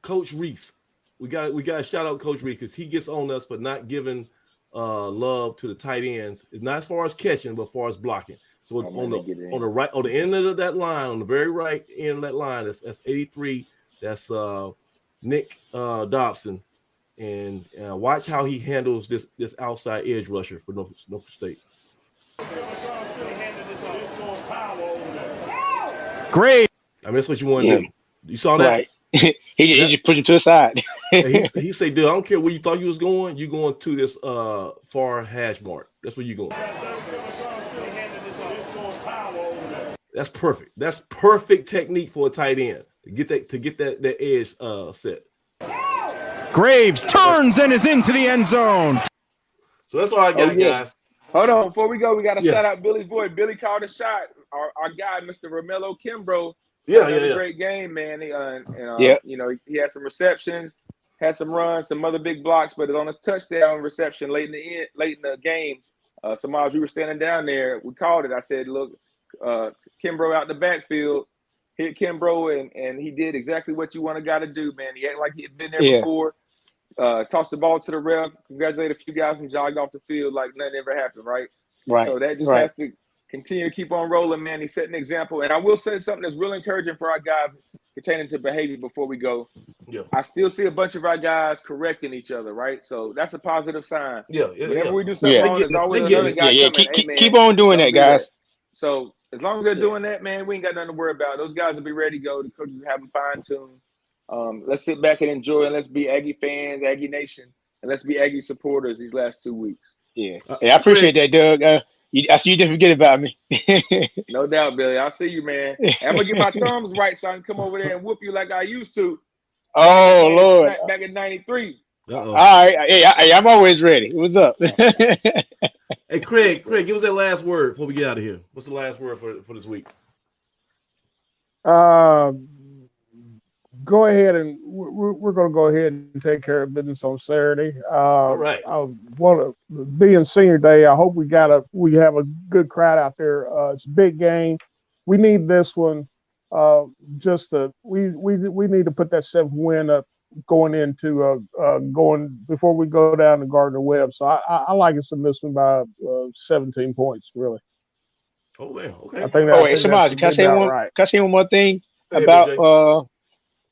Coach Reese. We got to shout out Coach Reese because he gets on us for not giving love to the tight ends. It's not as far as catching, but as far as blocking. So on the end of that line, on the very right end of that line, that's 83. That's Nick Dobson, and watch how he handles this outside edge rusher for Norfolk State. Great. I mean, that's what you want to do. You saw that? Right. he just put him to the side. he said, dude, I don't care where you thought you was going. You going to this far hash mark. That's where you going. That's perfect. That's perfect technique for a tight end to get that edge set. Graves turns and is into the end zone. So that's all I got, guys. Hold on, before we go, we got to shout out Billy's boy. Billy called a shot. Our guy, Mr. Romello Kimbrough. Great game, man. You know, he had some receptions, had some runs, some other big blocks, but on his touchdown reception late in the game, Samaj, we were standing down there. We called it. I said, look, Kimbrough out the backfield, hit Kimbrough, and he did exactly what you want a guy to do, man. He acted like he had been there before. Tossed the ball to the ref, congratulate a few guys and jogged off the field like nothing ever happened, right? So that just has to continue to keep on rolling, man. He's setting an example. And I will say something that's really encouraging for our guys pertaining to behavior before we go. Yeah. I still see a bunch of our guys correcting each other, right? So that's a positive sign. Whenever we do something wrong, there's always another guy coming. Keep on doing that, guys. So as long as they're doing that, man, we ain't got nothing to worry about. Those guys will be ready to go. The coaches will have them fine-tuned. Let's sit back and enjoy, and let's be Aggie fans, Aggie Nation, and let's be Aggie supporters these last 2 weeks. Yeah, I appreciate that, Doug. I see you didn't forget about me. No doubt, Billy. I'll see you, man. I'm gonna get my thumbs right so I can come over there and whoop you like I used to. Oh Lord! Back in '93. All right, hey, I'm always ready. What's up? Hey, Craig, give us that last word before we get out of here. What's the last word for this week? go ahead and we're going to go ahead and take care of business on Saturday. All right. I want to be in Senior Day. I hope we have a good crowd out there. It's a big game. We need this one. We need to put that 7th win up going into going before we go down to Gardner Webb. So I like us in this one by 17 points, really. Oh man, okay. Wait, Timadre, can I say one more thing about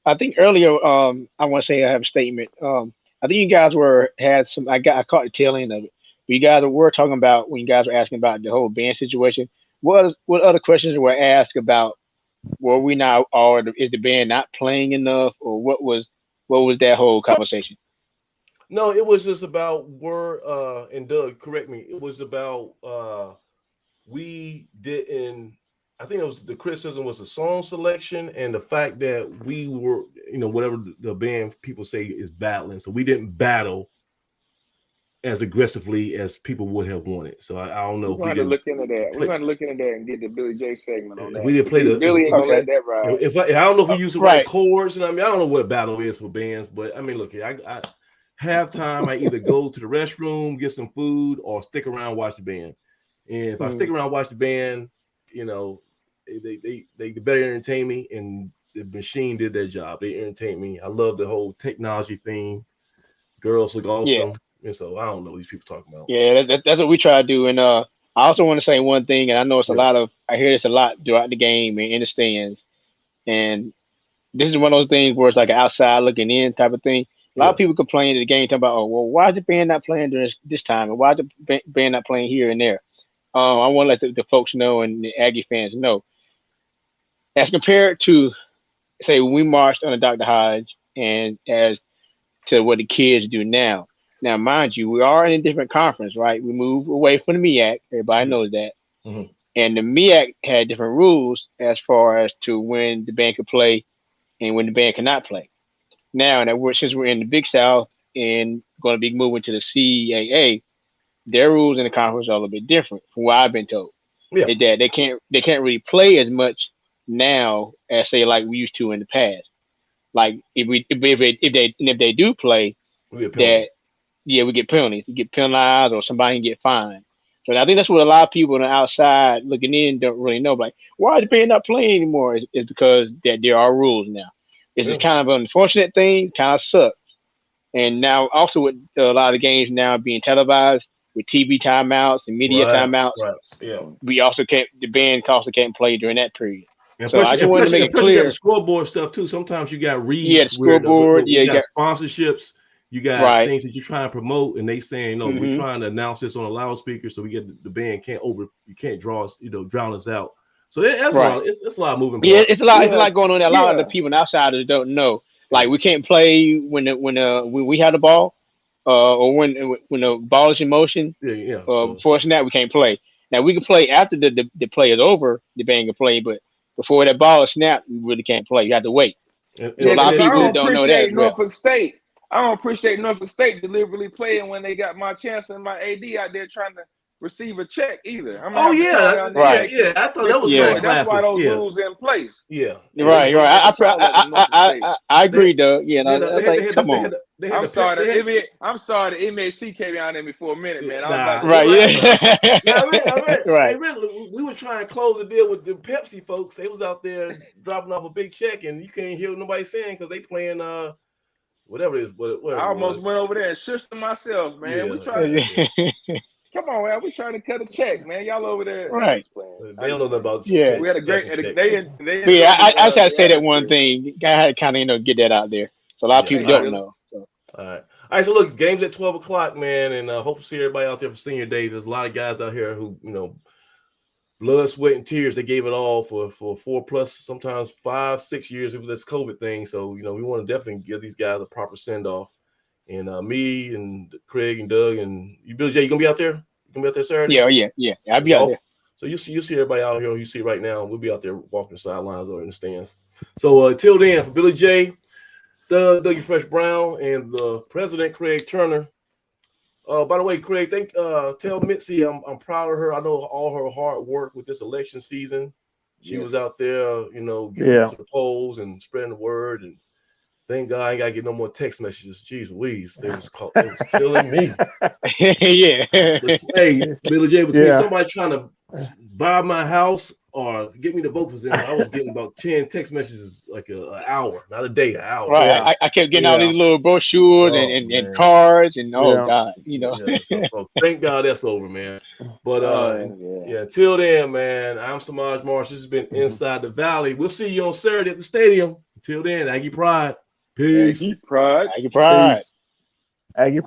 I think earlier I want to say I have a statement. I think you guys I caught the tail end of it. You guys were talking about when you guys were asking about the whole band situation. What other questions were asked about? Were we not, or is the band not playing enough, or what was that whole conversation? No, it was just about and Doug, correct me. It was about we didn't. I think it was the criticism was the song selection and the fact that we were, whatever the band people say is battling. So we didn't battle as aggressively as people would have wanted. So I don't know. We're going to look into that. We're going to look into that and get the Billy J segment on that. We didn't play Billy ain't going to let that ride. I don't know if we use the right chords. And I don't know what battle is for bands, but look, I halftime, I either go to the restroom, get some food, or stick around, watch the band. And if I stick around, watch the band, they better entertain me, and the machine did their job. They entertained me. I love the whole technology theme. Girls look awesome. Yeah. And so I don't know what these people talking about. Yeah, that's what we try to do. And I also want to say one thing, and I know it's I hear this a lot throughout the game and in the stands. And this is one of those things where it's like an outside looking in type of thing. A lot of people complain at the game, talking about, oh, well, why is the band not playing during this time? And why is the band not playing here and there? I want to let the folks know and the Aggie fans know. As compared to, say, we marched on the Dr. Hodge and as to what the kids do now. Now, mind you, we are in a different conference, right? We move away from the MEAC. Everybody knows that. Mm-hmm. And the MEAC had different rules as far as to when the band could play and when the band cannot play. Now, since we're in the Big South and going to be moving to the CAA, their rules in the conference are a little bit different from what I've been told. Yeah. That they can't really play as much now as say like we used to in the past. Like if they do play, we get penalties. You get penalized or somebody can get fined. So I think that's what a lot of people on the outside looking in don't really know. Like, why is the band not playing anymore? Is because that there are rules now. It's just kind of an unfortunate thing, kind of sucks. And now also with a lot of games now being televised with TV timeouts and media timeouts, we also the band also can't play during that period. So I just wanted to make it clear. You got the scoreboard stuff too. Sometimes you got reads. Yeah, the scoreboard. You got sponsorships. You got things that you're trying to promote, and they saying, no, we're trying to announce this on a loudspeaker, so we get the band you can't drown us out. So that's a lot. It's a lot of moving. Yeah, it's a lot. It's a lot going on. A lot of the people outside that don't know. Like we can't play when we have the ball, or when the ball is in motion. Before snap, we can't play. Now we can play after the play is over. The band can play, but before that ball is snapped, we really can't play. You have to wait. A lot of people don't know that. Norfolk State. I don't appreciate Norfolk State deliberately playing when they got my chancellor and my AD out there trying to receive a check either. I thought that was that's why those rules in place. Right. I agree, though. Come on. I'm sorry the MAC came out there for a minute, man. We were trying to close the deal with the Pepsi folks. They was out there dropping off a big check, and you can't hear nobody saying because they playing whatever it is. Whatever I almost went over there and shushed them myself, man. We trying to come on, man. We trying to cut a check, man. Y'all over there, right? They don't know that about. We had a great. I just had to say that one thing. I had to kind of get that out there, so a lot of people don't know. So. All right. So look, games at 12:00, man, and hope to see everybody out there for Senior Day. There's a lot of guys out here who, blood, sweat, and tears. They gave it all for 4+, sometimes 5-6 years. It was this COVID thing, so we want to definitely give these guys a proper send off. And me and Craig and Doug and you, Billy J, you gonna be out there? You gonna be out there Saturday? Yeah. I'll be out there. So you see everybody out here. You see right now. We'll be out there walking the sidelines or in the stands. So till then, for Billy J, Dougie Fresh Brown, and the president Craig Turner. By the way, Craig, tell Mitzi I'm proud of her. I know all her hard work with this election season. She was out there, getting to the polls and spreading the word, and Thank God I ain't gotta get no more text messages. Jeez Louise, they was killing me. Yeah. But, hey, Billy J, between somebody trying to buy my house or get me to vote for them, I was getting about 10 text messages like an hour, not a day, an hour. Right. I kept getting all these little brochures and cards and God, you know. So thank God that's over, man. But until then, man, I'm Timadre Marsh. This has been Inside the Valley. We'll see you on Saturday at the stadium. Until then, Aggie Pride. Peace. Aggie Pride. Aggie Pride. Aggie